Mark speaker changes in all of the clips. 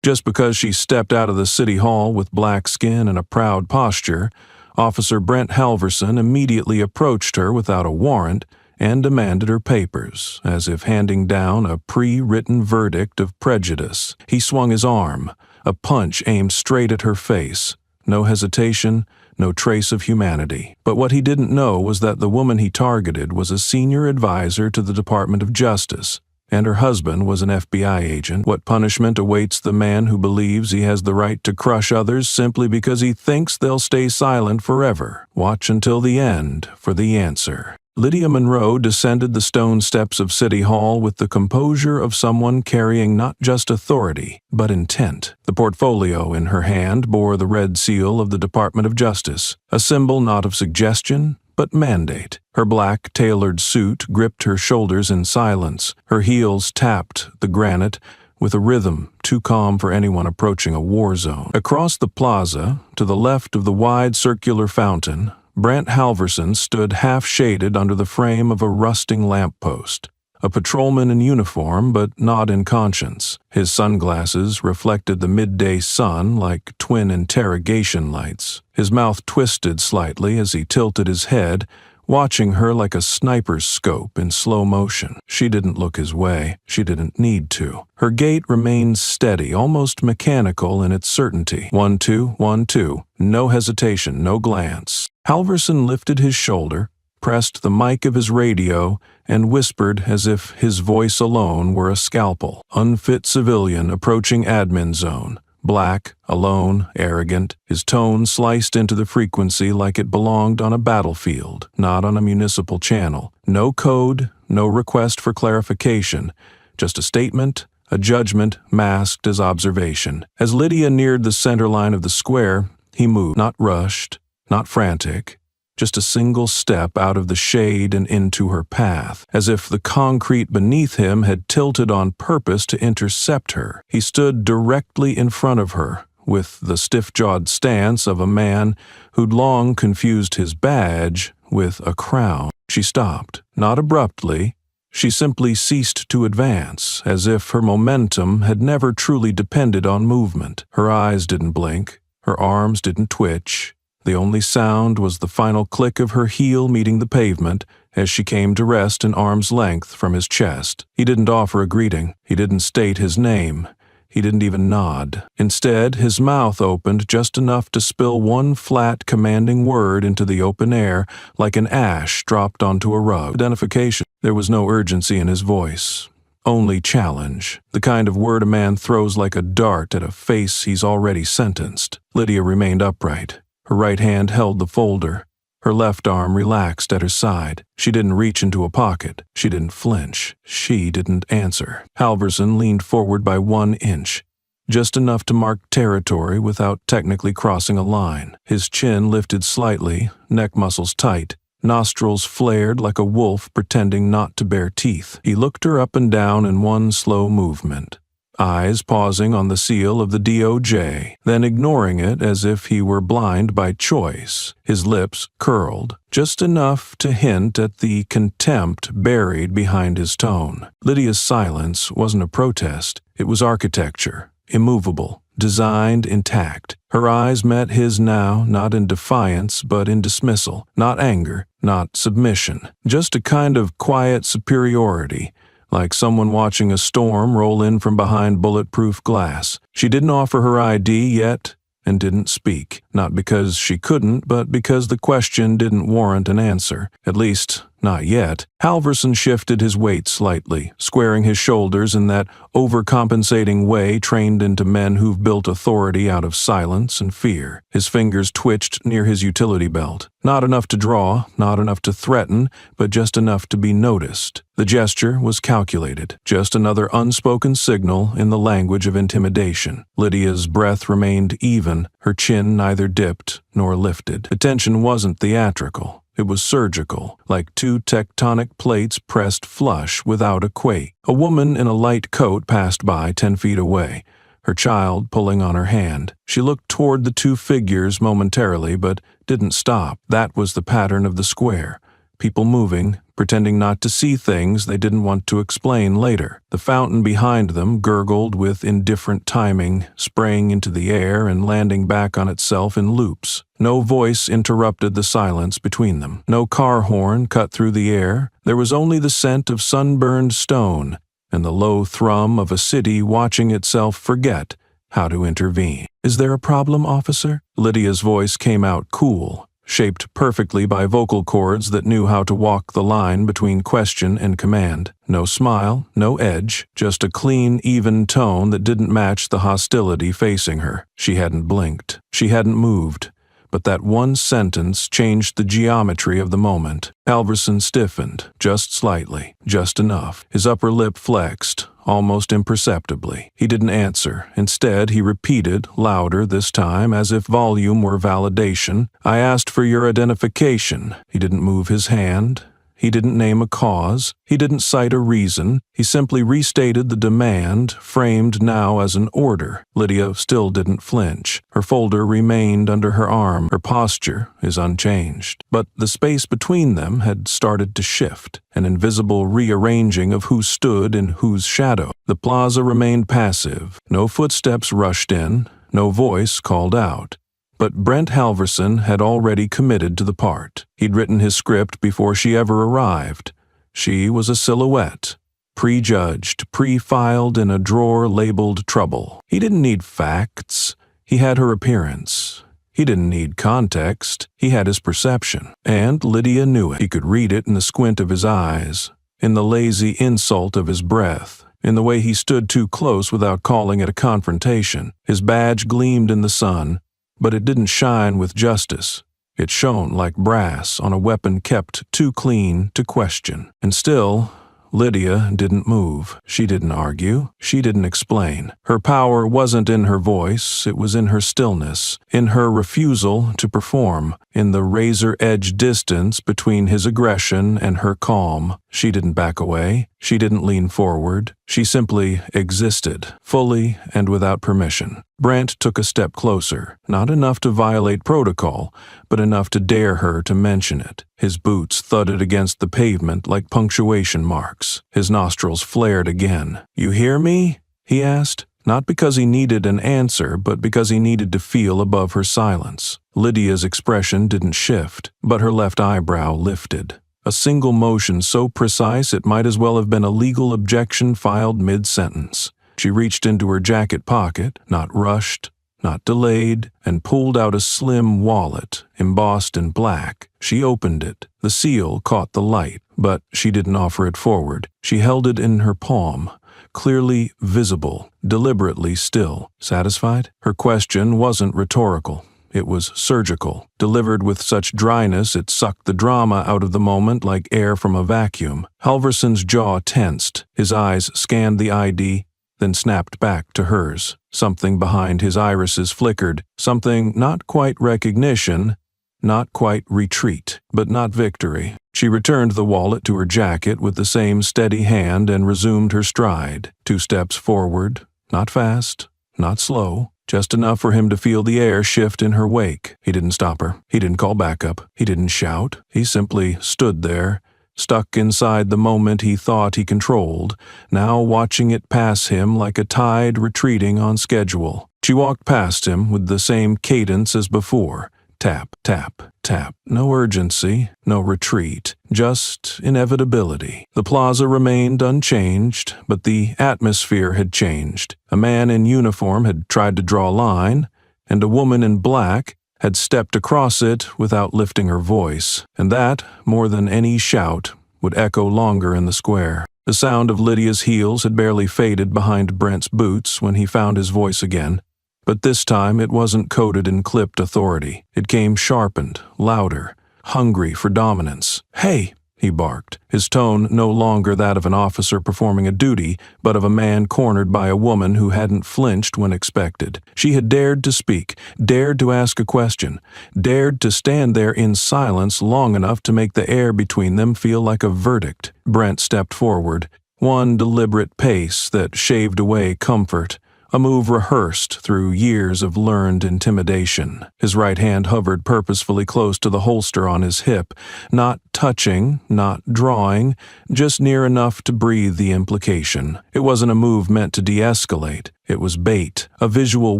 Speaker 1: Just because she stepped out of the city hall with black skin and a proud posture, Officer Brent Halverson immediately approached her without a warrant and demanded her papers, as if handing down a pre-written verdict of prejudice. He swung his arm, a punch aimed straight at her face. No hesitation, no trace of humanity. But what he didn't know was that the woman he targeted was a senior advisor to the Department of Justice, and her husband was an FBI agent. What punishment awaits the man who believes he has the right to crush others simply because he thinks they'll stay silent forever? Watch until the end for the answer. Lydia Monroe descended the stone steps of City Hall with the composure of someone carrying not just authority, but intent. The portfolio in her hand bore the red seal of the Department of Justice, a symbol not of suggestion, but mandate. Her black, tailored suit gripped her shoulders in silence. Her heels tapped the granite with a rhythm too calm for anyone approaching a war zone. Across the plaza, to the left of the wide circular fountain, Brent Halverson stood half-shaded under the frame of a rusting lamppost, a patrolman in uniform but not in conscience. His sunglasses reflected the midday sun like twin interrogation lights. His mouth twisted slightly as he tilted his head, watching her like a sniper's scope in slow motion. She didn't look his way. She didn't need to. Her gait remained steady, almost mechanical in its certainty. 1-2, 1-2. No hesitation, no glance. Halverson lifted his shoulder, pressed the mic of his radio, and whispered as if his voice alone were a scalpel. Unfit civilian approaching admin zone. Black, alone, arrogant, his tone sliced into the frequency like it belonged on a battlefield, not on a municipal channel. No code, no request for clarification, just a statement, a judgment masked as observation. As Lydia neared the center line of the square, he moved, not rushed, not frantic, just a single step out of the shade and into her path, as if the concrete beneath him had tilted on purpose to intercept her. He stood directly in front of her, with the stiff-jawed stance of a man who'd long confused his badge with a crown. She stopped, not abruptly. She simply ceased to advance, as if her momentum had never truly depended on movement. Her eyes didn't blink, her arms didn't twitch. The only sound was the final click of her heel meeting the pavement as she came to rest an arm's length from his chest. He didn't offer a greeting. He didn't state his name. He didn't even nod. Instead, his mouth opened just enough to spill one flat, commanding word into the open air like an ash dropped onto a rug. Identification. There was no urgency in his voice. Only challenge. The kind of word a man throws like a dart at a face he's already sentenced. Lydia remained upright. Her right hand held the folder. Her left arm relaxed at her side. She didn't reach into a pocket. She didn't flinch. She didn't answer. Halverson leaned forward by 1 inch, just enough to mark territory without technically crossing a line. His chin lifted slightly, neck muscles tight, nostrils flared like a wolf pretending not to bare teeth. He looked her up and down in one slow movement, eyes pausing on the seal of the DOJ, then ignoring it as if he were blind by choice. His lips curled, just enough to hint at the contempt buried behind his tone. Lydia's silence wasn't a protest. It was architecture, immovable, designed intact. Her eyes met his now, not in defiance, but in dismissal, not anger, not submission, just a kind of quiet superiority, like someone watching a storm roll in from behind bulletproof glass. She didn't offer her ID yet and didn't speak, not because she couldn't, but because the question didn't warrant an answer, at least not yet. Halverson shifted his weight slightly, squaring his shoulders in that overcompensating way trained into men who've built authority out of silence and fear. His fingers twitched near his utility belt. Not enough to draw, not enough to threaten, but just enough to be noticed. The gesture was calculated, just another unspoken signal in the language of intimidation. Lydia's breath remained even, her chin neither dipped nor lifted. The tension wasn't theatrical. It was surgical, like two tectonic plates pressed flush without a quake. A woman in a light coat passed by 10 feet away, her child pulling on her hand. She looked toward the two figures momentarily, but didn't stop. That was the pattern of the square. people moving, pretending not to see things they didn't want to explain later. The fountain behind them gurgled with indifferent timing, spraying into the air and landing back on itself in loops. No voice interrupted the silence between them. No car horn cut through the air. There was only the scent of sunburned stone and the low thrum of a city watching itself forget how to intervene. "Is there a problem, officer?" Lydia's voice came out cool, shaped perfectly by vocal cords that knew how to walk the line between question and command. No smile, no edge, just a clean, even tone that didn't match the hostility facing her. She hadn't blinked. She hadn't moved. But that one sentence changed the geometry of the moment. Halverson stiffened, just slightly, just enough. His upper lip flexed, almost imperceptibly. He didn't answer. Instead, he repeated, louder this time, as if volume were validation, "I asked for your identification." He didn't move his hand. He didn't name a cause. He didn't cite a reason. He simply restated the demand, framed now as an order. Lydia still didn't flinch. Her folder remained under her arm. Her posture is unchanged. But the space between them had started to shift, an invisible rearranging of who stood in whose shadow. The plaza remained passive. No footsteps rushed in. No voice called out. But Brent Halverson had already committed to the part. He'd written his script before she ever arrived. She was a silhouette, prejudged, pre-filed in a drawer labeled trouble. He didn't need facts. He had her appearance. He didn't need context. He had his perception. And Lydia knew it. He could read it in the squint of his eyes, in the lazy insult of his breath, in the way he stood too close without calling it a confrontation. His badge gleamed in the sun, but it didn't shine with justice. It shone like brass on a weapon kept too clean to question. And still, Lydia didn't move. She didn't argue. She didn't explain. Her power wasn't in her voice. It was in her stillness, in her refusal to perform, in the razor-edge distance between his aggression and her calm. She didn't back away. She didn't lean forward. She simply existed, fully and without permission. Brent took a step closer, not enough to violate protocol, but enough to dare her to mention it. His boots thudded against the pavement like punctuation marks. His nostrils flared again. "You hear me?" he asked, not because he needed an answer, but because he needed to feel above her silence. Lydia's expression didn't shift, but her left eyebrow lifted. A single motion so precise it might as well have been a legal objection filed mid-sentence. She reached into her jacket pocket, not rushed, not delayed, and pulled out a slim wallet, embossed in black. She opened it. The seal caught the light, but she didn't offer it forward. She held it in her palm, clearly visible, deliberately still. Satisfied? Her question wasn't rhetorical. It was surgical, delivered with such dryness it sucked the drama out of the moment like air from a vacuum. Halverson's jaw tensed. His eyes scanned the ID, then snapped back to hers. Something behind his irises flickered. Something not quite recognition, not quite retreat, but not victory. She returned the wallet to her jacket with the same steady hand and resumed her stride. 2 steps forward, not fast, not slow. Just enough for him to feel the air shift in her wake. He didn't stop her. He didn't call backup. He didn't shout. He simply stood there, stuck inside the moment he thought he controlled, now watching it pass him like a tide retreating on schedule. She walked past him with the same cadence as before. Tap, tap, tap. No urgency, no retreat, just inevitability. The plaza remained unchanged, but the atmosphere had changed. A man in uniform had tried to draw a line, and a woman in black had stepped across it without lifting her voice, and that, more than any shout, would echo longer in the square. The sound of Lydia's heels had barely faded behind Brent's boots when he found his voice again. But this time it wasn't coded in clipped authority. It came sharpened, louder, hungry for dominance. "Hey!" he barked, his tone no longer that of an officer performing a duty, but of a man cornered by a woman who hadn't flinched when expected. She had dared to speak, dared to ask a question, dared to stand there in silence long enough to make the air between them feel like a verdict. Brent stepped forward, one deliberate pace that shaved away comfort, a move rehearsed through years of learned intimidation. His right hand hovered purposefully close to the holster on his hip, not touching, not drawing, just near enough to breathe the implication. It wasn't a move meant to de-escalate. It was bait, a visual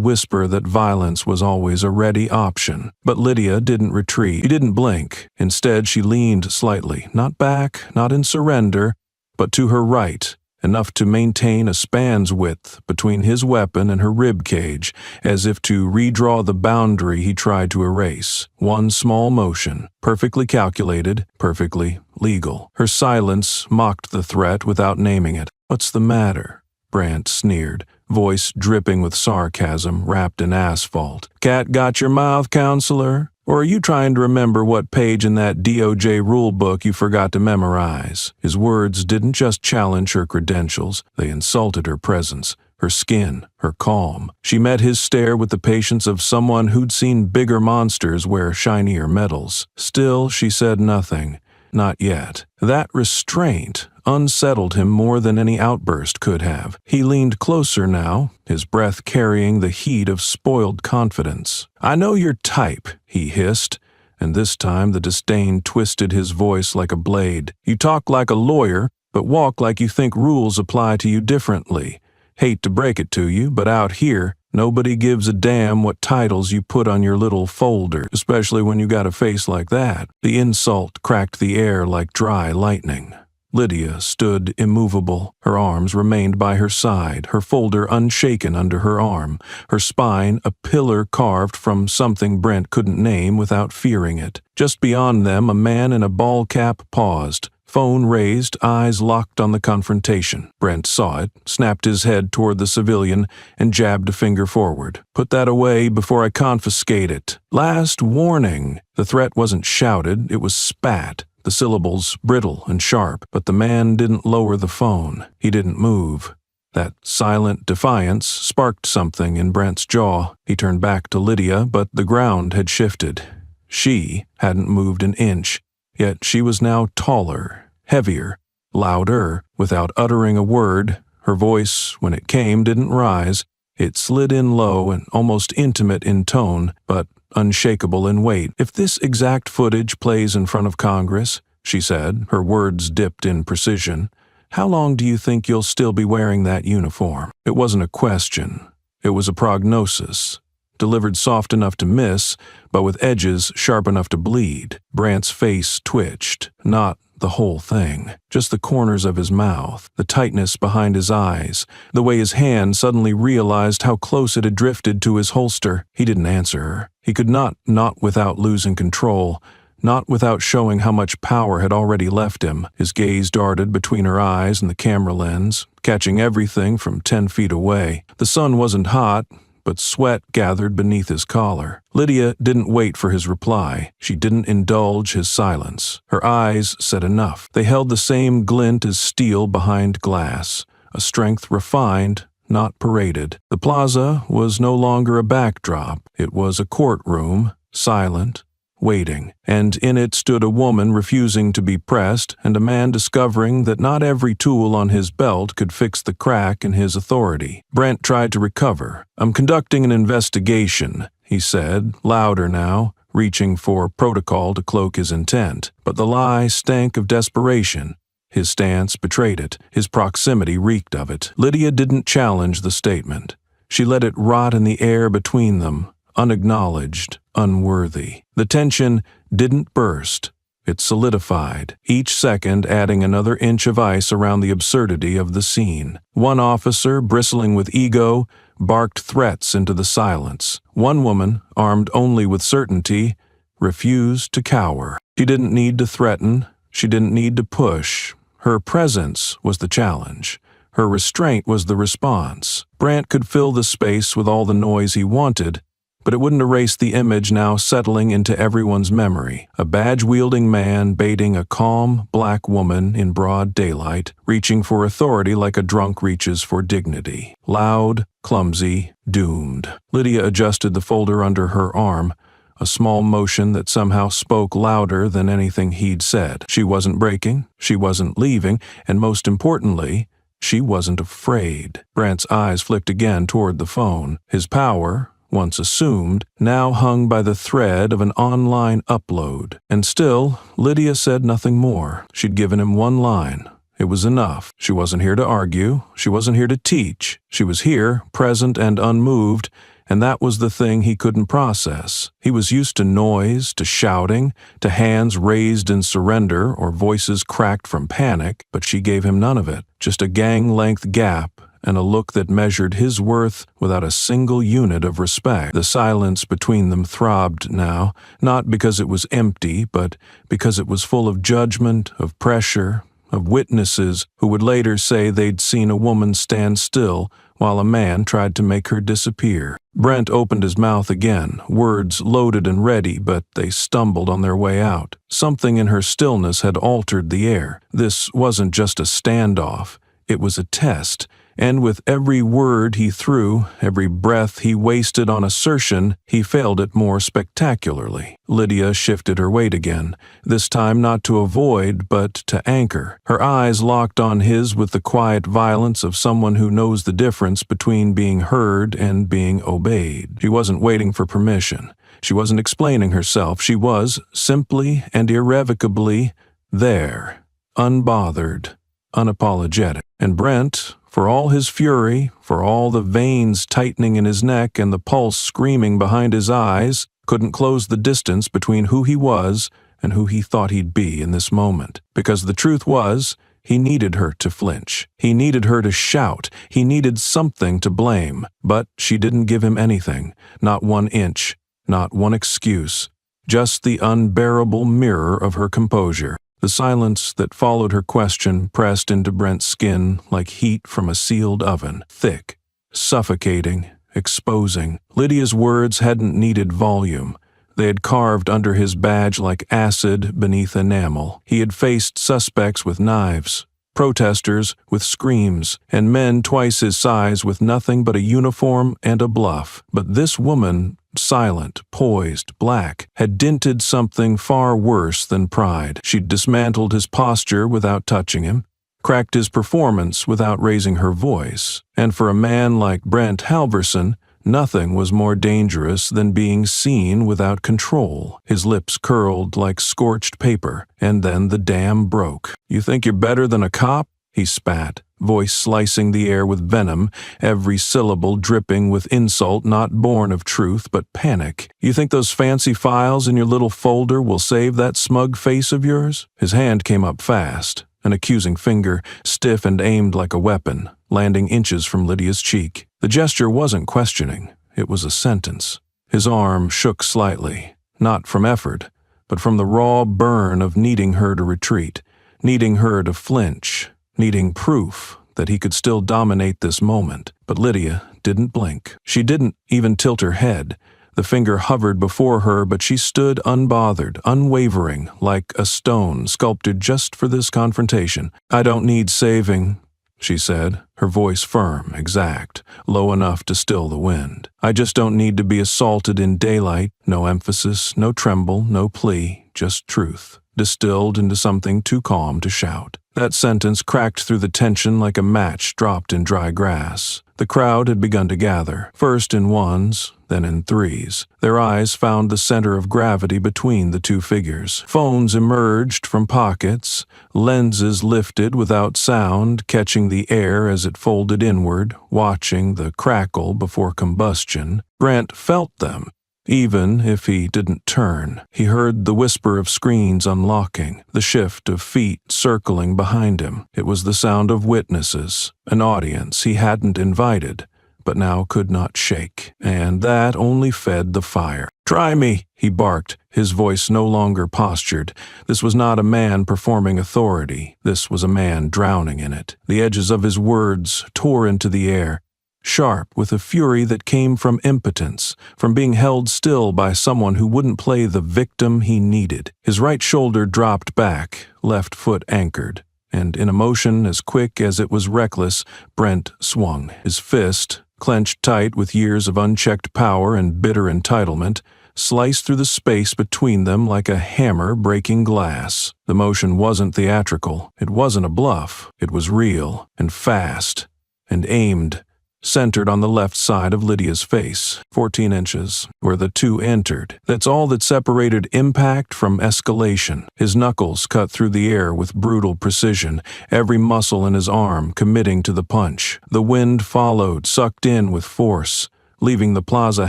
Speaker 1: whisper that violence was always a ready option. But Lydia didn't retreat. She didn't blink. Instead, she leaned slightly, not back, not in surrender, but to her right, enough to maintain a span's width between his weapon and her rib cage, as if to redraw the boundary he tried to erase. One small motion, perfectly calculated, perfectly legal. Her silence mocked the threat without naming it. "What's the matter?" Brandt sneered, voice dripping with sarcasm wrapped in asphalt. "Cat got your mouth, counselor? Or are you trying to remember what page in that DOJ rulebook you forgot to memorize?" His words didn't just challenge her credentials, they insulted her presence, her skin, her calm. She met his stare with the patience of someone who'd seen bigger monsters wear shinier medals. Still, she said nothing. Not yet. That restraint unsettled him more than any outburst could have. He leaned closer now, his breath carrying the heat of spoiled confidence. "I know your type," he hissed, and this time the disdain twisted his voice like a blade. "You talk like a lawyer, but walk like you think rules apply to you differently. Hate to break it to you, but out here, nobody gives a damn what titles you put on your little folder, especially when you got a face like that." The insult cracked the air like dry lightning. Lydia stood immovable. Her arms remained by her side, her folder unshaken under her arm, her spine a pillar carved from something Brent couldn't name without fearing it. Just beyond them, a man in a ball cap paused, phone raised, eyes locked on the confrontation. Brent saw it, snapped his head toward the civilian, and jabbed a finger forward. "Put that away before I confiscate it. Last warning." The threat wasn't shouted, it was spat. The syllables brittle and sharp, but the man didn't lower the phone. He didn't move. That silent defiance sparked something in Brent's jaw. He turned back to Lydia, but the ground had shifted. She hadn't moved an inch, yet she was now taller, heavier, louder. Without uttering a word, her voice, when it came, didn't rise. It slid in low and almost intimate in tone, but unshakable in weight. "If this exact footage plays in front of Congress," she said, her words dipped in precision, "how long do you think you'll still be wearing that uniform?" It wasn't a question. It was a prognosis, delivered soft enough to miss, but with edges sharp enough to bleed. Brandt's face twitched, not the whole thing, just the corners of his mouth, the tightness behind his eyes, the way his hand suddenly realized how close it had drifted to his holster. He didn't answer her. He could not without losing control, not without showing how much power had already left him. His gaze darted between her eyes and the camera lens, catching everything from 10 feet away. The sun wasn't hot, but sweat gathered beneath his collar. Lydia didn't wait for his reply. She didn't indulge his silence. Her eyes said enough. They held the same glint as steel behind glass, a strength refined, not paraded. The plaza was no longer a backdrop. It was a courtroom, silent, waiting, and in it stood a woman refusing to be pressed and a man discovering that not every tool on his belt could fix the crack in his authority. Brent tried to recover. "I'm conducting an investigation," he said, louder now, reaching for protocol to cloak his intent. But the lie stank of desperation. His stance betrayed it. His proximity reeked of it. Lydia didn't challenge the statement. She let it rot in the air between them, unacknowledged, unworthy. The tension didn't burst. It solidified, each second adding another inch of ice around the absurdity of the scene. One officer, bristling with ego, barked threats into the silence. One woman, armed only with certainty, refused to cower. She didn't need to threaten. She didn't need to push. Her presence was the challenge. Her restraint was the response. Brant could fill the space with all the noise he wanted, but it wouldn't erase the image now settling into everyone's memory. A badge-wielding man baiting a calm, black woman in broad daylight, reaching for authority like a drunk reaches for dignity. Loud, clumsy, doomed. Lydia adjusted the folder under her arm, a small motion that somehow spoke louder than anything he'd said. She wasn't breaking, she wasn't leaving, and most importantly, She wasn't afraid. Brent's eyes flicked again toward the phone. His power, once assumed, now hung by the thread of an online upload. And still, Lydia said nothing more. She'd given him one line. It was enough. She wasn't here to argue. She wasn't here to teach. She was here, present and unmoved, and that was the thing he couldn't process. He was used to noise, to shouting, to hands raised in surrender or voices cracked from panic, but she gave him none of it. Just a gang-length gap and a look that measured his worth without a single unit of respect. The silence between them throbbed now, not because it was empty, but because it was full of judgment, of pressure, of witnesses who would later say they'd seen a woman stand still while a man tried to make her disappear. Brent opened his mouth again, words loaded and ready, but they stumbled on their way out. Something in her stillness had altered the air. This wasn't just a standoff, it was a test. And with every word he threw, every breath he wasted on assertion, he failed it more spectacularly. Lydia shifted her weight again, this time not to avoid, but to anchor. Her eyes locked on his with the quiet violence of someone who knows the difference between being heard and being obeyed. She wasn't waiting for permission. She wasn't explaining herself. She was, simply and irrevocably, there, unbothered, unapologetic. And Brent, for all his fury, for all the veins tightening in his neck and the pulse screaming behind his eyes, couldn't close the distance between who he was and who he thought he'd be in this moment. Because the truth was, he needed her to flinch. He needed her to shout. He needed something to blame. But she didn't give him anything, not 1 inch, not one excuse, just the unbearable mirror of her composure. The silence that followed her question pressed into Brent's skin like heat from a sealed oven, thick, suffocating, exposing. Lydia's words hadn't needed volume. They had carved under his badge like acid beneath enamel. He had faced suspects with knives, protesters with screams, and men twice his size with nothing but a uniform and a bluff. But this woman, silent, poised, black, had dinted something far worse than pride. She'd dismantled his posture without touching him, cracked his performance without raising her voice. And for a man like Brent Halverson, nothing was more dangerous than being seen without control. His lips curled like scorched paper, and then the dam broke. "You think you're better than a cop?" he spat, voice slicing the air with venom, every syllable dripping with insult not born of truth but panic. "You think those fancy files in your little folder will save that smug face of yours?" His hand came up fast, an accusing finger, stiff and aimed like a weapon, landing inches from Lydia's cheek. The gesture wasn't questioning, it was a sentence. His arm shook slightly, not from effort, but from the raw burn of needing her to retreat, needing her to flinch, needing proof that he could still dominate this moment. But Lydia didn't blink. She didn't even tilt her head. The finger hovered before her, but she stood unbothered, unwavering, like a stone sculpted just for this confrontation. "I don't need saving," she said, her voice firm, exact, low enough to still the wind. "I just don't need to be assaulted in daylight. No emphasis, no tremble, no plea, just truth, distilled into something too calm to shout." That sentence cracked through the tension like a match dropped in dry grass. The crowd had begun to gather, first in ones, then in threes. Their eyes found the center of gravity between the two figures. Phones emerged from pockets, lenses lifted without sound, catching the air as it folded inward, watching the crackle before combustion. Brent felt them. Even if he didn't turn, he heard the whisper of screens unlocking, the shift of feet circling behind him. It was the sound of witnesses, an audience he hadn't invited, but now could not shake, and that only fed the fire. "Try me," he barked, his voice no longer postured. This was not a man performing authority. This was a man drowning in it. The edges of his words tore into the air, sharp with a fury that came from impotence, from being held still by someone who wouldn't play the victim he needed. His right shoulder dropped back, left foot anchored, and in a motion as quick as it was reckless, Brent swung. His fist, clenched tight with years of unchecked power and bitter entitlement, sliced through the space between them like a hammer breaking glass. The motion wasn't theatrical. It wasn't a bluff. It was real and fast and aimed, centered on the left side of Lydia's face, 14 inches, where the two entered. That's all that separated impact from escalation. His knuckles cut through the air with brutal precision, every muscle in his arm committing to the punch. The wind followed, sucked in with force, leaving the plaza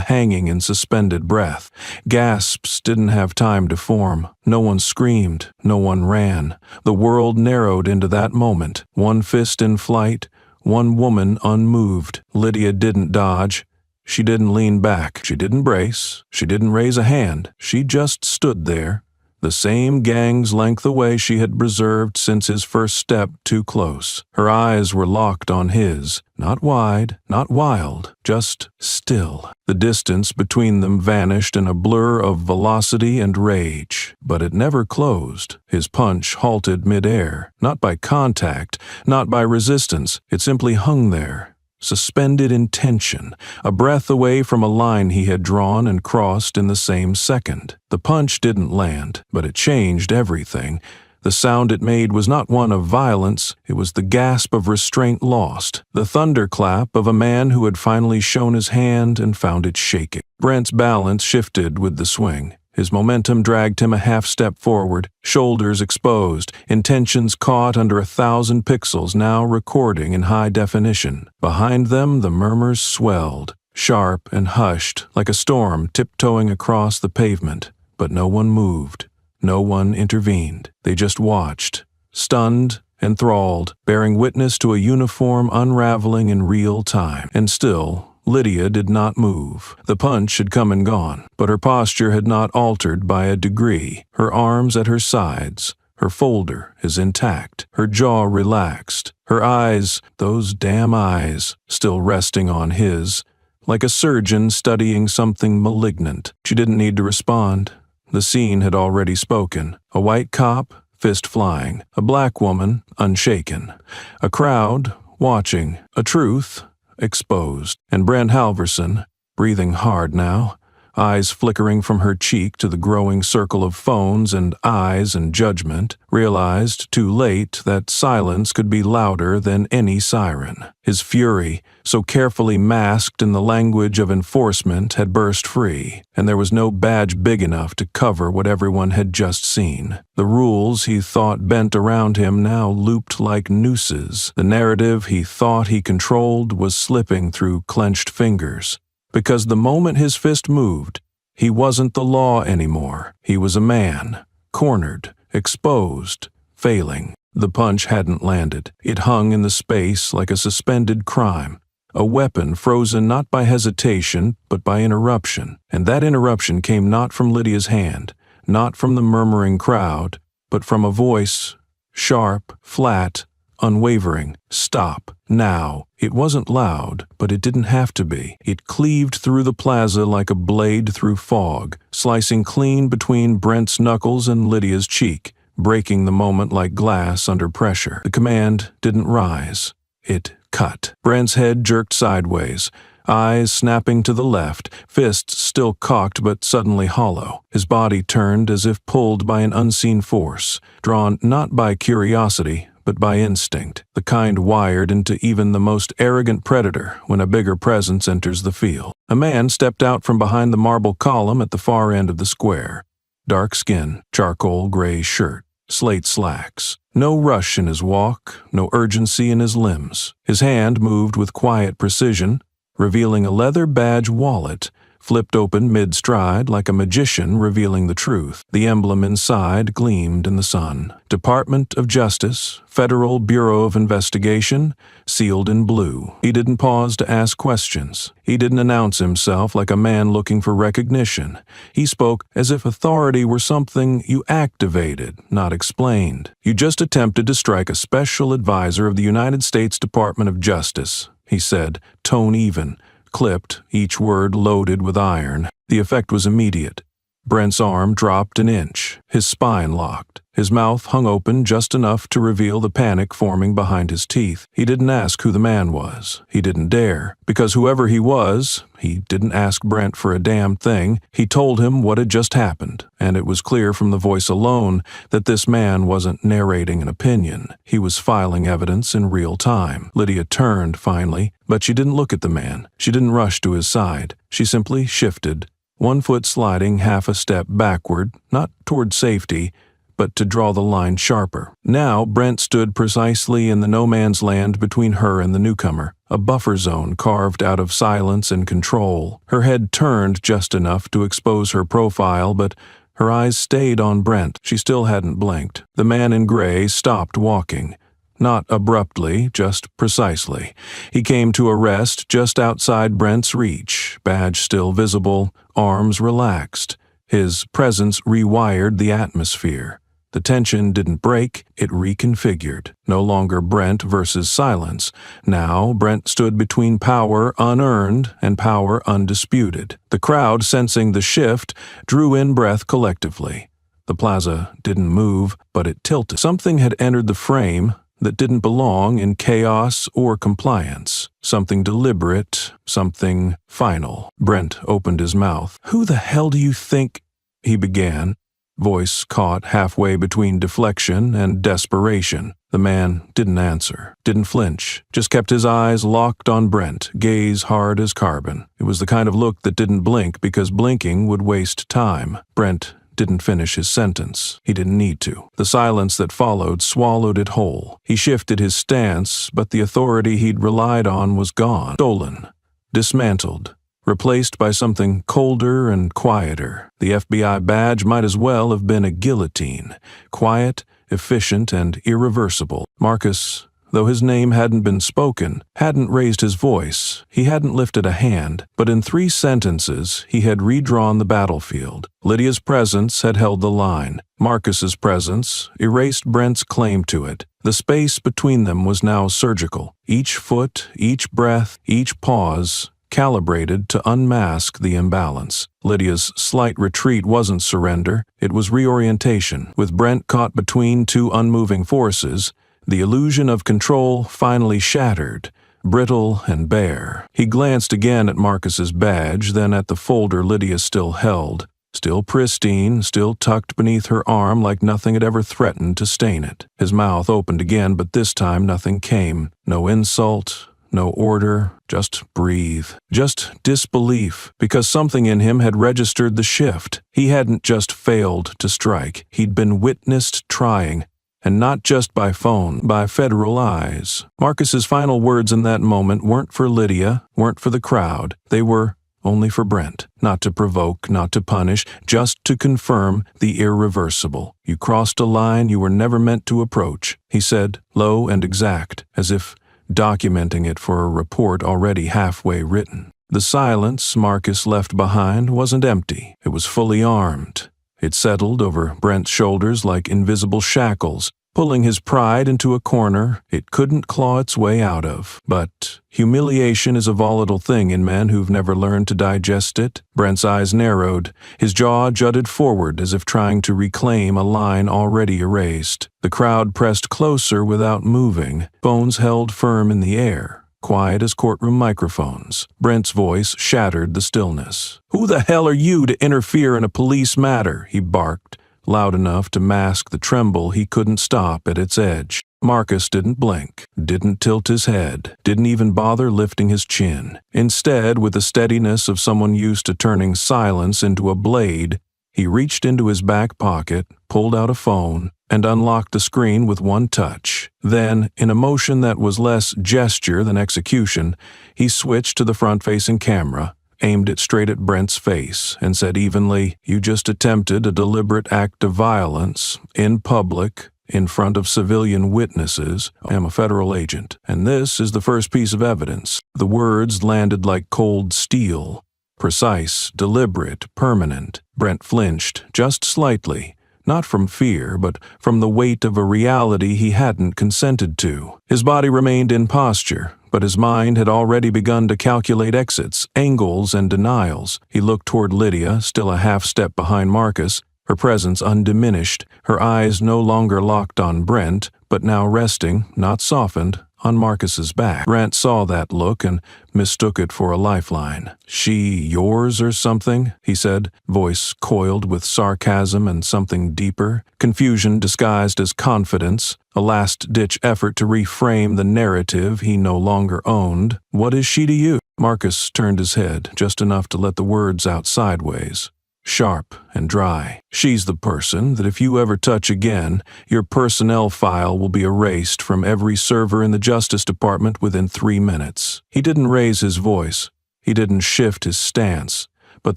Speaker 1: hanging in suspended breath. Gasps didn't have time to form. No one screamed. No one ran. The world narrowed into that moment, one fist in flight, one woman unmoved. Lydia didn't dodge. She didn't lean back. She didn't brace. She didn't raise a hand. She just stood there, the same gang's length away she had preserved since his first step too close. Her eyes were locked on his, not wide, not wild, just still. The distance between them vanished in a blur of velocity and rage, but it never closed. His punch halted midair, not by contact, not by resistance. It simply hung there, suspended in tension, a breath away from a line he had drawn and crossed in the same second. The punch didn't land, but it changed everything. The sound it made was not one of violence, it was the gasp of restraint lost, the thunderclap of a man who had finally shown his hand and found it shaking. Brent's balance shifted with the swing. His momentum dragged him a half step forward, shoulders exposed, intentions caught under 1,000 pixels now recording in high definition. Behind them, the murmurs swelled, sharp and hushed, like a storm tiptoeing across the pavement. But no one moved. No one intervened. They just watched, stunned, enthralled, bearing witness to a uniform unraveling in real time. And still, Lydia did not move. The punch had come and gone, but her posture had not altered by a degree. Her arms at her sides, her folder is intact, her jaw relaxed, her eyes, those damn eyes, still resting on his, like a surgeon studying something malignant. She didn't need to respond. The scene had already spoken. A white cop, fist flying. A black woman, unshaken. A crowd, watching. A truth, exposed. And Brent Halverson, breathing hard now, eyes flickering from her cheek to the growing circle of phones and eyes and judgment, realized too late that silence could be louder than any siren. His fury, so carefully masked in the language of enforcement, had burst free, and there was no badge big enough to cover what everyone had just seen. The rules he thought bent around him now looped like nooses. The narrative he thought he controlled was slipping through clenched fingers. Because the moment his fist moved, he wasn't the law anymore. He was a man, cornered, exposed, failing. The punch hadn't landed. It hung in the space like a suspended crime, a weapon frozen not by hesitation, but by interruption. And that interruption came not from Lydia's hand, not from the murmuring crowd, but from a voice, sharp, flat, unwavering. Stop. Now. It wasn't loud, but it didn't have to be. It cleaved through the plaza like a blade through fog, slicing clean between Brent's knuckles and Lydia's cheek, breaking the moment like glass under pressure. The command didn't rise. It cut. Brent's head jerked sideways, eyes snapping to the left, fists still cocked but suddenly hollow. His body turned as if pulled by an unseen force, drawn not by curiosity, but by instinct, the kind wired into even the most arrogant predator when a bigger presence enters the field. A man stepped out from behind the marble column at the far end of the square. Dark skin, charcoal gray shirt, slate slacks. No rush in his walk, no urgency in his limbs. His hand moved with quiet precision, revealing a leather badge wallet, flipped open mid-stride like a magician revealing the truth. The emblem inside gleamed in the sun. Department of Justice, Federal Bureau of Investigation, sealed in blue. He didn't pause to ask questions. He didn't announce himself like a man looking for recognition. He spoke as if authority were something you activated, not explained. You just attempted to strike a special advisor of the United States Department of Justice, he said, tone even, clipped, each word loaded with iron. The effect was immediate. Brent's arm dropped an inch, his spine locked. His mouth hung open just enough to reveal the panic forming behind his teeth. He didn't ask who the man was. He didn't dare. Because whoever he was, he didn't ask Brent for a damn thing. He told him what had just happened, and it was clear from the voice alone that this man wasn't narrating an opinion. He was filing evidence in real time. Lydia turned, finally, but she didn't look at the man. She didn't rush to his side. She simply shifted, one foot sliding half a step backward, not toward safety, but to draw the line sharper. Now Brent stood precisely in the no-man's land between her and the newcomer, a buffer zone carved out of silence and control. Her head turned just enough to expose her profile, but her eyes stayed on Brent. She still hadn't blinked. The man in gray stopped walking. Not abruptly, just precisely. He came to a rest just outside Brent's reach, badge still visible, arms relaxed. His presence rewired the atmosphere. The tension didn't break, it reconfigured. No longer Brent versus silence. Now Brent stood between power unearned and power undisputed. The crowd, sensing the shift, drew in breath collectively. The plaza didn't move, but it tilted. Something had entered the frame that didn't belong in chaos or compliance. Something deliberate, something final. Brent opened his mouth. "Who the hell do you think?" he began. Voice caught halfway between deflection and desperation. The man didn't answer, didn't flinch, just kept his eyes locked on Brent, gaze hard as carbon. It was the kind of look that didn't blink because blinking would waste time. Brent didn't finish his sentence. He didn't need to. The silence that followed swallowed it whole. He shifted his stance, but the authority he'd relied on was gone. Stolen. Dismantled. Replaced by something colder and quieter. The FBI badge might as well have been a guillotine. Quiet, efficient, and irreversible. Marcus, though his name hadn't been spoken, hadn't raised his voice, he hadn't lifted a hand, but in 3 sentences he had redrawn the battlefield. Lydia's presence had held the line. Marcus's presence erased Brent's claim to it. The space between them was now surgical. Each foot, each breath, each pause, calibrated to unmask the imbalance. Lydia's slight retreat wasn't surrender, it was reorientation. With Brent caught between 2 unmoving forces, the illusion of control finally shattered, brittle and bare. He glanced again at Marcus's badge, then at the folder Lydia still held. Still pristine, still tucked beneath her arm like nothing had ever threatened to stain it. His mouth opened again, but this time nothing came. No insult, no order, just breathe. Just disbelief, because something in him had registered the shift. He hadn't just failed to strike. He'd been witnessed trying, and not just by phone, by federal eyes. Marcus's final words in that moment weren't for Lydia, weren't for the crowd. They were only for Brent. Not to provoke, not to punish, just to confirm the irreversible. "You crossed a line you were never meant to approach," he said, low and exact, as if documenting it for a report already halfway written. The silence Marcus left behind wasn't empty. It was fully armed. It settled over Brent's shoulders like invisible shackles, pulling his pride into a corner it couldn't claw its way out of. But humiliation is a volatile thing in men who've never learned to digest it. Brent's eyes narrowed. His jaw jutted forward as if trying to reclaim a line already erased. The crowd pressed closer without moving, phones held firm in the air, quiet as courtroom microphones. Brent's voice shattered the stillness. "Who the hell are you to interfere in a police matter?" he barked, loud enough to mask the tremble he couldn't stop at its edge. Marcus didn't blink, didn't tilt his head, didn't even bother lifting his chin. Instead, with the steadiness of someone used to turning silence into a blade, he reached into his back pocket, pulled out a phone, and unlocked the screen with one touch. Then, in a motion that was less gesture than execution, he switched to the front-facing camera, aimed it straight at Brent's face, and said evenly, "You just attempted a deliberate act of violence, in public, in front of civilian witnesses. I am a federal agent, and this is the first piece of evidence." The words landed like cold steel. Precise, deliberate, permanent. Brent flinched, just slightly. Not from fear, but from the weight of a reality he hadn't consented to. His body remained in posture, but his mind had already begun to calculate exits, angles, and denials. He looked toward Lydia, still a half step behind Marcus, her presence undiminished, her eyes no longer locked on Brent, but now resting, not softened, on Marcus's back. Brent saw that look and mistook it for a lifeline. "She yours or something?" he said, voice coiled with sarcasm and something deeper. Confusion disguised as confidence, a last-ditch effort to reframe the narrative he no longer owned. "What is she to you?" Marcus turned his head, just enough to let the words out sideways. Sharp and dry. "She's the person that if you ever touch again, your personnel file will be erased from every server in the Justice Department within 3 minutes. He didn't raise his voice. He didn't shift his stance. But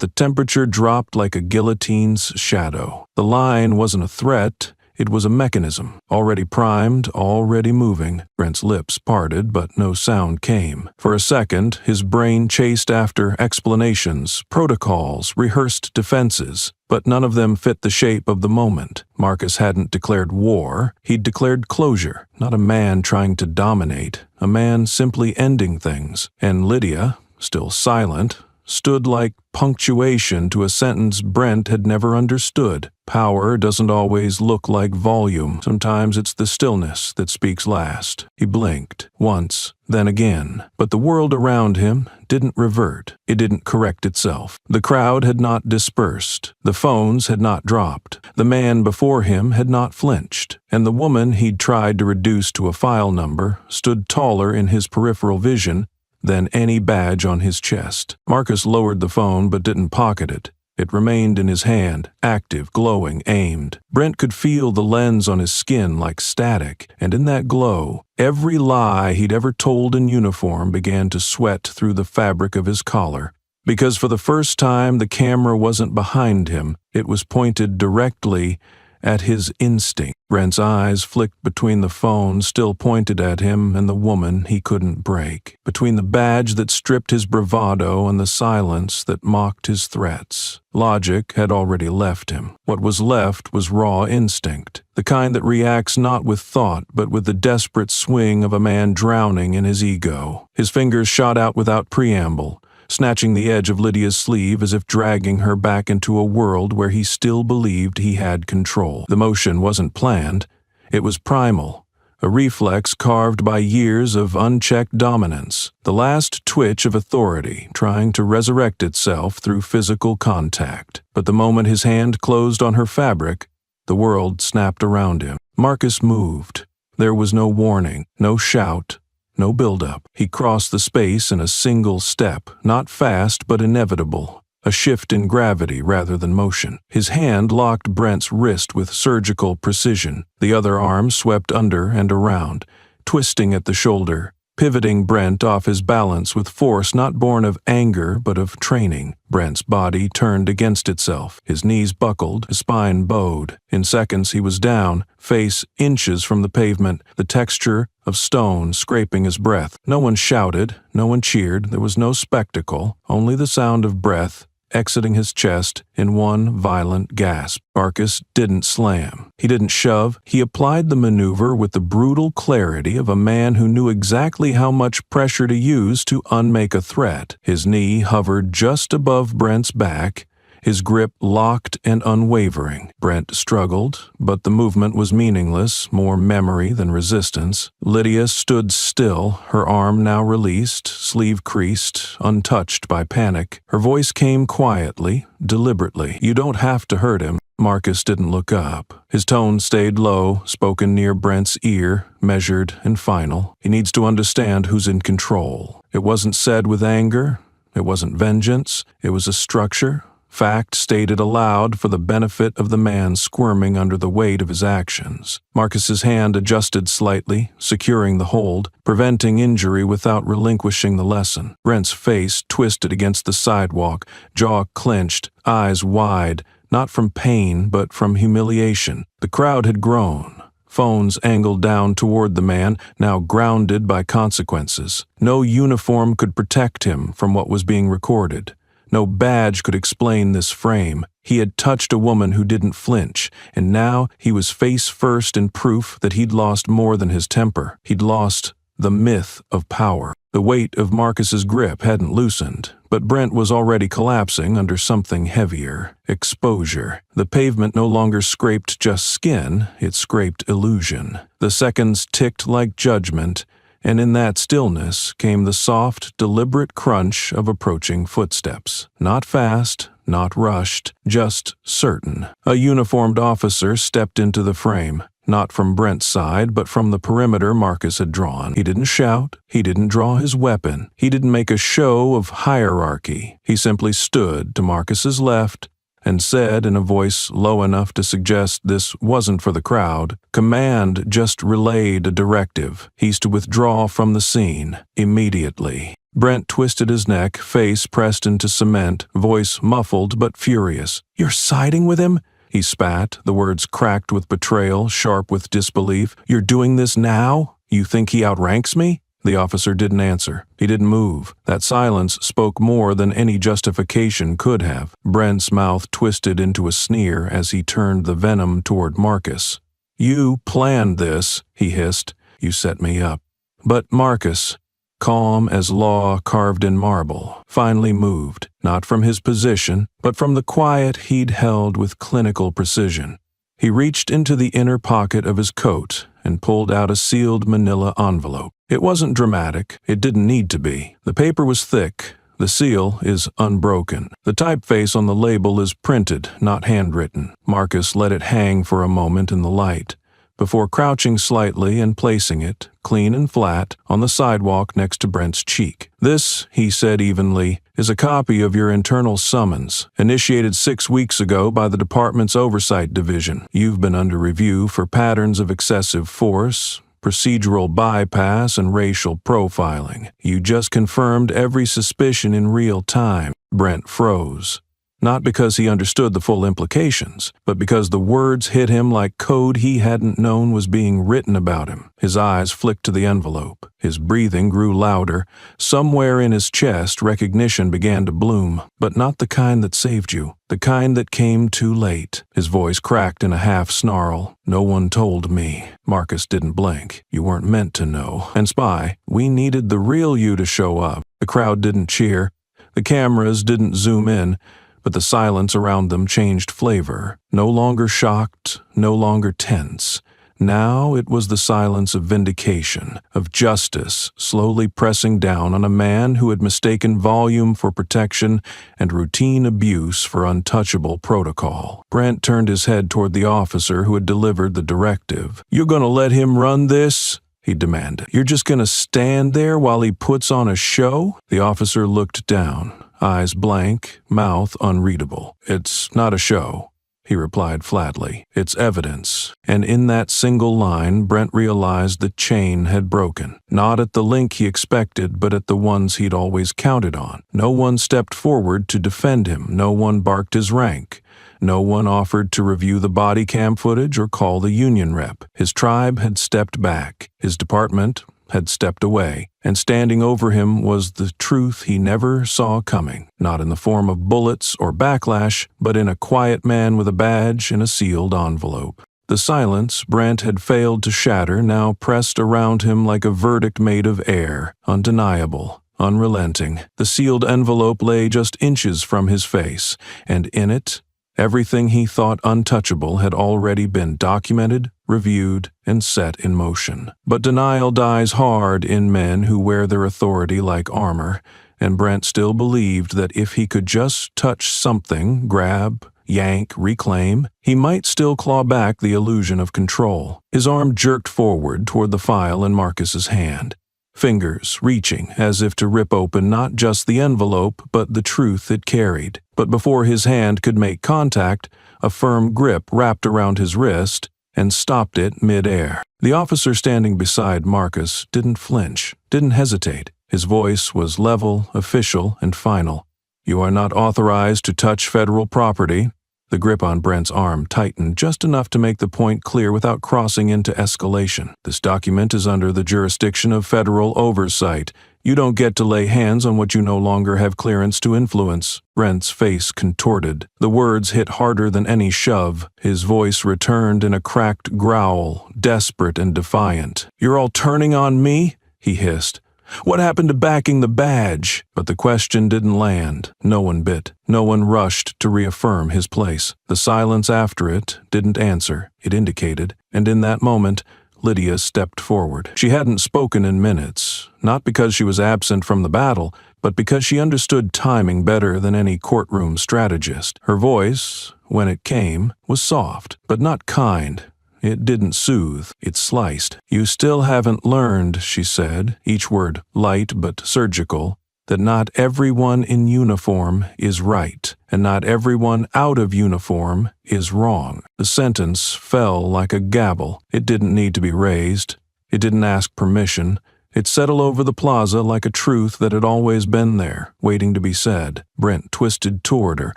Speaker 1: the temperature dropped like a guillotine's shadow. The line wasn't a threat. It was a mechanism, already primed, already moving. Brent's lips parted, but no sound came. For a second, his brain chased after explanations, protocols, rehearsed defenses, but none of them fit the shape of the moment. Marcus hadn't declared war. He'd declared closure. Not a man trying to dominate, a man simply ending things. And Lydia, still silent, stood like punctuation to a sentence Brent had never understood. Power doesn't always look like volume. Sometimes it's the stillness that speaks last. He blinked, once, then again. But the world around him didn't revert. It didn't correct itself. The crowd had not dispersed. The phones had not dropped. The man before him had not flinched. And the woman he'd tried to reduce to a file number stood taller in his peripheral vision than any badge on his chest. Marcus lowered the phone but didn't pocket it. It remained in his hand, active, glowing, aimed. Brent could feel the lens on his skin like static, and in that glow, every lie he'd ever told in uniform began to sweat through the fabric of his collar. Because for the first time, the camera wasn't behind him. It was pointed directly at his instinct. Brent's eyes flicked between the phone still pointed at him and the woman he couldn't break, between the badge that stripped his bravado and the silence that mocked his threats. Logic had already left him. What was left was raw instinct, the kind that reacts not with thought but with the desperate swing of a man drowning in his ego. His fingers shot out without preamble, snatching the edge of Lydia's sleeve as if dragging her back into a world where he still believed he had control. The motion wasn't planned. It was primal, a reflex carved by years of unchecked dominance, the last twitch of authority trying to resurrect itself through physical contact. But the moment his hand closed on her fabric, the world snapped around him. Marcus moved. There was no warning, no shout, no build-up. He crossed the space in a single step, not fast but inevitable, a shift in gravity rather than motion. His hand locked Brent's wrist with surgical precision. The other arm swept under and around, twisting at the shoulder, pivoting Brent off his balance with force not born of anger but of training. Brent's body turned against itself. His knees buckled, his spine bowed. In seconds he was down, face inches from the pavement, the texture of stone scraping his breath. No one shouted, no one cheered, there was no spectacle, only the sound of breath exiting his chest in one violent gasp. Marcus didn't slam. He didn't shove. He applied the maneuver with the brutal clarity of a man who knew exactly how much pressure to use to unmake a threat. His knee hovered just above Brent's back, his grip locked and unwavering. Brent struggled, but the movement was meaningless, more memory than resistance. Lydia stood still, her arm now released, sleeve creased, untouched by panic. Her voice came quietly, deliberately. "You don't have to hurt him." Marcus didn't look up. His tone stayed low, spoken near Brent's ear, measured and final. He needs to understand who's in control. It wasn't said with anger. It wasn't vengeance. It was a structure. Fact stated aloud for the benefit of the man squirming under the weight of his actions. Marcus's hand adjusted slightly, securing the hold, preventing injury without relinquishing the lesson. Brent's face twisted against the sidewalk, jaw clenched, eyes wide, not from pain but from humiliation. The crowd had grown. Phones angled down toward the man, now grounded by consequences. No uniform could protect him from what was being recorded. No badge could explain this frame. He had touched a woman who didn't flinch, and now he was face first in proof that he'd lost more than his temper. He'd lost the myth of power. The weight of Marcus's grip hadn't loosened, but Brent was already collapsing under something heavier: exposure. The pavement no longer scraped just skin, it scraped illusion. The seconds ticked like judgment, and in that stillness came the soft, deliberate crunch of approaching footsteps. Not fast, not rushed, just certain. A uniformed officer stepped into the frame. Not from Brent's side, but from the perimeter Marcus had drawn. He didn't shout. He didn't draw his weapon. He didn't make a show of hierarchy. He simply stood to Marcus's left and said in a voice low enough to suggest this wasn't for the crowd, "Command just relayed a directive. He's to withdraw from the scene immediately." Brent twisted his neck, face pressed into cement, voice muffled but furious. "You're siding with him?" He spat, the words cracked with betrayal, sharp with disbelief. "You're doing this now? You think he outranks me?" The officer didn't answer. He didn't move. That silence spoke more than any justification could have. Brent's mouth twisted into a sneer as he turned the venom toward Marcus. "You planned this," he hissed. "You set me up." But Marcus, calm as law carved in marble, finally moved, not from his position, but from the quiet he'd held with clinical precision. He reached into the inner pocket of his coat and pulled out a sealed manila envelope. It wasn't dramatic. It didn't need to be. The paper was thick. The seal is unbroken. The typeface on the label is printed, not handwritten. Marcus let it hang for a moment in the light, before crouching slightly and placing it, clean and flat, on the sidewalk next to Brent's cheek. "This," he said evenly, "is a copy of your internal summons, initiated 6 weeks ago by the department's Oversight Division. You've been under review for patterns of excessive force, procedural bypass, and racial profiling. You just confirmed every suspicion in real time." Brent froze. Not because he understood the full implications, but because the words hit him like code he hadn't known was being written about him. His eyes flicked to the envelope. His breathing grew louder. Somewhere in his chest, recognition began to bloom, but not the kind that saved you, the kind that came too late. His voice cracked in a half snarl. "No one told me." Marcus didn't blink. "You weren't meant to know. And Spy, we needed the real you to show up." The crowd didn't cheer. The cameras didn't zoom in. But the silence around them changed flavor. No longer shocked, no longer tense. Now it was the silence of vindication, of justice slowly pressing down on a man who had mistaken volume for protection and routine abuse for untouchable protocol. Brent turned his head toward the officer who had delivered the directive. "You're gonna let him run this?" he demanded. "You're just gonna stand there while he puts on a show?" The officer looked down, eyes blank, mouth unreadable. "It's not a show," he replied flatly. "It's evidence." And in that single line, Brent realized the chain had broken. Not at the link he expected, but at the ones he'd always counted on. No one stepped forward to defend him. No one barked his rank. No one offered to review the body cam footage or call the union rep. His tribe had stepped back. His department had stepped away, and standing over him was the truth he never saw coming, not in the form of bullets or backlash, but in a quiet man with a badge and a sealed envelope. The silence Brent had failed to shatter now pressed around him like a verdict made of air, undeniable, unrelenting. The sealed envelope lay just inches from his face, and in it, everything he thought untouchable had already been documented, reviewed, and set in motion. But denial dies hard in men who wear their authority like armor, and Brent still believed that if he could just touch something, grab, yank, reclaim, he might still claw back the illusion of control. His arm jerked forward toward the file in Marcus's hand, fingers reaching as if to rip open not just the envelope but the truth it carried. But before his hand could make contact, a firm grip wrapped around his wrist and stopped it mid-air. The officer standing beside Marcus didn't flinch, didn't hesitate. His voice was level, official, and final. "You are not authorized to touch federal property." The grip on Brent's arm tightened just enough to make the point clear without crossing into escalation. "This document is under the jurisdiction of federal oversight. You don't get to lay hands on what you no longer have clearance to influence." Brent's face contorted. The words hit harder than any shove. His voice returned in a cracked growl, desperate and defiant. "You're all turning on me?" he hissed. What happened to backing the badge? But the question didn't land. No one bit. No one rushed to reaffirm his place. The silence after it didn't answer. It indicated. And in that moment, Lydia stepped forward. She hadn't spoken in minutes, not because she was absent from the battle, but because she understood timing better than any courtroom strategist. Her voice, when it came, was soft, but not kind. It didn't soothe, it sliced. "You still haven't learned," she said, each word light but surgical, "that not everyone in uniform is right, and not everyone out of uniform is wrong." The sentence fell like a gavel. It didn't need to be raised. It didn't ask permission. It settled over the plaza like a truth that had always been there, waiting to be said. Brent twisted toward her,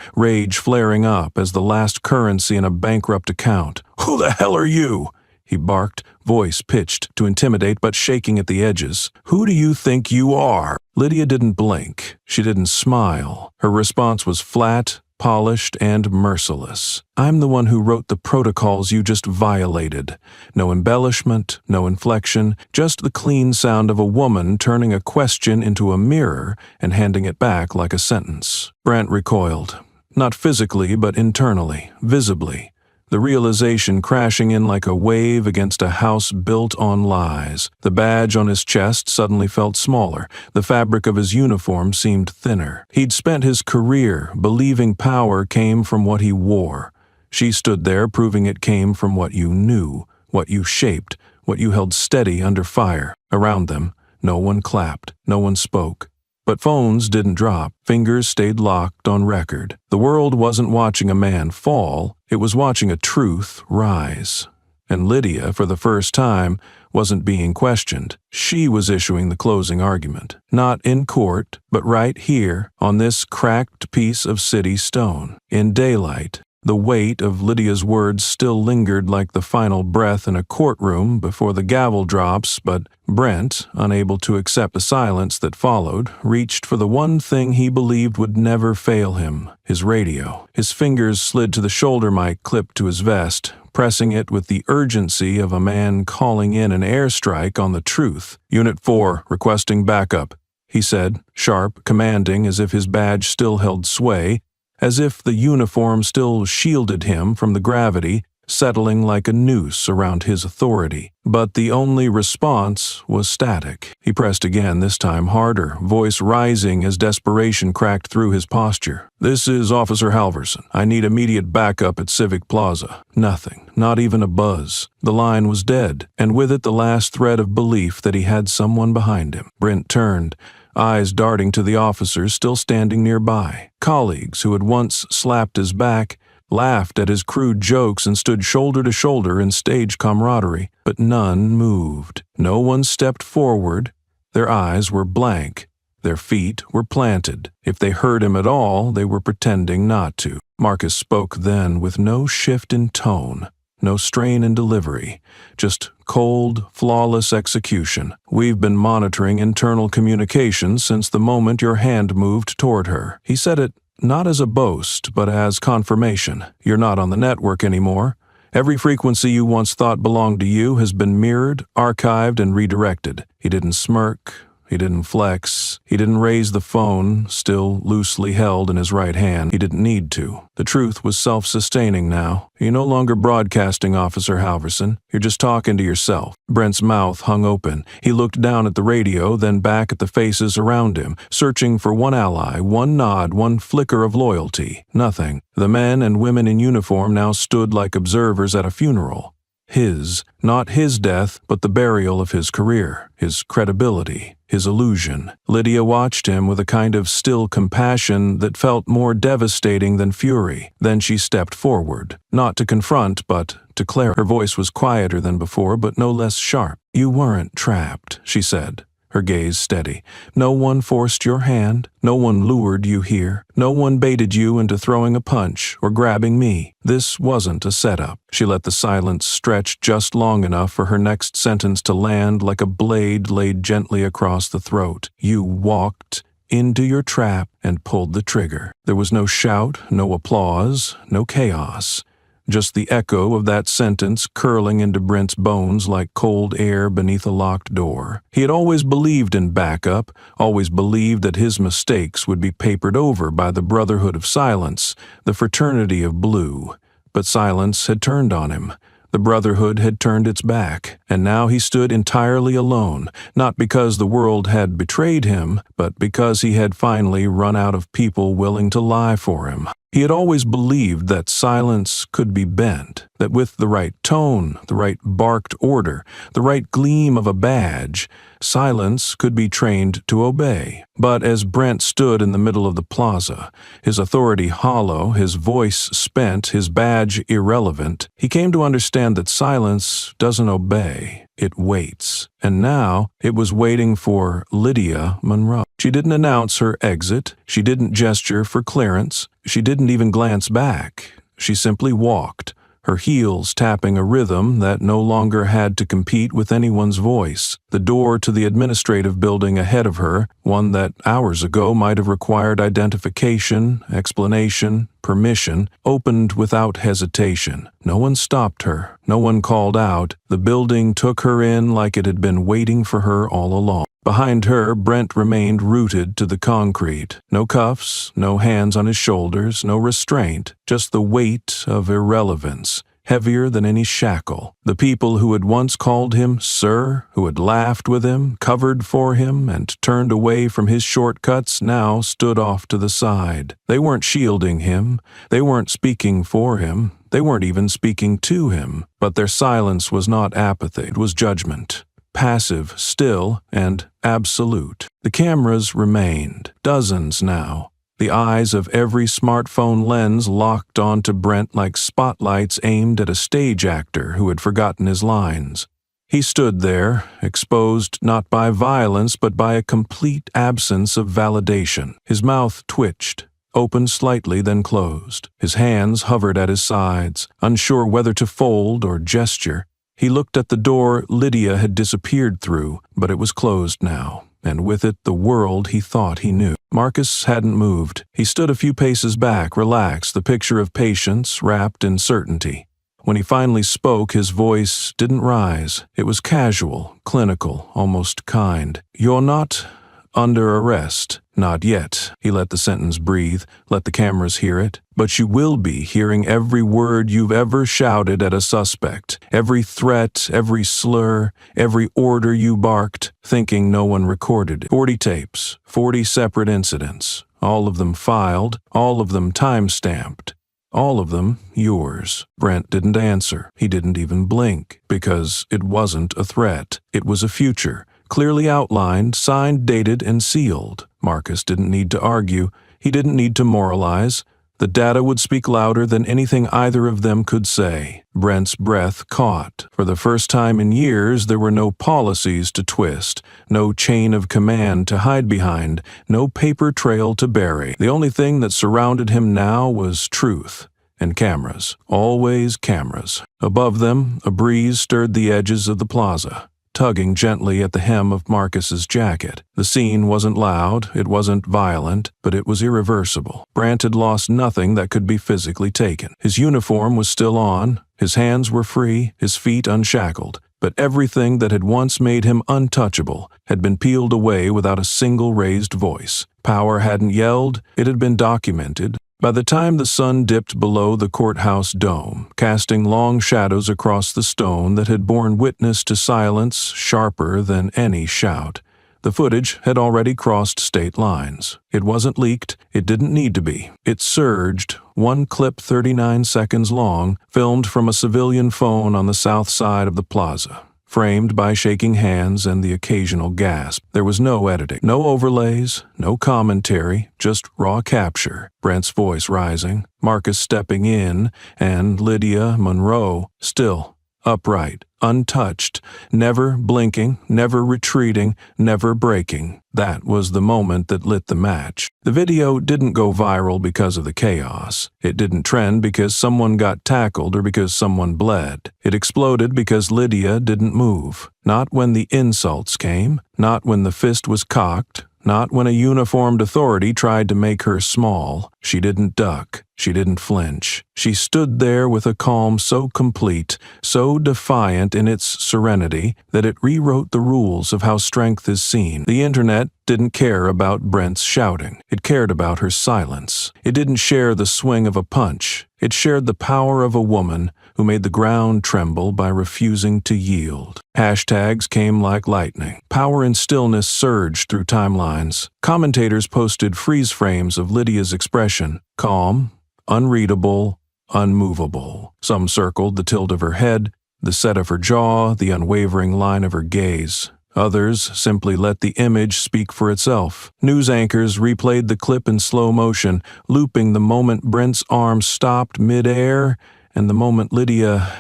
Speaker 1: rage flaring up as the last currency in a bankrupt account. "Who the hell are you?" he barked, voice pitched to intimidate but shaking at the edges. "Who do you think you are?" Lydia didn't blink. She didn't smile. Her response was flat, polished, and merciless. "I'm the one who wrote the protocols you just violated." No embellishment, no inflection, just the clean sound of a woman turning a question into a mirror and handing it back like a sentence. Brent recoiled. Not physically, but internally, visibly. The realization crashing in like a wave against a house built on lies. The badge on his chest suddenly felt smaller. The fabric of his uniform seemed thinner. He'd spent his career believing power came from what he wore. She stood there proving it came from what you knew, what you shaped, what you held steady under fire. Around them, no one clapped, no one spoke. But phones didn't drop. Fingers stayed locked on record. The world wasn't watching a man fall. It was watching a truth rise. And Lydia, for the first time, wasn't being questioned. She was issuing the closing argument. Not in court, but right here, on this cracked piece of city stone. In daylight, the weight of Lydia's words still lingered like the final breath in a courtroom before the gavel drops, but Brent, unable to accept the silence that followed, reached for the one thing he believed would never fail him, his radio. His fingers slid to the shoulder mic clipped to his vest, pressing it with the urgency of a man calling in an airstrike on the truth. "Unit 4, requesting backup," he said, sharp, commanding as if his badge still held sway, as if the uniform still shielded him from the gravity, settling like a noose around his authority. But the only response was static. He pressed again, this time harder, voice rising as desperation cracked through his posture. "This is Officer Halverson. I need immediate backup at Civic Plaza." Nothing, not even a buzz. The line was dead, and with it the last thread of belief that he had someone behind him. Brent turned, eyes darting to the officers still standing nearby. Colleagues who had once slapped his back, laughed at his crude jokes and stood shoulder to shoulder in stage camaraderie, but none moved. No one stepped forward. Their eyes were blank. Their feet were planted. If they heard him at all, they were pretending not to. Marcus spoke then with no shift in tone, no strain in delivery, just cold, flawless execution. "We've been monitoring internal communications since the moment your hand moved toward her." He said it not as a boast, but as confirmation. "You're not on the network anymore. Every frequency you once thought belonged to you has been mirrored, archived, and redirected." He didn't smirk. He didn't flex. He didn't raise the phone, still loosely held in his right hand. He didn't need to. The truth was self-sustaining now. "You're no longer broadcasting, Officer Halverson. You're just talking to yourself." Brent's mouth hung open. He looked down at the radio, then back at the faces around him, searching for one ally, one nod, one flicker of loyalty. Nothing. The men and women in uniform now stood like observers at a funeral. His, not his death, but the burial of his career, his credibility, his illusion. Lydia watched him with a kind of still compassion that felt more devastating than fury. Then she stepped forward, not to confront, but to clarify. Her voice was quieter than before, but no less sharp. "You weren't trapped," she said, her gaze steady. "No one forced your hand. No one lured you here. No one baited you into throwing a punch or grabbing me. This wasn't a setup." She let the silence stretch just long enough for her next sentence to land like a blade laid gently across the throat. "You walked into your trap and pulled the trigger." There was no shout, no applause, no chaos. just the echo of that sentence curling into Brent's bones like cold air beneath a locked door. He had always believed in backup, always believed that his mistakes would be papered over by the Brotherhood of Silence, the Fraternity of Blue. But silence had turned on him. The Brotherhood had turned its back, and now he stood entirely alone, not because the world had betrayed him, but because he had finally run out of people willing to lie for him. He had always believed that silence could be bent, that with the right tone, the right barked order, the right gleam of a badge, silence could be trained to obey. But as Brent stood in the middle of the plaza, his authority hollow, his voice spent, his badge irrelevant, he came to understand that silence doesn't obey, it waits. And now it was waiting for Lydia Monroe. She didn't announce her exit, she didn't gesture for clearance, she didn't even glance back. She simply walked, her heels tapping a rhythm that no longer had to compete with anyone's voice. The door to the administrative building ahead of her, one that hours ago might have required identification, explanation, permission, opened without hesitation. No one stopped her. No one called out. The building took her in like it had been waiting for her all along. Behind her, Brent remained rooted to the concrete. No cuffs, no hands on his shoulders, no restraint, just the weight of irrelevance, heavier than any shackle. The people who had once called him sir, who had laughed with him, covered for him, and turned away from his shortcuts now stood off to the side. They weren't shielding him. They weren't speaking for him. They weren't even speaking to him. But their silence was not apathy, it was judgment. Passive, still, and absolute. The cameras remained, dozens now. The eyes of every smartphone lens locked onto Brent like spotlights aimed at a stage actor who had forgotten his lines. He stood there, exposed not by violence but by a complete absence of validation. His mouth twitched, opened slightly then closed. His hands hovered at his sides, unsure whether to fold or gesture. He looked at the door Lydia had disappeared through, but it was closed now, and with it the world he thought he knew. Marcus hadn't moved. He stood a few paces back, relaxed, the picture of patience wrapped in certainty. When he finally spoke, his voice didn't rise. It was casual, clinical, almost kind. "You're not under arrest. Not yet." He let the sentence breathe, let the cameras hear it. "But you will be hearing every word you've ever shouted at a suspect, every threat, every slur, every order you barked, thinking no one recorded it. 40 tapes, 40 separate incidents, all of them filed, all of them time-stamped. All of them yours." Brent didn't answer. He didn't even blink, because it wasn't a threat. It was a future, clearly outlined, signed, dated, and sealed. Marcus didn't need to argue. He didn't need to moralize. The data would speak louder than anything either of them could say. Brent's breath caught. For the first time in years, there were no policies to twist, no chain of command to hide behind, no paper trail to bury. The only thing that surrounded him now was truth. And cameras. Always cameras. Above them, a breeze stirred the edges of the plaza, tugging gently at the hem of Marcus's jacket. The scene wasn't loud, it wasn't violent, but it was irreversible. Brent had lost nothing that could be physically taken. His uniform was still on, his hands were free, his feet unshackled, but everything that had once made him untouchable had been peeled away without a single raised voice. Power hadn't yelled, it had been documented. By the time the sun dipped below the courthouse dome, casting long shadows across the stone that had borne witness to silence sharper than any shout, the footage had already crossed state lines. It wasn't leaked. It didn't need to be. It surged, one clip 39 seconds long, filmed from a civilian phone on the south side of the plaza, framed by shaking hands and the occasional gasp. There was no editing, no overlays, no commentary, just raw capture. Brent's voice rising, Marcus stepping in, and Lydia Monroe still, upright, untouched, never blinking, never retreating, never breaking. That was the moment that lit the match. The video didn't go viral because of the chaos. It didn't trend because someone got tackled or because someone bled. It exploded because Lydia didn't move. Not when the insults came, not when the fist was cocked, Not when a uniformed authority tried to make her small. She didn't duck. She didn't flinch. She stood there with a calm so complete, so defiant in its serenity, that it rewrote the rules of how strength is seen. The internet didn't care about Brent's shouting. It cared about her silence. It didn't share the swing of a punch. It shared the power of a woman who made the ground tremble by refusing to yield. Hashtags came like lightning. Power and stillness surged through timelines. Commentators posted freeze frames of Lydia's expression, calm, unreadable, unmovable. Some circled the tilt of her head, the set of her jaw, the unwavering line of her gaze. Others simply let the image speak for itself. News anchors replayed the clip in slow motion, looping the moment Brent's arm stopped mid-air and the moment Lydia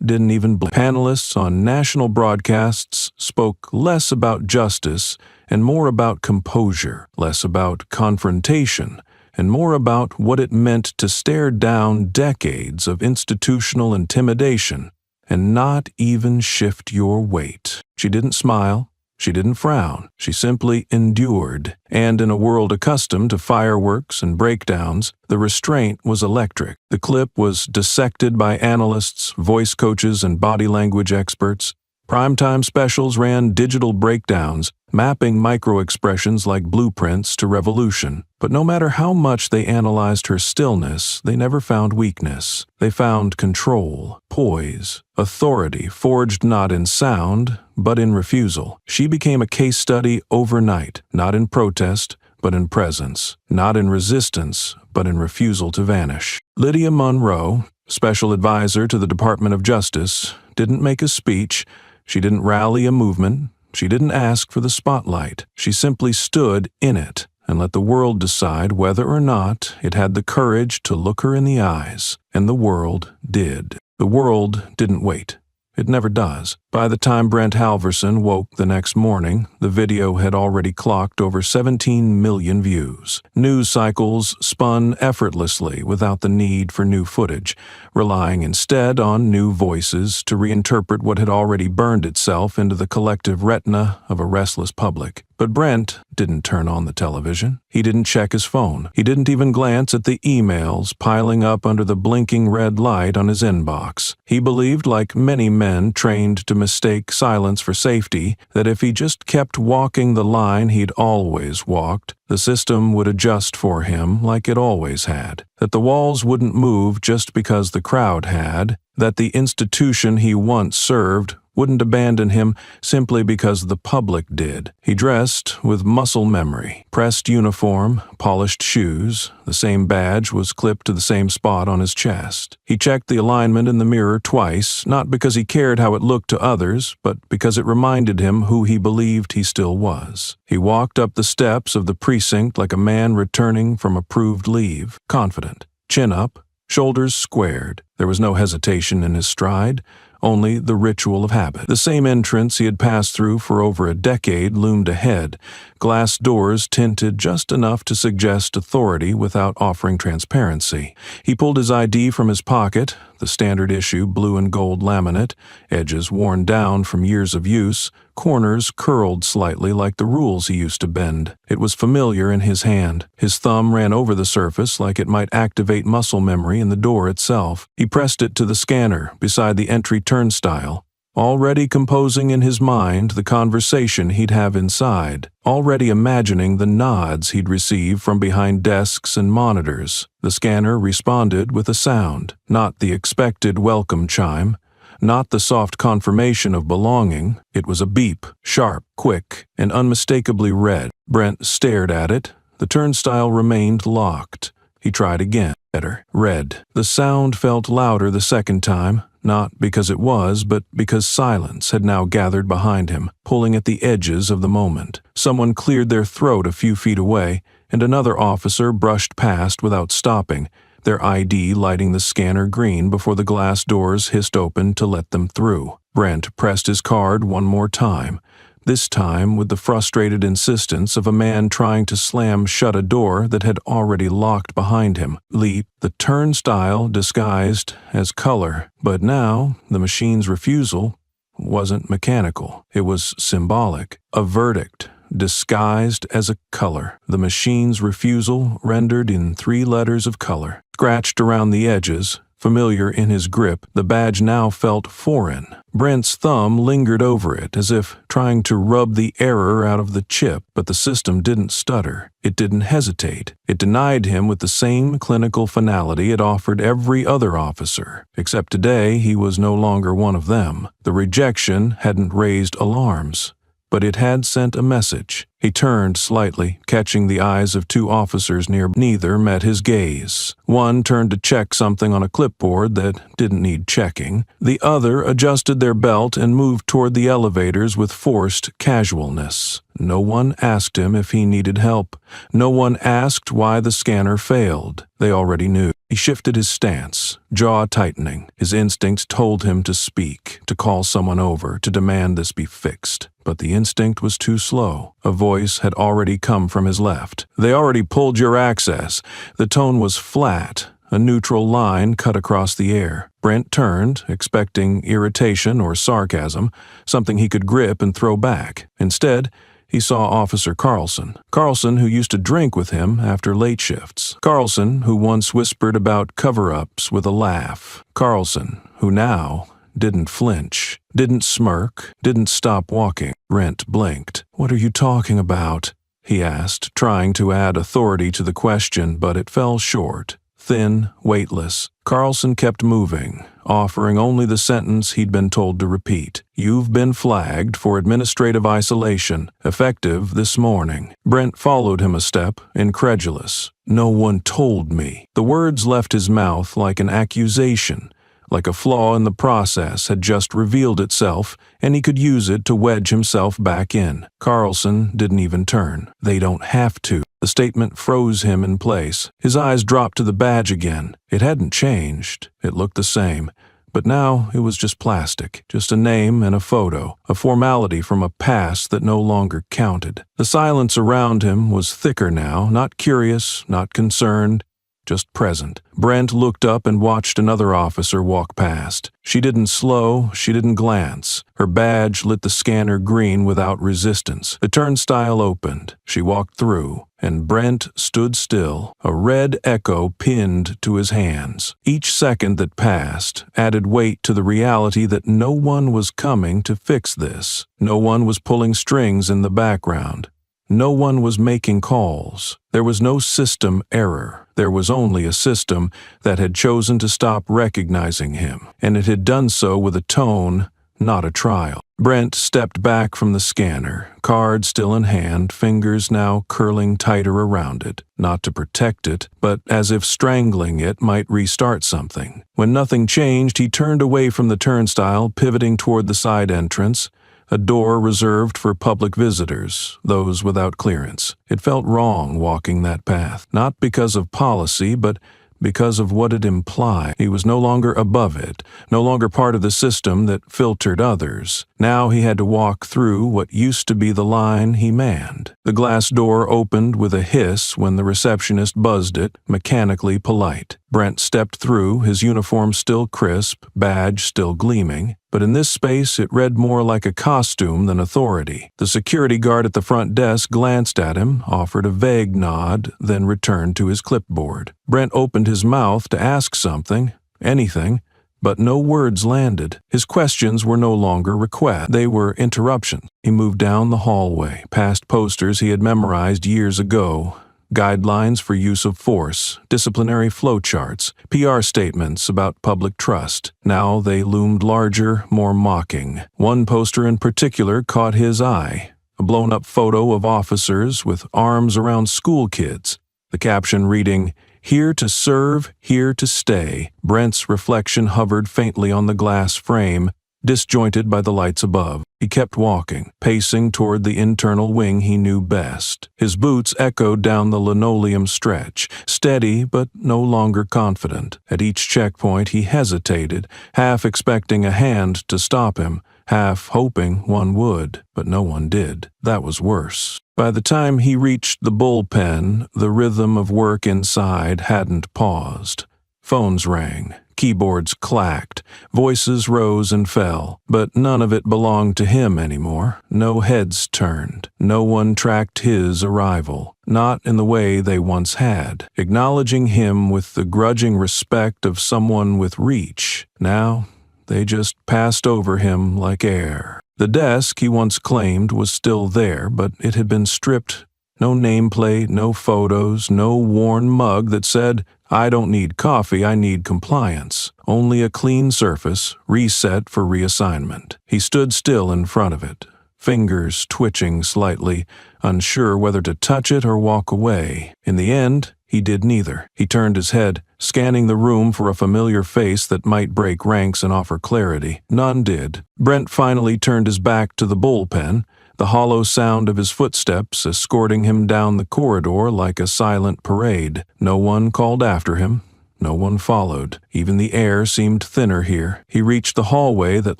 Speaker 1: didn't even blink. Panelists on national broadcasts spoke less about justice and more about composure, less about confrontation, and more about what it meant to stare down decades of institutional intimidation and not even shift your weight. She didn't smile. She didn't frown. She simply endured. And in a world accustomed to fireworks and breakdowns, the restraint was electric. The clip was dissected by analysts, voice coaches, and body language experts. Primetime specials ran digital breakdowns, mapping micro-expressions like blueprints to revolution. But no matter how much they analyzed her stillness, they never found weakness. They found control, poise, authority forged not in sound, but in refusal. She became a case study overnight, not in protest, but in presence, not in resistance, but in refusal to vanish. Lydia Monroe, special advisor to the Department of Justice, didn't make a speech. She didn't rally a movement. She didn't ask for the spotlight. She simply stood in it and let the world decide whether or not it had the courage to look her in the eyes. And the world did. The world didn't wait. It never does. By the time Brent Halverson woke the next morning, the video had already clocked over 17 million views. News cycles spun effortlessly without the need for new footage, relying instead on new voices to reinterpret what had already burned itself into the collective retina of a restless public. But Brent didn't turn on the television. He didn't check his phone. He didn't even glance at the emails piling up under the blinking red light on his inbox. He believed, like many men trained to mistake silence for safety, that if he just kept walking the line he'd always walked, the system would adjust for him like it always had. That the walls wouldn't move just because the crowd had. That the institution he once served wouldn't abandon him simply because the public did. He dressed with muscle memory, pressed uniform, polished shoes. The same badge was clipped to the same spot on his chest. He checked the alignment in the mirror twice, not because he cared how it looked to others, but because it reminded him who he believed he still was. He walked up the steps of the precinct like a man returning from approved leave, confident, chin up, shoulders squared. There was no hesitation in his stride, only the ritual of habit. The same entrance he had passed through for over a decade loomed ahead, glass doors tinted just enough to suggest authority without offering transparency. He pulled his ID from his pocket, the standard issue blue and gold laminate, edges worn down from years of use, corners curled slightly like the rules he used to bend. It was familiar in his hand. His thumb ran over the surface like it might activate muscle memory in the door itself. He pressed it to the scanner beside the entry turnstile, already composing in his mind the conversation he'd have inside, already imagining the nods he'd receive from behind desks and monitors. The scanner responded with a sound, not the expected welcome chime, not the soft confirmation of belonging. It was a beep, sharp, quick, and unmistakably red. Brent stared at it. The turnstile remained locked. He tried again. Better. Red. The sound felt louder the second time, not because it was, but because silence had now gathered behind him, pulling at the edges of the moment. Someone cleared their throat a few feet away, and another officer brushed past without stopping, their ID lighting the scanner green before the glass doors hissed open to let them through. Brent pressed his card one more time, this time with the frustrated insistence of a man trying to slam shut a door that had already locked behind him. Leap, the turnstile disguised as color, but now the machine's refusal wasn't mechanical. It was symbolic, a verdict, disguised as a color. The machine's refusal rendered in 3 letters of color. Scratched around the edges, familiar in his grip, the badge now felt foreign. Brent's thumb lingered over it, as if trying to rub the error out of the chip, but the system didn't stutter. It didn't hesitate. It denied him with the same clinical finality it offered every other officer, except today he was no longer one of them. The rejection hadn't raised alarms, but it had sent a message. He turned slightly, catching the eyes of 2 officers near. Neither met his gaze. One turned to check something on a clipboard that didn't need checking. The other adjusted their belt and moved toward the elevators with forced casualness. No one asked him if he needed help. No one asked why the scanner failed. They already knew. He shifted his stance, jaw tightening. His instincts told him to speak, to call someone over, to demand this be fixed. But the instinct was too slow. A voice had already come from his left. "They already pulled your access." The tone was flat. A neutral line cut across the air. Brent turned, expecting irritation or sarcasm, something he could grip and throw back. Instead, he saw Officer Carlson. Carlson, who used to drink with him after late shifts. Carlson, who once whispered about cover-ups with a laugh. Carlson, who now didn't flinch, didn't smirk, didn't stop walking. Brent blinked. "What are you talking about?" he asked, trying to add authority to the question, but it fell short. Thin, weightless, Carlson kept moving, offering only the sentence he'd been told to repeat. "You've been flagged for administrative isolation, effective this morning." Brent followed him a step, incredulous. "No one told me." The words left his mouth like an accusation, like a flaw in the process had just revealed itself, and he could use it to wedge himself back in. Carlson didn't even turn. "They don't have to." The statement froze him in place. His eyes dropped to the badge again. It hadn't changed. It looked the same. But now it was just plastic, just a name and a photo, a formality from a past that no longer counted. The silence around him was thicker now, not curious, not concerned, just present. Brent looked up and watched another officer walk past. She didn't slow, she didn't glance. Her badge lit the scanner green without resistance. The turnstile opened. She walked through, and Brent stood still, a red echo pinned to his hands. Each second that passed added weight to the reality that no one was coming to fix this. No one was pulling strings in the background. No one was making calls. There was no system error. There was only a system that had chosen to stop recognizing him, and it had done so with a tone, not a trial. Brent stepped back from the scanner, card still in hand, fingers now curling tighter around it, not to protect it, but as if strangling it might restart something. When nothing changed, he turned away from the turnstile, pivoting toward the side entrance, a door reserved for public visitors, those without clearance. It felt wrong walking that path, not because of policy, but because of what it implied. He was no longer above it, no longer part of the system that filtered others. Now he had to walk through what used to be the line he manned. The glass door opened with a hiss when the receptionist buzzed it, mechanically polite. Brent stepped through, his uniform still crisp, badge still gleaming. But in this space it read more like a costume than authority. The security guard at the front desk glanced at him, offered a vague nod, then returned to his clipboard. Brent opened his mouth to ask something, anything, but no words landed. His questions were no longer requests. They were interruptions. He moved down the hallway, past posters he had memorized years ago, guidelines for use of force, disciplinary flowcharts, PR statements about public trust. Now they loomed larger, more mocking. One poster in particular caught his eye, a blown-up photo of officers with arms around school kids. The caption reading, "Here to serve, here to stay." Brent's reflection hovered faintly on the glass frame, disjointed by the lights above. He kept walking, pacing toward the internal wing he knew best. His boots echoed down the linoleum stretch, steady but no longer confident. At each checkpoint he hesitated, half expecting a hand to stop him, half hoping one would, but no one did. That was worse. By the time he reached the bullpen, the rhythm of work inside hadn't paused. Phones rang. Keyboards clacked, voices rose and fell, but none of it belonged to him anymore. No heads turned. No one tracked his arrival, not in the way they once had, acknowledging him with the grudging respect of someone with reach. Now, they just passed over him like air. The desk he once claimed was still there, but it had been stripped. No nameplate, no photos, no worn mug that said, "I don't need coffee, I need compliance." Only a clean surface, reset for reassignment. He stood still in front of it, fingers twitching slightly, unsure whether to touch it or walk away. In the end, he did neither. He turned his head, scanning the room for a familiar face that might break ranks and offer clarity. None did. Brent finally turned his back to the bullpen, the hollow sound of his footsteps escorting him down the corridor like a silent parade. No one called after him. No one followed. Even the air seemed thinner here. He reached the hallway that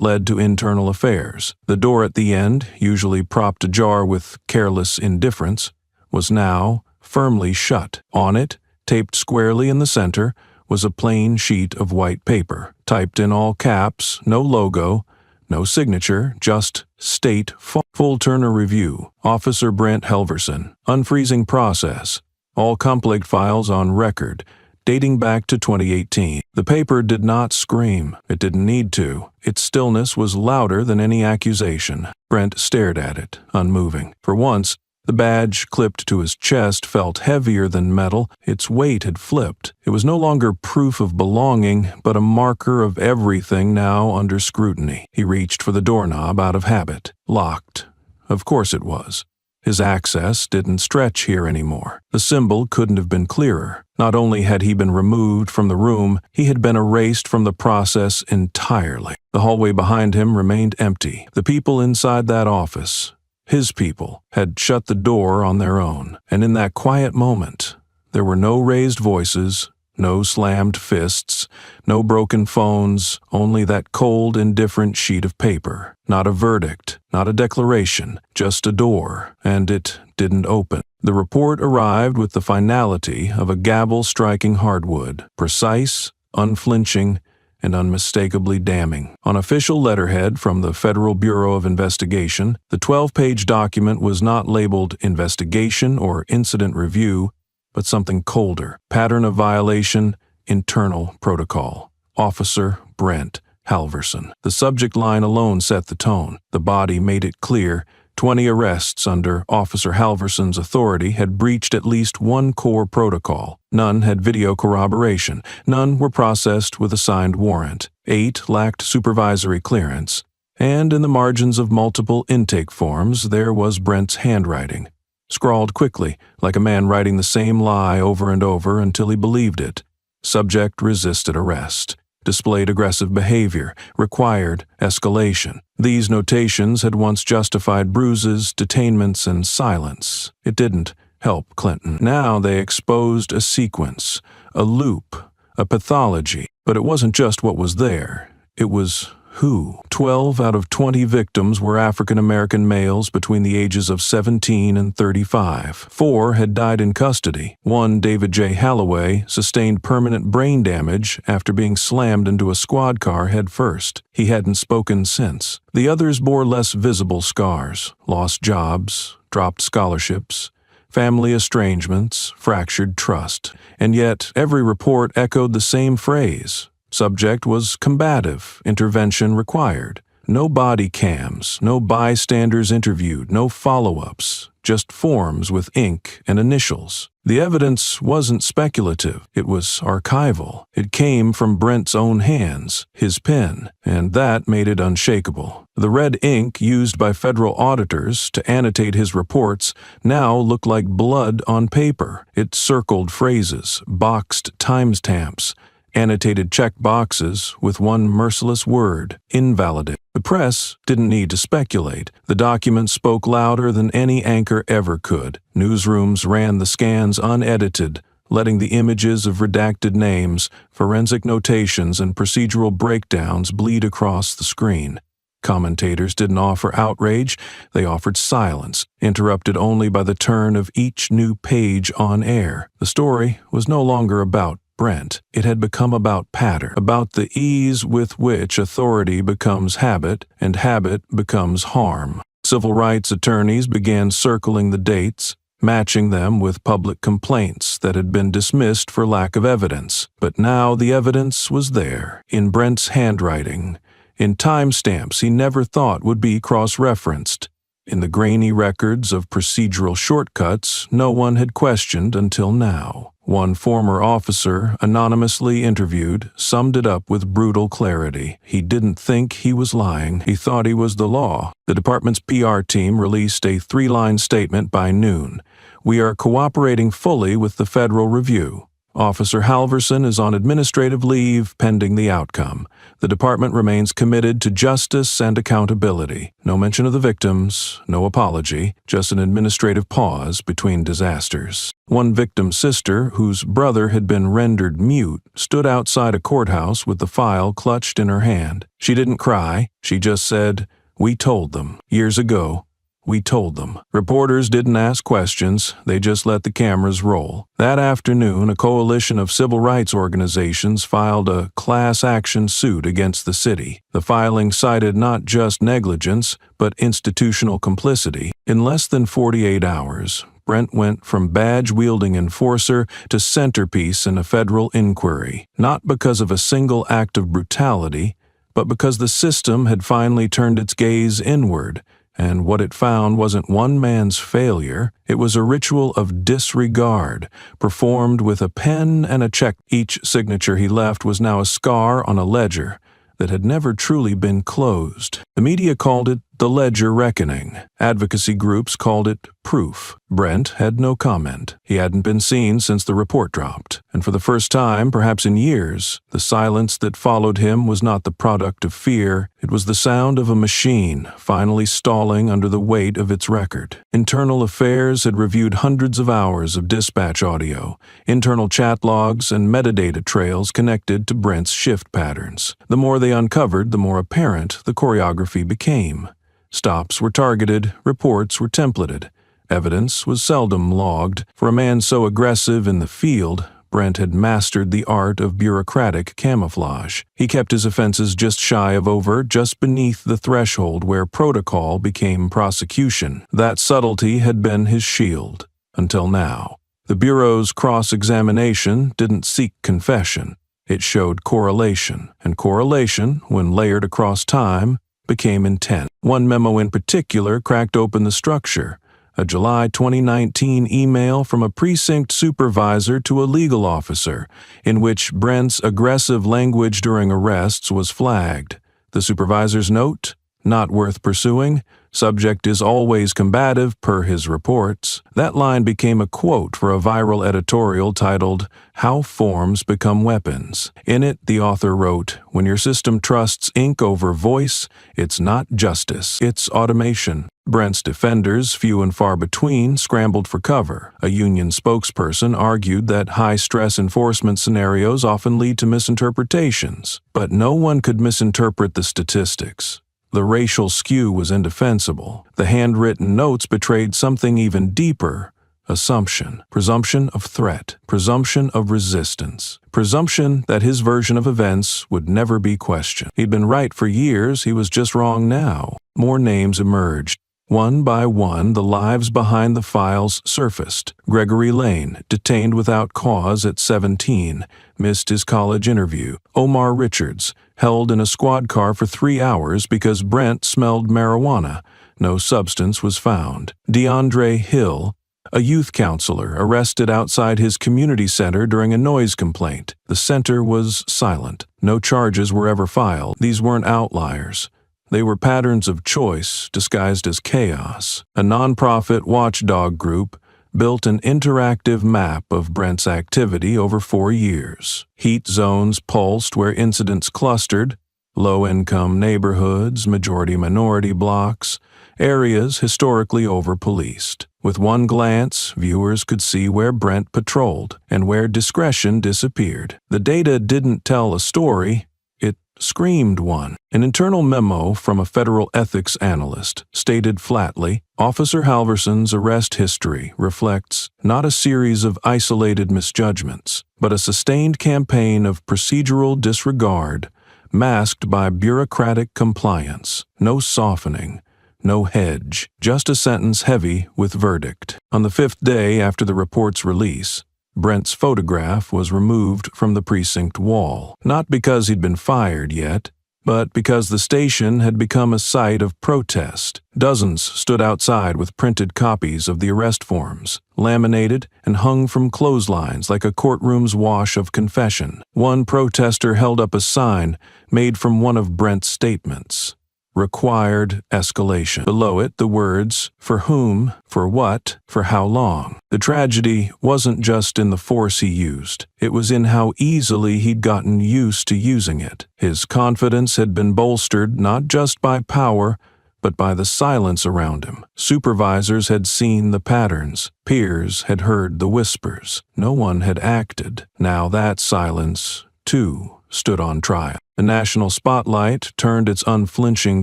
Speaker 1: led to internal affairs. The door at the end, usually propped ajar with careless indifference, was now firmly shut. On it, taped squarely in the center, was a plain sheet of white paper, typed in all caps, no logo, no signature, just state full Turner review. Officer Brent Helverson. Unfreezing process. All conflict files on record, dating back to 2018. The paper did not scream. It didn't need to. Its stillness was louder than any accusation. Brent stared at it, unmoving. For once, the badge clipped to his chest felt heavier than metal. Its weight had flipped. It was no longer proof of belonging, but a marker of everything now under scrutiny. He reached for the doorknob out of habit. Locked. Of course it was. His access didn't stretch here anymore. The symbol couldn't have been clearer. Not only had he been removed from the room, he had been erased from the process entirely. The hallway behind him remained empty. The people inside that office, his people, had shut the door on their own, and in that quiet moment, there were no raised voices, no slammed fists, no broken phones, only that cold, indifferent sheet of paper. Not a verdict, not a declaration, just a door, and it didn't open. The report arrived with the finality of a gavel striking hardwood, precise, unflinching, and unmistakably damning. On official letterhead from the Federal Bureau of Investigation, the 12-page document was not labeled investigation or incident review, but something colder. Pattern of violation, internal protocol. Officer Brent Halverson. The subject line alone set the tone. The body made it clear 20 arrests under Officer Halverson's authority had breached at least one core protocol. None had video corroboration. None were processed with a signed warrant. 8 lacked supervisory clearance. And in the margins of multiple intake forms, there was Brent's handwriting, scrawled quickly, like a man writing the same lie over and over until he believed it. Subject resisted arrest. Displayed aggressive behavior, required escalation. These notations had once justified bruises, detainments, and silence. It didn't help Clinton. Now they exposed a sequence, a loop, a pathology. But it wasn't just what was there. It was who. 12 out of 20 victims were African-American males between the ages of 17 and 35. 4 had died in custody. One, David J. Halloway, sustained permanent brain damage after being slammed into a squad car head first. He hadn't spoken since. The others bore less visible scars, lost jobs, dropped scholarships, family estrangements, fractured trust. And yet, every report echoed the same phrase. Subject was combative, intervention required. No body cams, no bystanders interviewed, no follow-ups, just forms with ink and initials. The evidence wasn't speculative, it was archival. It came from Brent's own hands, his pen, and that made it unshakable. The red ink used by federal auditors to annotate his reports now looked like blood on paper. It circled phrases, boxed timestamps, annotated check boxes with one merciless word, invalid. The press didn't need to speculate. The document spoke louder than any anchor ever could. Newsrooms ran the scans unedited, letting the images of redacted names, forensic notations, and procedural breakdowns bleed across the screen. Commentators didn't offer outrage, they offered silence, interrupted only by the turn of each new page on air. The story was no longer about Brent. It had become about pattern, about the ease with which authority becomes habit and habit becomes harm. Civil rights attorneys began circling the dates, matching them with public complaints that had been dismissed for lack of evidence. But now the evidence was there, in Brent's handwriting, in timestamps he never thought would be cross-referenced, in the grainy records of procedural shortcuts no one had questioned until now. One former officer, anonymously interviewed, summed it up with brutal clarity. He didn't think he was lying. He thought he was the law. The department's PR team released a 3-line statement by noon. "We are cooperating fully with the federal review. Officer Halverson is on administrative leave pending the outcome. The department remains committed to justice and accountability." No mention of the victims, no apology, just an administrative pause between disasters. One victim's sister, whose brother had been rendered mute, stood outside a courthouse with the file clutched in her hand. She didn't cry, she just said, "We told them. Years ago, we told them." Reporters didn't ask questions, they just let the cameras roll. That afternoon, a coalition of civil rights organizations filed a class action suit against the city. The filing cited not just negligence, but institutional complicity. In less than 48 hours, Brent went from badge-wielding enforcer to centerpiece in a federal inquiry, not because of a single act of brutality, but because the system had finally turned its gaze inward. And what it found wasn't one man's failure, it was a ritual of disregard, performed with a pen and a check. Each signature he left was now a scar on a ledger that had never truly been closed. The media called it the Ledger Reckoning. Advocacy groups called it proof. Brent had no comment. He hadn't been seen since the report dropped. And for the first time, perhaps in years, the silence that followed him was not the product of fear. It was the sound of a machine finally stalling under the weight of its record. Internal Affairs had reviewed hundreds of hours of dispatch audio, internal chat logs, and metadata trails connected to Brent's shift patterns. The more they uncovered, the more apparent the choreography became. Stops were targeted, reports were templated. Evidence was seldom logged. For a man so aggressive in the field, Brent had mastered the art of bureaucratic camouflage. He kept his offenses just shy of overt, just beneath the threshold where protocol became prosecution. That subtlety had been his shield, until now. The Bureau's cross-examination didn't seek confession. It showed correlation, and correlation, when layered across time, became intent. One memo in particular cracked open the structure. A July 2019 email from a precinct supervisor to a legal officer, in which Brent's aggressive language during arrests was flagged. The supervisor's note: "Not worth pursuing. Subject is always combative per his reports." That line became a quote for a viral editorial titled, "How Forms Become Weapons." In it, the author wrote, "When your system trusts ink over voice, it's not justice, it's automation." Brent's defenders, few and far between, scrambled for cover. A union spokesperson argued that high-stress enforcement scenarios often lead to misinterpretations, but no one could misinterpret the statistics. The racial skew was indefensible. The handwritten notes betrayed something even deeper: assumption, presumption of threat, presumption of resistance, presumption that his version of events would never be questioned. He'd been right for years, he was just wrong now. More names emerged. One by one, the lives behind the files surfaced. Gregory Lane, detained without cause at 17, missed his college interview. Omar Richards, held in a squad car for 3 hours because Brent smelled marijuana. No substance was found. DeAndre Hill, a youth counselor, arrested outside his community center during a noise complaint. The center was silent. No charges were ever filed. These weren't outliers. They were patterns of choice disguised as chaos. A nonprofit watchdog group built an interactive map of Brent's activity over 4 years. Heat zones pulsed where incidents clustered, low-income neighborhoods, majority-minority blocks, areas historically over-policed. With one glance, viewers could see where Brent patrolled and where discretion disappeared. The data didn't tell a story, It screamed one. An internal memo from a federal ethics analyst stated flatly, Officer Halverson's arrest history reflects not a series of isolated misjudgments, but a sustained campaign of procedural disregard masked by bureaucratic compliance. No softening, no hedge, just a sentence heavy with verdict. On the 5th day after the report's release, Brent's photograph was removed from the precinct wall, not because he'd been fired yet, but because the station had become a site of protest. Dozens stood outside with printed copies of the arrest forms, laminated and hung from clotheslines like a courtroom's wash of confession. One protester held up a sign made from one of Brent's statements. Required escalation. Below it, the words, for whom, for what, for how long. The tragedy wasn't just in the force he used. It was in how easily he'd gotten used to using it. His confidence had been bolstered not just by power, but by the silence around him. Supervisors had seen the patterns. Peers had heard the whispers. No one had acted. Now that silence, too, stood on trial. The national spotlight turned its unflinching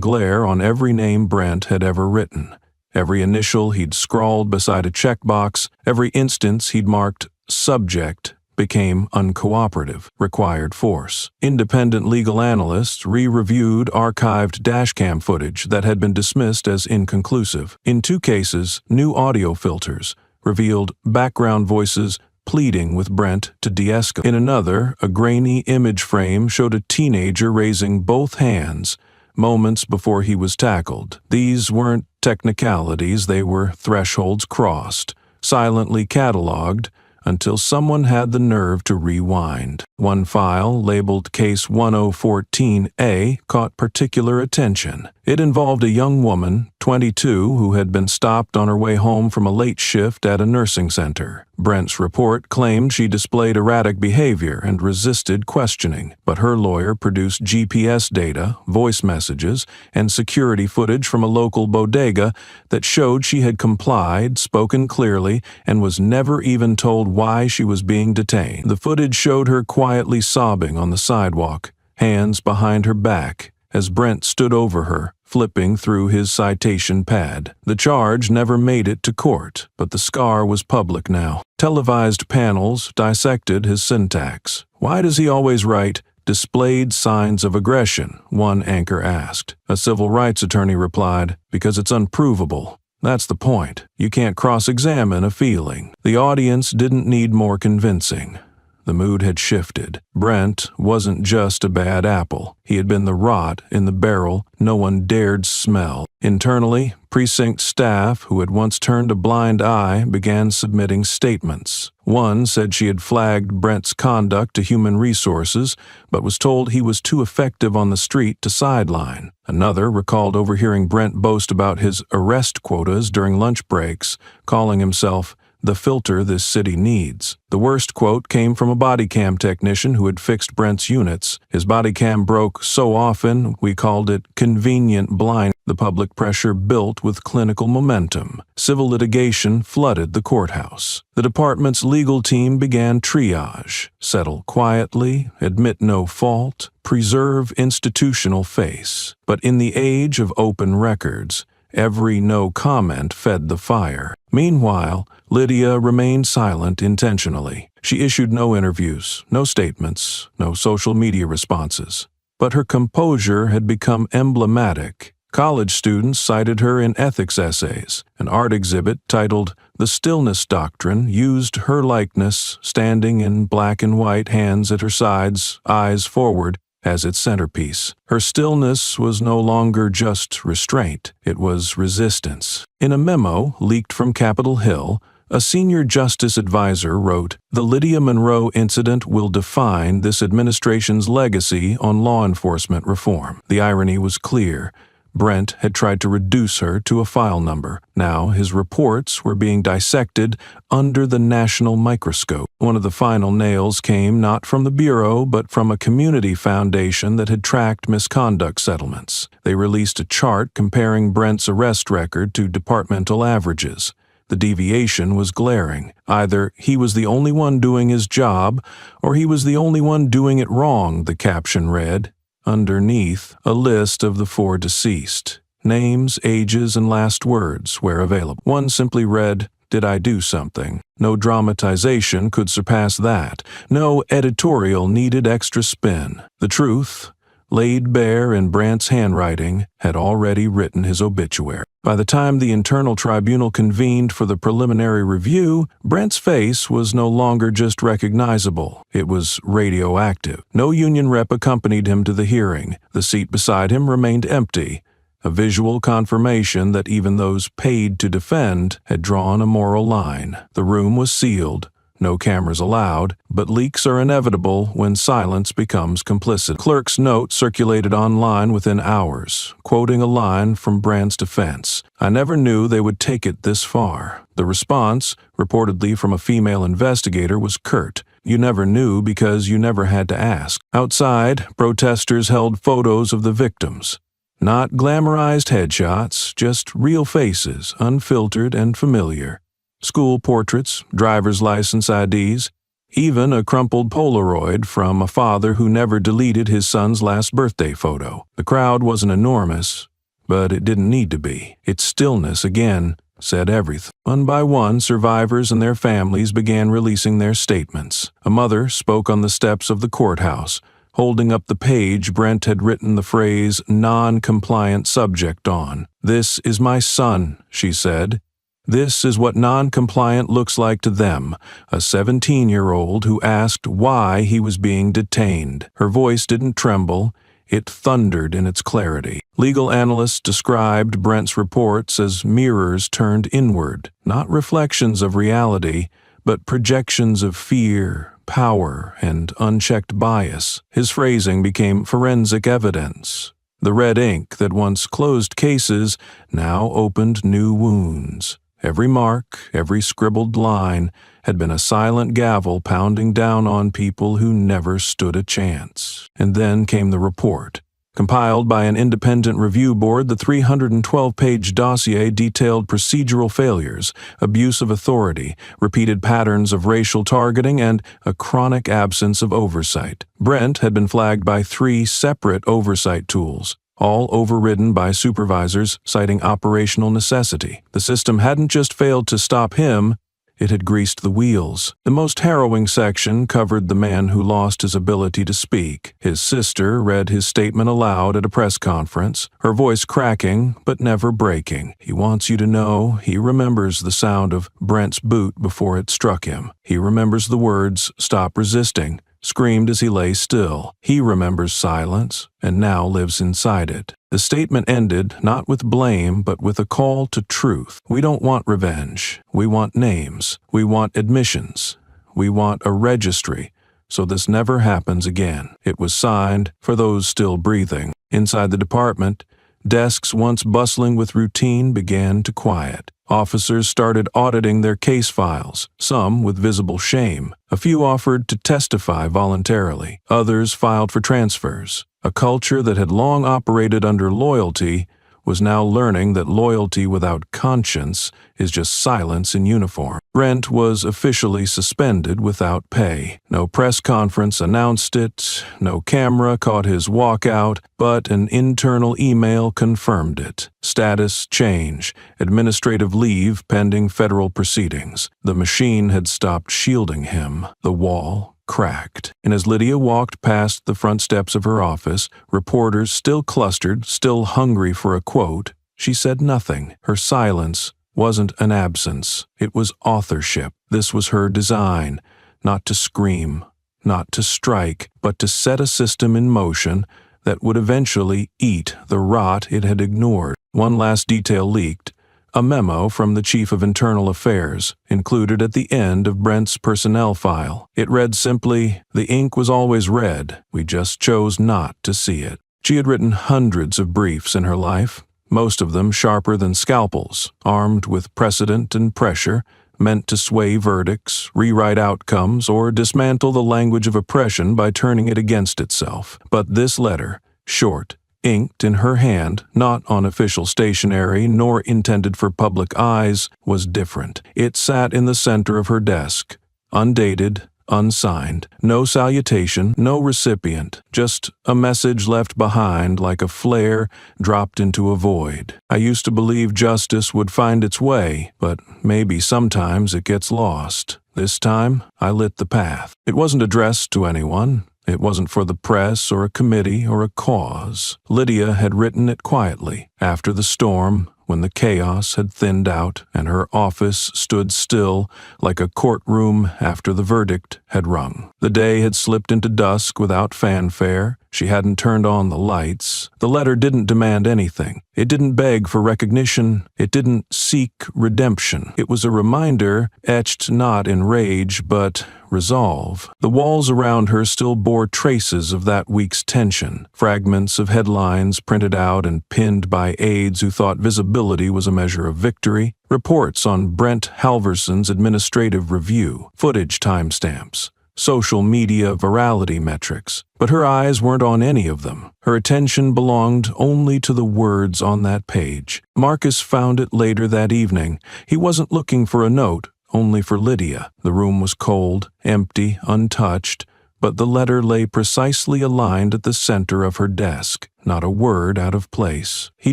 Speaker 1: glare on every name Brent had ever written, every initial he'd scrawled beside a checkbox, every instance he'd marked subject became uncooperative, required force. Independent legal analysts re-reviewed archived dashcam footage that had been dismissed as inconclusive. In 2 cases, new audio filters revealed background voices pleading with Brent to de-escalate. In another, a grainy image frame showed a teenager raising both hands moments before he was tackled. These weren't technicalities, they were thresholds crossed, silently cataloged, until someone had the nerve to rewind. One file, labeled Case 1014A, caught particular attention. It involved a young woman, 22, who had been stopped on her way home from a late shift at a nursing center. Brent's report claimed she displayed erratic behavior and resisted questioning, but her lawyer produced GPS data, voice messages, and security footage from a local bodega that showed she had complied, spoken clearly, and was never even told why she was being detained. The footage showed her quietly sobbing on the sidewalk, hands behind her back, as Brent stood over her, flipping through his citation pad. The charge never made it to court, but the scar was public now. Televised panels dissected his syntax. Why does he always write, displayed signs of aggression? One anchor asked. A civil rights attorney replied, because it's unprovable. That's the point. You can't cross-examine a feeling. The audience didn't need more convincing. The mood had shifted. Brent wasn't just a bad apple. He had been the rot in the barrel no one dared smell. Internally, precinct staff who had once turned a blind eye began submitting statements. One said she had flagged Brent's conduct to Human Resources, but was told he was too effective on the street to sideline. Another recalled overhearing Brent boast about his arrest quotas during lunch breaks, calling himself the filter this city needs. The worst quote came from a body cam technician who had fixed Brent's units. His body cam broke so often, we called it convenient blind. The public pressure built with clinical momentum. Civil litigation flooded the courthouse. The department's legal team began triage, settle quietly, admit no fault, preserve institutional face. But in the age of open records, every no comment fed the fire. Meanwhile, Lydia remained silent intentionally. She issued no interviews, no statements, no social media responses. But her composure had become emblematic. College students cited her in ethics essays. An art exhibit titled The Stillness Doctrine used her likeness, standing in black and white, hands at her sides, eyes forward, as its centerpiece. Her stillness was no longer just restraint, it was resistance. In a memo leaked from Capitol Hill, a senior justice advisor wrote, "The Lydia Monroe incident will define this administration's legacy on law enforcement reform." The irony was clear. Brent had tried to reduce her to a file number. Now his reports were being dissected under the national microscope. One of the final nails came not from the Bureau, but from a community foundation that had tracked misconduct settlements. They released a chart comparing Brent's arrest record to departmental averages. The deviation was glaring. Either he was the only one doing his job, or he was the only one doing it wrong, the caption read. Underneath, a list of the 4 deceased. Names, ages, and last words where available. One simply read, "Did I do something?" No dramatization could surpass that. No editorial needed extra spin. The truth, laid bare in Brandt's handwriting, had already written his obituary. By the time the internal tribunal convened for the preliminary review, Brandt's face was no longer just recognizable. It was radioactive. No union rep accompanied him to the hearing. The seat beside him remained empty, a visual confirmation that even those paid to defend had drawn a moral line. The room was sealed. No cameras allowed, but leaks are inevitable when silence becomes complicit. Clerk's note circulated online within hours, quoting a line from Brandt's defense. "I never knew they would take it this far." The response, reportedly from a female investigator, was curt. "You never knew because you never had to ask." Outside, protesters held photos of the victims. Not glamorized headshots, just real faces, unfiltered and familiar. School portraits, driver's license IDs, even a crumpled Polaroid from a father who never deleted his son's last birthday photo. The crowd wasn't enormous, but it didn't need to be. Its stillness, again, said everything. One by one, survivors and their families began releasing their statements. A mother spoke on the steps of the courthouse, holding up the page Brandt had written the phrase "non-compliant subject" on. "This is my son," she said. "This is what non-compliant looks like to them," a 17-year-old who asked why he was being detained. Her voice didn't tremble, it thundered in its clarity. Legal analysts described Brandt's reports as mirrors turned inward, not reflections of reality, but projections of fear, power, and unchecked bias. His phrasing became forensic evidence. The red ink that once closed cases now opened new wounds. Every mark, every scribbled line had been a silent gavel pounding down on people who never stood a chance. And then came the report. Compiled by an independent review board, the 312-page dossier detailed procedural failures, abuse of authority, repeated patterns of racial targeting, and a chronic absence of oversight. Brandt had been flagged by 3 separate oversight tools, all overridden by supervisors citing operational necessity. The system hadn't just failed to stop him, it had greased the wheels. The most harrowing section covered the man who lost his ability to speak. His sister read his statement aloud at a press conference, her voice cracking but never breaking. "He wants you to know he remembers the sound of Brandt's boot before it struck him. He remembers the words, 'Stop resisting,' screamed as he lay still. He remembers silence and now lives inside it." The statement ended not with blame but with a call to truth. "We don't want revenge. We want names. We want admissions. We want a registry, so this never happens again." It was signed for those still breathing. Inside the department, desks once bustling with routine began to quiet. Officers started auditing their case files, some with visible shame. A few offered to testify voluntarily. Others filed for transfers. A culture that had long operated under loyalty was now learning that loyalty without conscience is just silence in uniform. Brandt was officially suspended without pay. No press conference announced it, no camera caught his walkout, but an internal email confirmed it. Status change, administrative leave pending federal proceedings. The machine had stopped shielding him. The wall cracked. And as Lydia walked past the front steps of her office, reporters still clustered, still hungry for a quote, she said nothing. Her silence wasn't an absence. It was authorship. This was her design, not to scream, not to strike, but to set a system in motion that would eventually eat the rot it had ignored. One last detail leaked. A memo from the Chief of Internal Affairs, included at the end of Brandt's personnel file. It read simply, "The ink was always red. We just chose not to see it." She had written hundreds of briefs in her life, most of them sharper than scalpels, armed with precedent and pressure, meant to sway verdicts, rewrite outcomes, or dismantle the language of oppression by turning it against itself. But this letter, short, inked in her hand, not on official stationery nor intended for public eyes, was different. It sat in the center of her desk, undated, unsigned. No salutation, no recipient, just a message left behind like a flare dropped into a void. I used to believe justice would find its way, but maybe sometimes it gets lost. This time, I lit the path. It wasn't addressed to anyone. It wasn't for the press or a committee or a cause. Lydia had written it quietly, after the storm, when the chaos had thinned out and her office stood still like a courtroom after the verdict had rung. The day had slipped into dusk without fanfare. She hadn't turned on the lights. The letter didn't demand anything. It didn't beg for recognition. It didn't seek redemption. It was a reminder, etched not in rage, but resolve. The walls around her still bore traces of that week's tension, fragments of headlines printed out and pinned by aides who thought visibility was a measure of victory, reports on Brent Halverson's administrative review, footage timestamps, social media virality metrics. But her eyes weren't on any of them. Her attention belonged only to the words on that page. Marcus found it later that evening. He wasn't looking for a note, only for Lydia. The room was cold, empty, untouched, but the letter lay precisely aligned at the center of her desk, not a word out of place. He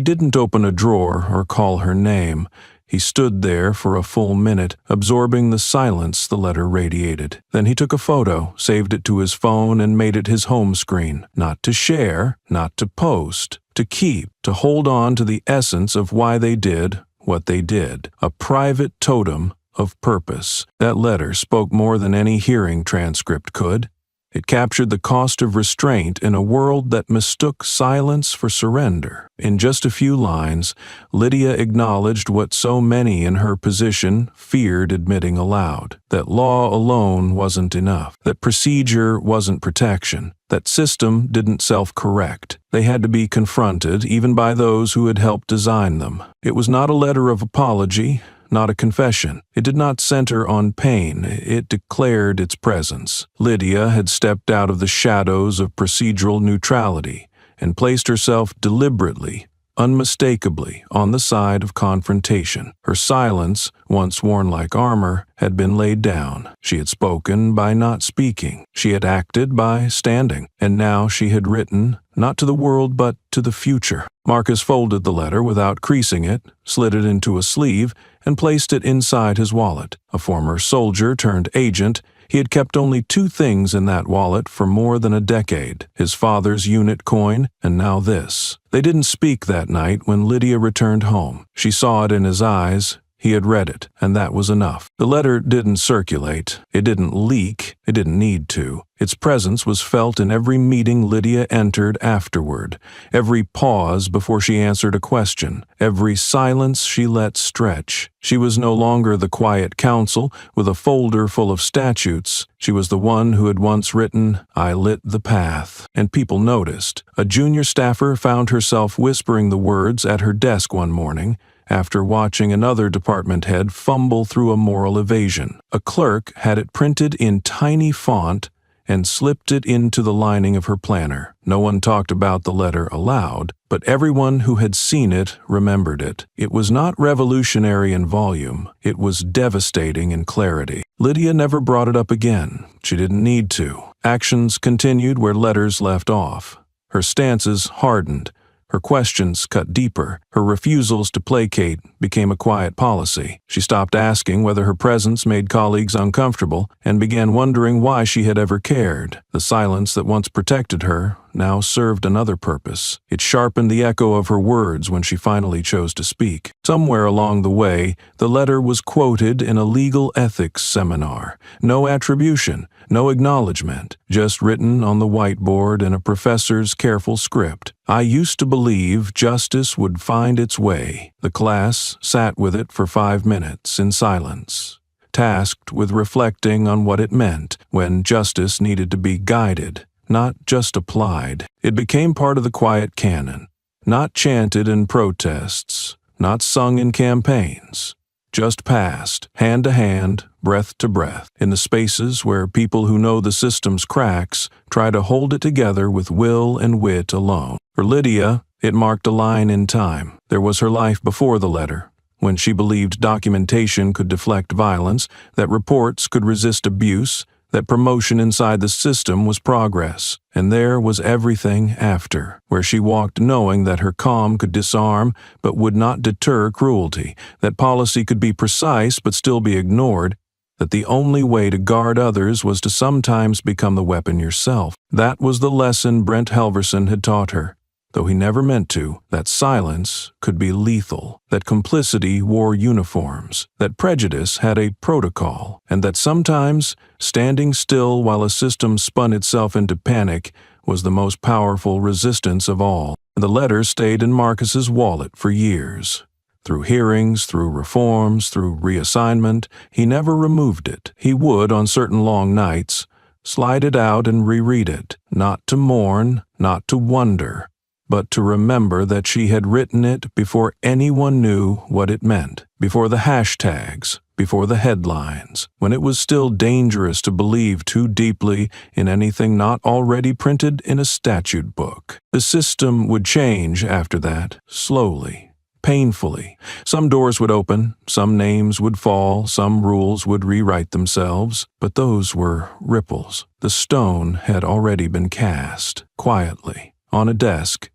Speaker 1: didn't open a drawer or call her name. He stood there for a full minute, absorbing the silence the letter radiated. Then he took a photo, saved it to his phone, and made it his home screen. Not to share, not to post, to keep, to hold on to the essence of why they did what they did. A private totem of purpose. That letter spoke more than any hearing transcript could. It captured the cost of restraint in a world that mistook silence for surrender. In just a few lines, Lydia acknowledged what so many in her position feared admitting aloud: that law alone wasn't enough, that procedure wasn't protection, that system didn't self-correct. They had to be confronted, even by those who had helped design them. It was not a letter of apology, not a confession. It did not center on pain. It declared its presence. Lydia had stepped out of the shadows of procedural neutrality and placed herself deliberately, unmistakably, on the side of confrontation. Her silence, once worn like armor, had been laid down. She had spoken by not speaking. She had acted by standing. And now she had written, not to the world but to the future. Marcus folded the letter without creasing it, slid it into a sleeve, and placed it inside his wallet. A former soldier turned agent, he had kept only two things in that wallet for more than a decade: his father's unit coin, and now this. They didn't speak that night when Lydia returned home. She saw it in his eyes. He had read it, and that was enough. The letter didn't circulate. It didn't leak. It didn't need to. Its presence was felt in every meeting Lydia entered afterward, every pause before she answered a question, every silence she let stretch. She was no longer the quiet counsel with a folder full of statutes. She was the one who had once written, "I lit the path," and people noticed. A junior staffer found herself whispering the words at her desk one morning, after watching another department head fumble through a moral evasion. A clerk had it printed in tiny font and slipped it into the lining of her planner. No one talked about the letter aloud, but everyone who had seen it remembered it. It was not revolutionary in volume. It was devastating in clarity. Lydia never brought it up again. She didn't need to. Actions continued where letters left off. Her stances hardened. Her questions cut deeper. Her refusals to placate became a quiet policy. She stopped asking whether her presence made colleagues uncomfortable and began wondering why she had ever cared. The silence that once protected her now served another purpose. It sharpened the echo of her words when she finally chose to speak. Somewhere along the way, the letter was quoted in a legal ethics seminar. No attribution, no acknowledgement, just written on the whiteboard in a professor's careful script. "I used to believe justice would find its way." The class sat with it for 5 minutes in silence, tasked with reflecting on what it meant when justice needed to be guided, not just applied. It became part of the quiet canon, not chanted in protests, not sung in campaigns, just passed, hand to hand, breath to breath, in the spaces where people who know the system's cracks try to hold it together with will and wit alone. For Lydia, it marked a line in time. There was her life before the letter, when she believed documentation could deflect violence, that reports could resist abuse, that promotion inside the system was progress, and there was everything after, where she walked knowing that her calm could disarm but would not deter cruelty, that policy could be precise but still be ignored, that the only way to guard others was to sometimes become the weapon yourself. That was the lesson Brent Halverson had taught her, though he never meant to, that silence could be lethal, that complicity wore uniforms, that prejudice had a protocol, and that sometimes standing still while a system spun itself into panic was the most powerful resistance of all. The letter stayed in Marcus's wallet for years. Through hearings, through reforms, through reassignment, he never removed it. He would, on certain long nights, slide it out and reread it, not to mourn, not to wonder, but to remember that she had written it before anyone knew what it meant, before the hashtags, before the headlines, when it was still dangerous to believe too deeply in anything not already printed in a statute book. The system would change after that, slowly, painfully. Some doors would open, some names would fall, some rules would rewrite themselves, but those were ripples. The stone had already been cast, quietly, on a desk,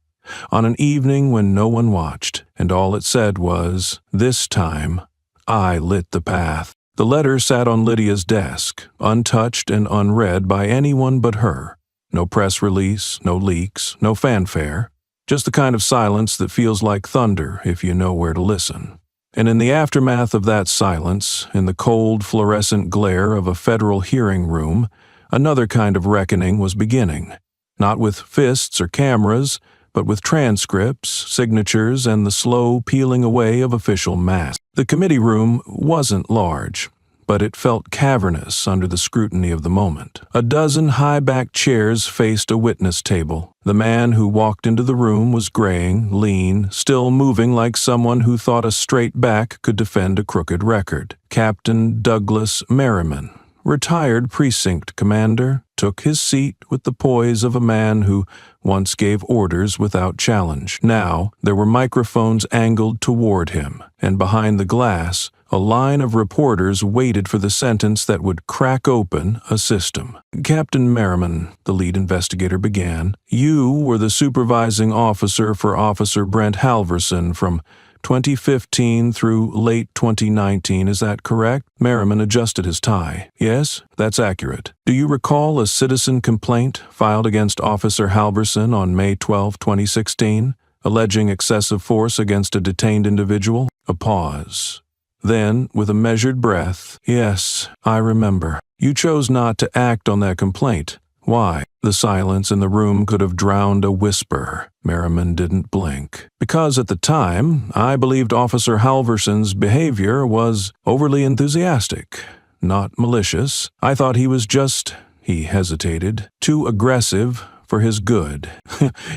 Speaker 1: on an evening when no one watched, and all it said was, "This time, I lit the path." The letter sat on Lydia's desk, untouched and unread by anyone but her. No press release, no leaks, no fanfare. Just the kind of silence that feels like thunder if you know where to listen. And in the aftermath of that silence, in the cold fluorescent glare of a federal hearing room, another kind of reckoning was beginning. Not with fists or cameras, but with transcripts, signatures, and the slow peeling away of official masks. The committee room wasn't large, but it felt cavernous under the scrutiny of the moment. A dozen high-backed chairs faced a witness table. The man who walked into the room was graying, lean, still moving like someone who thought a straight back could defend a crooked record. Captain Douglas Merriman, retired precinct commander, took his seat with the poise of a man who once gave orders without challenge. Now, there were microphones angled toward him, and behind the glass, a line of reporters waited for the sentence that would crack open a system. "Captain Merriman," the lead investigator began, "you were the supervising officer for Officer Brent Halverson from 2015 through late 2019, is that correct?" Merriman adjusted his tie. "Yes, that's accurate. Do you recall a citizen complaint filed against Officer Halverson on May 12, 2016, alleging excessive force against a detained individual?" A pause. Then, with a measured breath, "Yes, I remember. You chose not to act on that complaint. Why?" The silence in the room could have drowned a whisper. Merriman didn't blink. "Because at the time, I believed Officer Halverson's behavior was overly enthusiastic, not malicious. I thought he was just," he hesitated, "too aggressive for his good."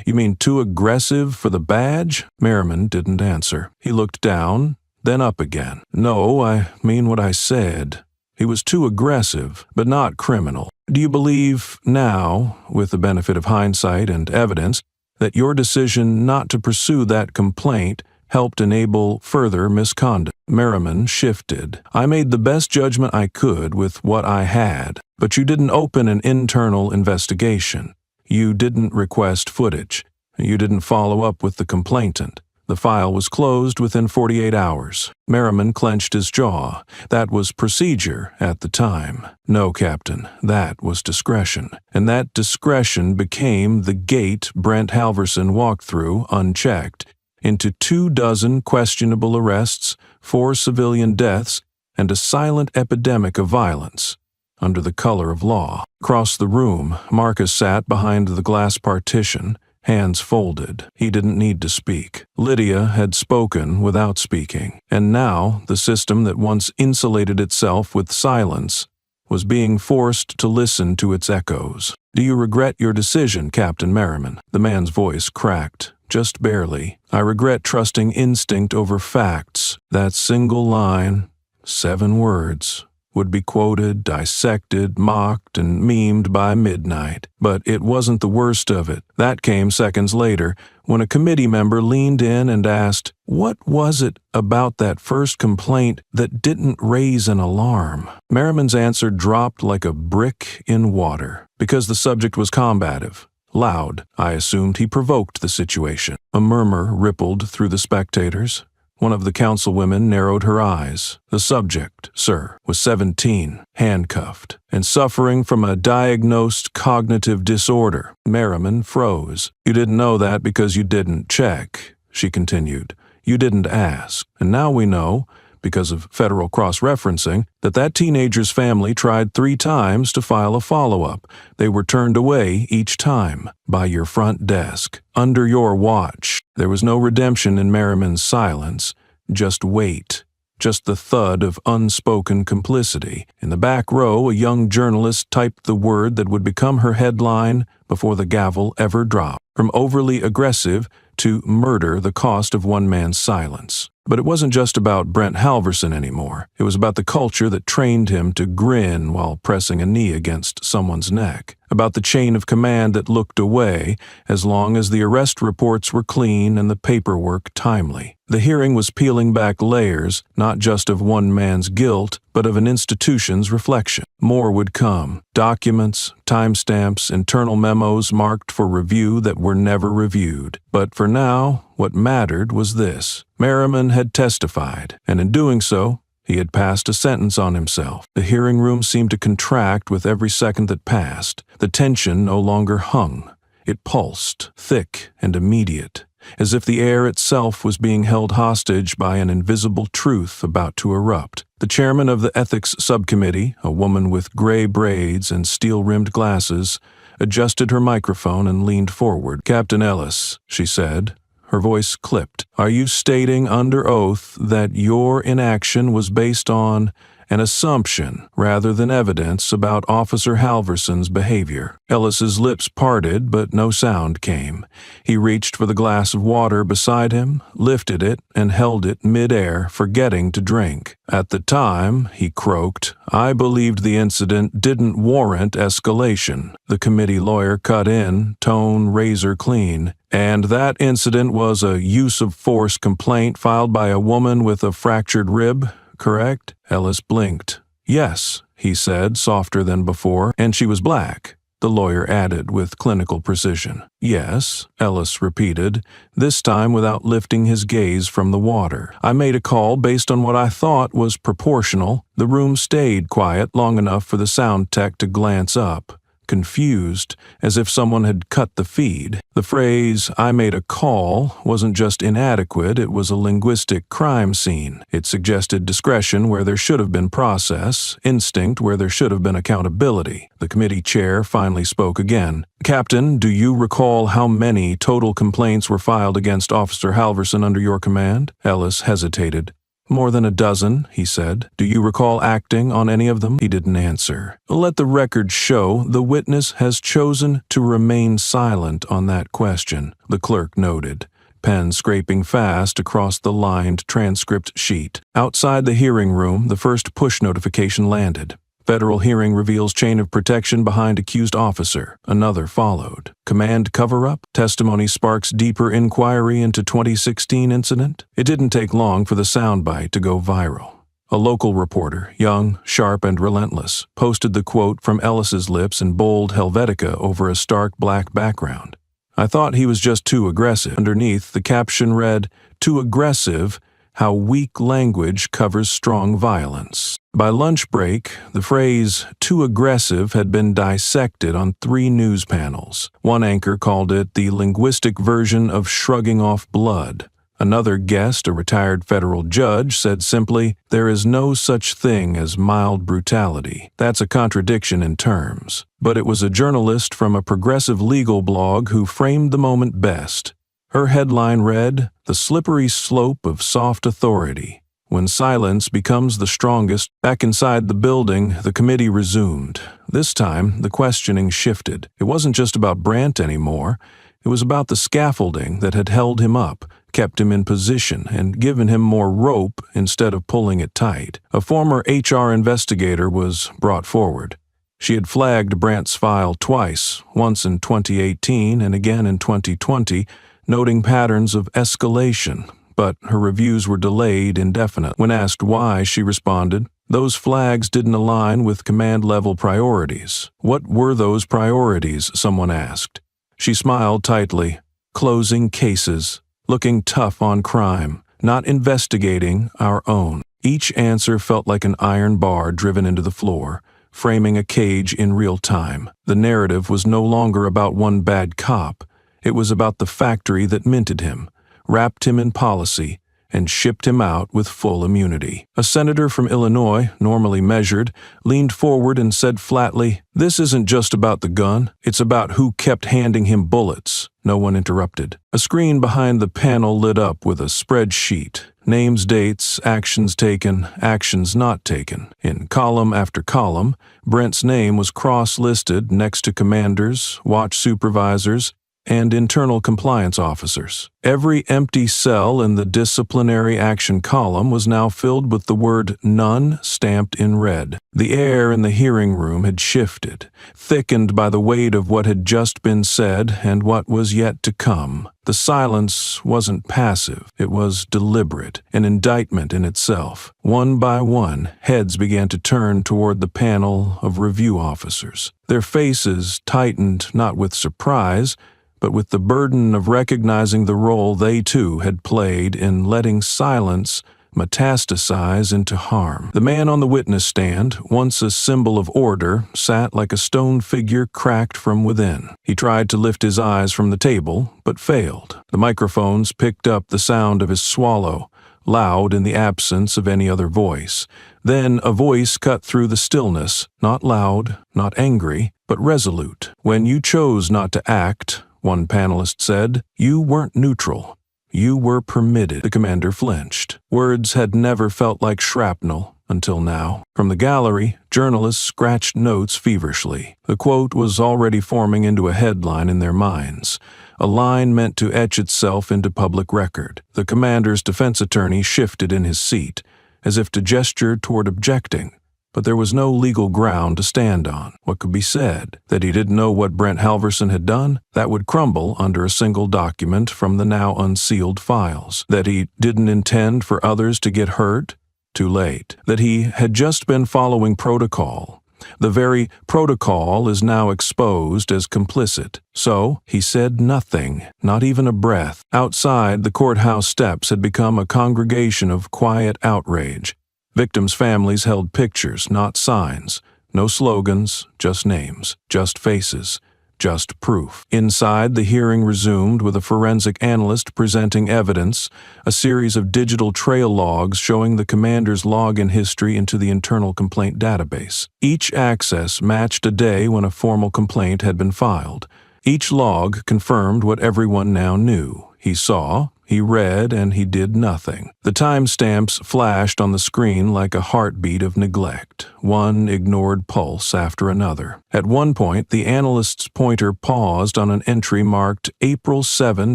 Speaker 1: "You mean too aggressive for the badge?" Merriman didn't answer. He looked down, then up again. "No, I mean what I said. He was too aggressive, but not criminal. Do you believe now, with the benefit of hindsight and evidence, that your decision not to pursue that complaint helped enable further misconduct?" Merriman shifted. "I made the best judgment I could with what I had, but you didn't open an internal investigation. You didn't request footage. You didn't follow up with the complainant. The file was closed within 48 hours. Merriman clenched his jaw. That was procedure at the time. "No, Captain, that was discretion. And that discretion became the gate Brent Halverson walked through, unchecked, into 24 questionable arrests, 4 civilian deaths, and a silent epidemic of violence. Under the color of law." Across the room, Marcus sat behind the glass partition, hands folded. He didn't need to speak. Lydia had spoken without speaking, and now the system that once insulated itself with silence was being forced to listen to its echoes. "Do you regret your decision, Captain Merriman?" The man's voice cracked, just barely. "I regret trusting instinct over facts." That single line, 7 words, would be quoted, dissected, mocked, and memed by midnight. But it wasn't the worst of it. That came seconds later, when a committee member leaned in and asked, "What was it about that first complaint that didn't raise an alarm?" Merriman's answer dropped like a brick in water. Because the subject was combative. Loud. I assumed he provoked the situation. A murmur rippled through the spectators. One of the councilwomen narrowed her eyes. The subject, sir, was 17, handcuffed, and suffering from a diagnosed cognitive disorder. Merriman froze. "You didn't know that because you didn't check," she continued. "You didn't ask. And now we know, because of federal cross-referencing, that teenager's family tried 3 times to file a follow-up. They were turned away each time, by your front desk, under your watch." There was no redemption in Merriman's silence, just weight, just the thud of unspoken complicity. In the back row, a young journalist typed the word that would become her headline before the gavel ever dropped. From overly aggressive to murder the cost of one man's silence. But it wasn't just about Brent Halverson anymore. It was about the culture that trained him to grin while pressing a knee against someone's neck. About the chain of command that looked away as long as the arrest reports were clean and the paperwork timely. The hearing was peeling back layers, not just of one man's guilt, but of an institution's reflection. More would come. Documents, timestamps, internal memos marked for review that were never reviewed. But for now, what mattered was this. Merriman had testified, and in doing so, he had passed a sentence on himself. The hearing room seemed to contract with every second that passed. The tension no longer hung. It pulsed, thick and immediate, as if the air itself was being held hostage by an invisible truth about to erupt. The chairman of the ethics subcommittee, a woman with gray braids and steel-rimmed glasses, adjusted her microphone and leaned forward. "Captain Ellis," she said. Her voice clipped. "Are you stating under oath that your inaction was based on an assumption rather than evidence about Officer Halverson's behavior?" Ellis's lips parted, but no sound came. He reached for the glass of water beside him, lifted it, and held it mid-air, forgetting to drink. "At the time," he croaked, "I believed the incident didn't warrant escalation." The committee lawyer cut in, tone razor clean. "And that incident was a use-of-force complaint filed by a woman with a fractured rib, correct?" Ellis blinked. "Yes," he said, softer than before, "and she was black." The lawyer added with clinical precision. "Yes," Ellis repeated, this time without lifting his gaze from the water. "I made a call based on what I thought was proportional." The room stayed quiet long enough for the sound tech to glance up, confused, as if someone had cut the feed. The phrase, "I made a call," wasn't just inadequate, it was a linguistic crime scene. It suggested discretion where there should have been process, instinct where there should have been accountability. The committee chair finally spoke again. "Captain, do you recall how many total complaints were filed against Officer Halverson under your command?" Ellis hesitated. "More than a dozen," he said. "Do you recall acting on any of them?" He didn't answer. "Let the record show the witness has chosen to remain silent on that question," the clerk noted, pen scraping fast across the lined transcript sheet. Outside the hearing room, the first push notification landed. Federal hearing reveals chain of protection behind accused officer. Another followed. Command cover-up? Testimony sparks deeper inquiry into 2016 incident? It didn't take long for the soundbite to go viral. A local reporter, young, sharp, and relentless, posted the quote from Ellis's lips in bold Helvetica over a stark black background. "I thought he was just too aggressive." Underneath, the caption read, "Too aggressive, how weak language covers strong violence." By lunch break, the phrase, "too aggressive," had been dissected on 3 news panels. One anchor called it the linguistic version of shrugging off blood. Another guest, a retired federal judge, said simply, "There is no such thing as mild brutality." That's a contradiction in terms. But it was a journalist from a progressive legal blog who framed the moment best. Her headline read, "The slippery slope of soft authority." When silence becomes the strongest, back inside the building, the committee resumed. This time, the questioning shifted. It wasn't just about Brandt anymore. It was about the scaffolding that had held him up, kept him in position and given him more rope instead of pulling it tight. A former HR investigator was brought forward. She had flagged Brandt's file twice, once in 2018 and again in 2020, noting patterns of escalation, but her reviews were delayed indefinitely. When asked why, she responded, "Those flags didn't align with command-level priorities." "What were those priorities?" someone asked. She smiled tightly. "Closing cases, looking tough on crime, not investigating our own." Each answer felt like an iron bar driven into the floor, framing a cage in real time. The narrative was no longer about one bad cop. It was about the factory that minted him, wrapped him in policy, and shipped him out with full immunity. A senator from Illinois, normally measured, leaned forward and said flatly, "This isn't just about the gun, it's about who kept handing him bullets." No one interrupted. A screen behind the panel lit up with a spreadsheet. Names, dates, actions taken, actions not taken. In column after column, Brandt's name was cross-listed next to commanders, watch supervisors, and internal compliance officers. Every empty cell in the disciplinary action column was now filled with the word "none" stamped in red. The air in the hearing room had shifted, thickened by the weight of what had just been said and what was yet to come. The silence wasn't passive, it was deliberate, an indictment in itself. One by one, heads began to turn toward the panel of review officers. Their faces tightened not with surprise, but with the burden of recognizing the role they too had played in letting silence metastasize into harm. The man on the witness stand, once a symbol of order, sat like a stone figure cracked from within. He tried to lift his eyes from the table, but failed. The microphones picked up the sound of his swallow, loud in the absence of any other voice. Then a voice cut through the stillness, not loud, not angry, but resolute. "When you chose not to act," one panelist said, "you weren't neutral. You were permitted." The commander flinched. Words had never felt like shrapnel until now. From the gallery, journalists scratched notes feverishly. The quote was already forming into a headline in their minds, a line meant to etch itself into public record. The commander's defense attorney shifted in his seat, as if to gesture toward objecting. But there was no legal ground to stand on. What could be said? That he didn't know what Brandt Halverson had done? That would crumble under a single document from the now unsealed files. That he didn't intend for others to get hurt? Too late. That he had just been following protocol. The very protocol is now exposed as complicit. So he said nothing, not even a breath. Outside, the courthouse steps had become a congregation of quiet outrage. Victims' families held pictures, not signs. No slogans, just names, just faces, just proof. Inside, the hearing resumed with a forensic analyst presenting evidence, a series of digital trail logs showing the commander's login history into the internal complaint database. Each access matched a day when a formal complaint had been filed. Each log confirmed what everyone now knew. He saw, he read, and he did nothing. The timestamps flashed on the screen like a heartbeat of neglect, one ignored pulse after another. At one point, the analyst's pointer paused on an entry marked April 7,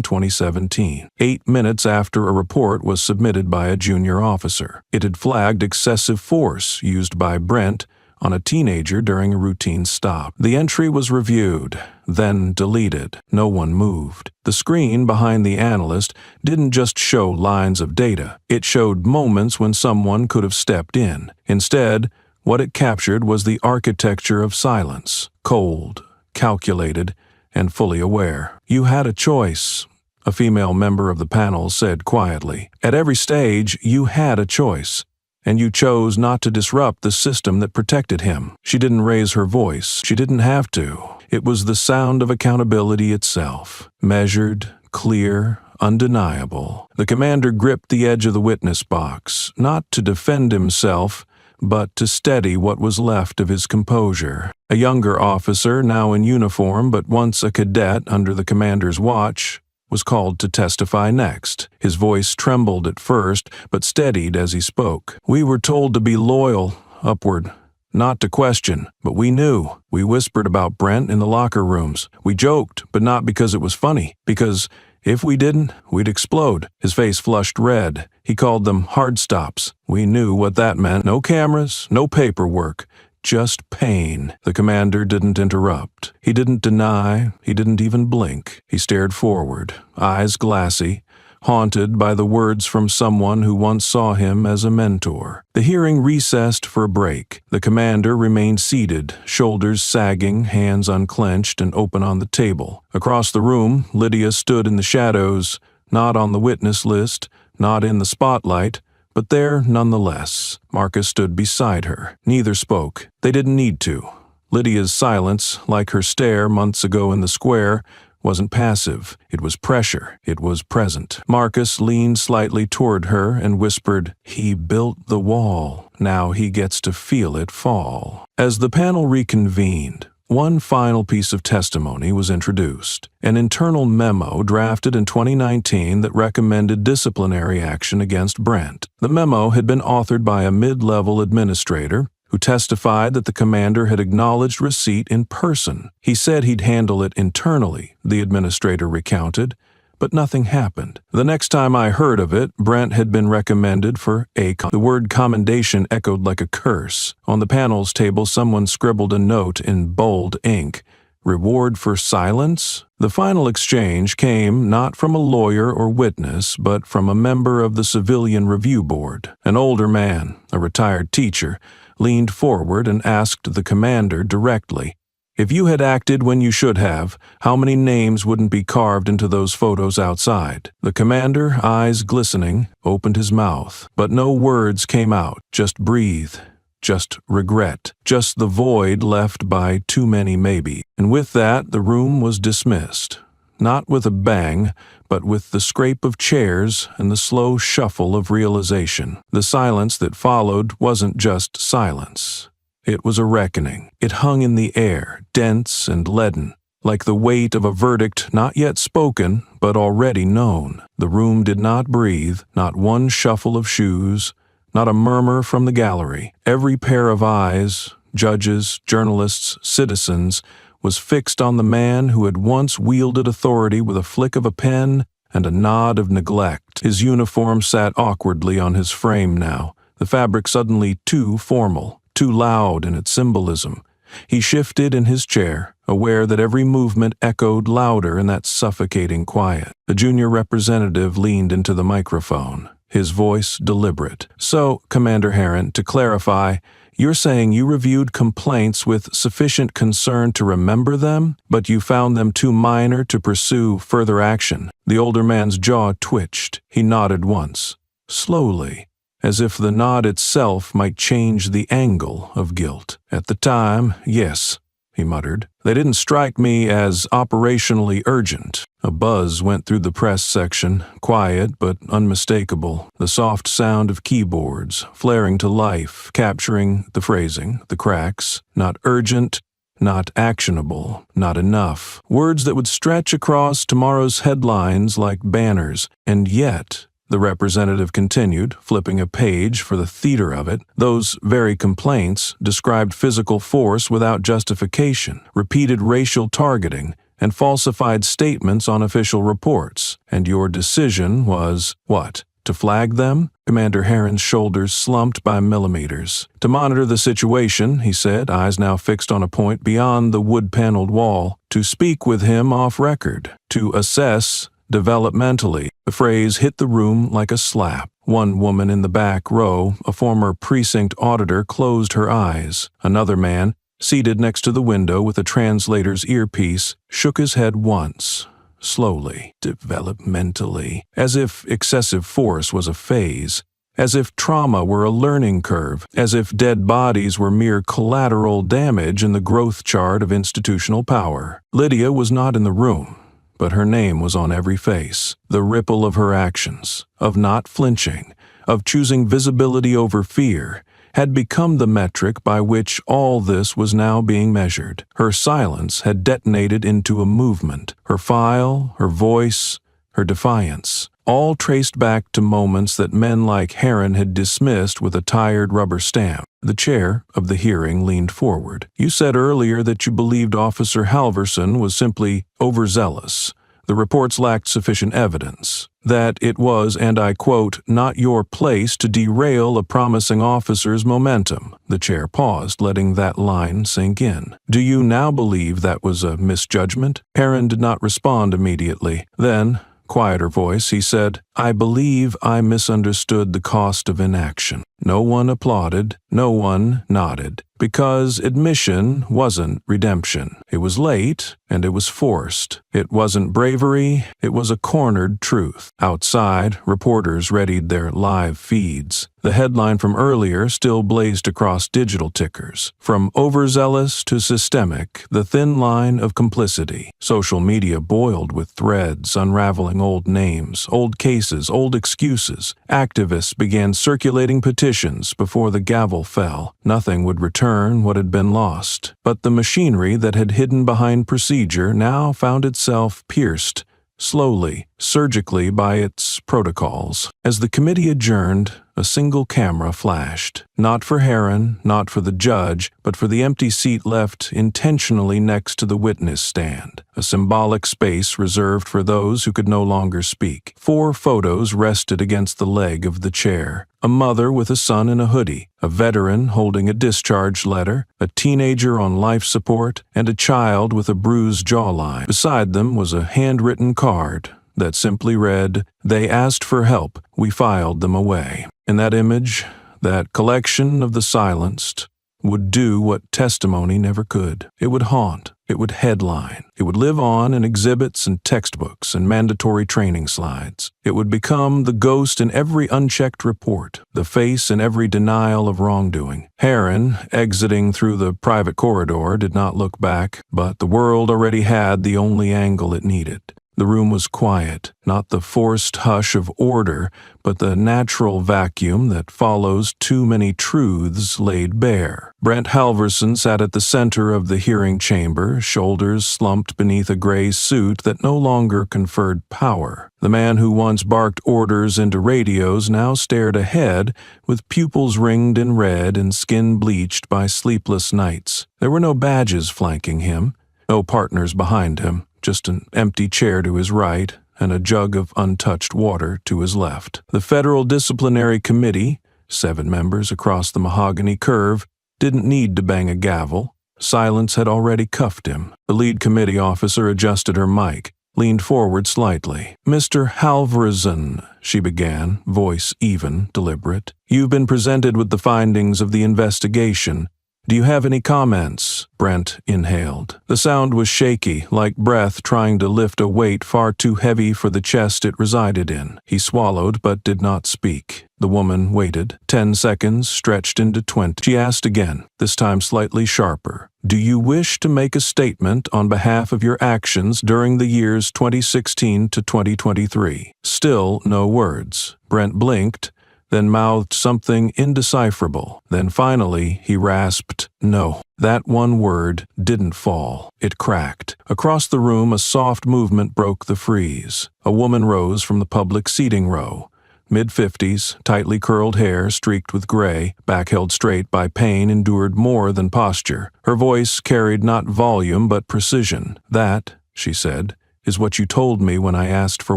Speaker 1: 2017, 8 minutes after a report was submitted by a junior officer. It had flagged excessive force used by Brandt on a teenager during a routine stop. The entry was reviewed, then deleted. No one moved. The screen behind the analyst didn't just show lines of data. It showed moments when someone could have stepped in. Instead, what it captured was the architecture of silence, cold, calculated, and fully aware. "You had a choice," a female member of the panel said quietly. "At every stage, you had a choice. And you chose not to disrupt the system that protected him." She didn't raise her voice. She didn't have to. It was the sound of accountability itself. Measured, clear, undeniable. The commander gripped the edge of the witness box, not to defend himself, but to steady what was left of his composure. A younger officer, now in uniform but once a cadet under the commander's watch, was called to testify next. His voice trembled at first, but steadied as he spoke. "We were told to be loyal, upward, not to question, but we knew. We whispered about Brandt in the locker rooms. We joked, but not because it was funny, because If we didn't, we'd explode. His face flushed red. He called them hard stops. We knew what that meant. No cameras, no paperwork. Just pain. The commander didn't interrupt. He didn't deny. He didn't even blink. He stared forward, eyes glassy, haunted by the words from someone who once saw him as a mentor. The hearing recessed for a break. The commander remained seated, shoulders sagging, hands unclenched and open on the table. Across the room, Lydia stood in the shadows, not on the witness list, not in the spotlight, but there nonetheless. Marcus stood beside her. Neither spoke. They didn't need to. Lydia's silence, like her stare months ago in the square, wasn't passive. It was pressure. It was present. Marcus leaned slightly toward her and whispered, "He built the wall. Now he gets to feel it fall." As the panel reconvened, one final piece of testimony was introduced, an internal memo drafted in 2019 that recommended disciplinary action against Brent. The memo had been authored by a mid-level administrator who testified that the commander had acknowledged receipt in person. He said he'd handle it internally, the administrator recounted, but nothing happened. The next time I heard of it, Brent had been recommended for the word commendation echoed like a curse. On the panel's table, someone scribbled a note in bold ink. Reward for silence? The final exchange came not from a lawyer or witness, but from a member of the Civilian Review Board. An older man, a retired teacher, leaned forward and asked the commander directly, "If you had acted when you should have, how many names wouldn't be carved into those photos outside?" The commander, eyes glistening, opened his mouth, but no words came out. Just breathe. Just regret. Just the void left by too many maybe. And with that, the room was dismissed. Not with a bang, but with the scrape of chairs and the slow shuffle of realization. The silence that followed wasn't just silence. It was a reckoning. It hung in the air, dense and leaden, like the weight of a verdict not yet spoken, but already known. The room did not breathe, not one shuffle of shoes, not a murmur from the gallery. Every pair of eyes, judges, journalists, citizens, was fixed on the man who had once wielded authority with a flick of a pen and a nod of neglect. His uniform sat awkwardly on his frame now, the fabric suddenly too formal, too loud in its symbolism. He shifted in his chair, aware that every movement echoed louder in that suffocating quiet. The junior representative leaned into the microphone, his voice deliberate. "So, Commander Herron, to clarify, you're saying you reviewed complaints with sufficient concern to remember them, but you found them too minor to pursue further action?" The older man's jaw twitched. He nodded once, slowly, as if the nod itself might change the angle of guilt. "At the time, yes," he muttered. "They didn't strike me as operationally urgent." A buzz went through the press section, quiet but unmistakable, the soft sound of keyboards, flaring to life, capturing the phrasing, the cracks. Not urgent, not actionable, not enough. Words that would stretch across tomorrow's headlines like banners. And yet, the representative continued, flipping a page for the theater of it, those very complaints described physical force without justification, repeated racial targeting, and falsified statements on official reports. And your decision was, what? To flag them? Commander Herron's shoulders slumped by millimeters. "To monitor the situation," he said, eyes now fixed on a point beyond the wood-paneled wall. "To speak with him off record. To assess developmentally." The phrase hit the room like a slap. One woman in the back row, a former precinct auditor, closed her eyes. Another man, seated next to the window with a translator's earpiece, shook his head once, slowly, developmentally, as if excessive force was a phase, as if trauma were a learning curve, as if dead bodies were mere collateral damage in the growth chart of institutional power. Lydia was not in the room, but her name was on every face. The ripple of her actions, of not flinching, of choosing visibility over fear, had become the metric by which all this was now being measured. Her silence had detonated into a movement. Her file, her voice, her defiance, all traced back to moments that men like Herron had dismissed with a tired rubber stamp. The chair of the hearing leaned forward. "You said earlier that you believed Officer Halverson was simply overzealous, The reports lacked sufficient evidence. That it was, and I quote, not your place to derail a promising officer's momentum. The chair paused, letting that line sink in. Do you now believe that was a misjudgment? Heron did not respond immediately. Then, quieter voice, he said, I believe I misunderstood the cost of inaction. No one applauded, no one nodded, because admission wasn't redemption. It was late, and it was forced. It wasn't bravery, it was a cornered truth. Outside, reporters readied their live feeds. The headline from earlier still blazed across digital tickers. From overzealous to systemic, the thin line of complicity. Social media boiled with threads unraveling old names, old cases, old excuses. Activists began circulating petitions before the gavel fell. Nothing would return what had been lost. But the machinery that had hidden behind procedure now found itself pierced, slowly, surgically by its protocols. As the committee adjourned, a single camera flashed. Not for Heron, not for the judge, but for the empty seat left intentionally next to the witness stand, a symbolic space reserved for those who could no longer speak. 4 photos rested against the leg of the chair. A mother with a son in a hoodie, a veteran holding a discharge letter, a teenager on life support, and a child with a bruised jawline. Beside them was a handwritten card that simply read, "They asked for help, we filed them away." In that image, that collection of the silenced would do what testimony never could. It would haunt, it would headline, it would live on in exhibits and textbooks and mandatory training slides. It would become the ghost in every unchecked report, the face in every denial of wrongdoing. Heron, exiting through the private corridor, did not look back, but the world already had the only angle it needed. The room was quiet, not the forced hush of order, but the natural vacuum that follows too many truths laid bare. Brent Halverson sat at the center of the hearing chamber, shoulders slumped beneath a gray suit that no longer conferred power. The man who once barked orders into radios now stared ahead, with pupils ringed in red and skin bleached by sleepless nights. There were no badges flanking him, no partners behind him. Just an empty chair to his right and a jug of untouched water to his left. The Federal Disciplinary Committee, 7 members across the mahogany curve, didn't need to bang a gavel. Silence had already cuffed him. The lead committee officer adjusted her mic, leaned forward slightly. "Mr. Halverson," she began, voice even, deliberate. "You've been presented with the findings of the investigation. Do you have any comments?" Brent inhaled. The sound was shaky, like breath trying to lift a weight far too heavy for the chest it resided in. He swallowed but did not speak. The woman waited. 10 seconds stretched into 20. She asked again, this time slightly sharper. "Do you wish to make a statement on behalf of your actions during the years 2016 to 2023? Still no words. Brent blinked, then mouthed something indecipherable. Then finally, he rasped, "No." That one word didn't fall. It cracked. Across the room, a soft movement broke the freeze. A woman rose from the public seating row. Mid-50s, tightly curled hair streaked with gray, back held straight by pain endured more than posture. Her voice carried not volume but precision. "That," she said, "is what you told me when I asked for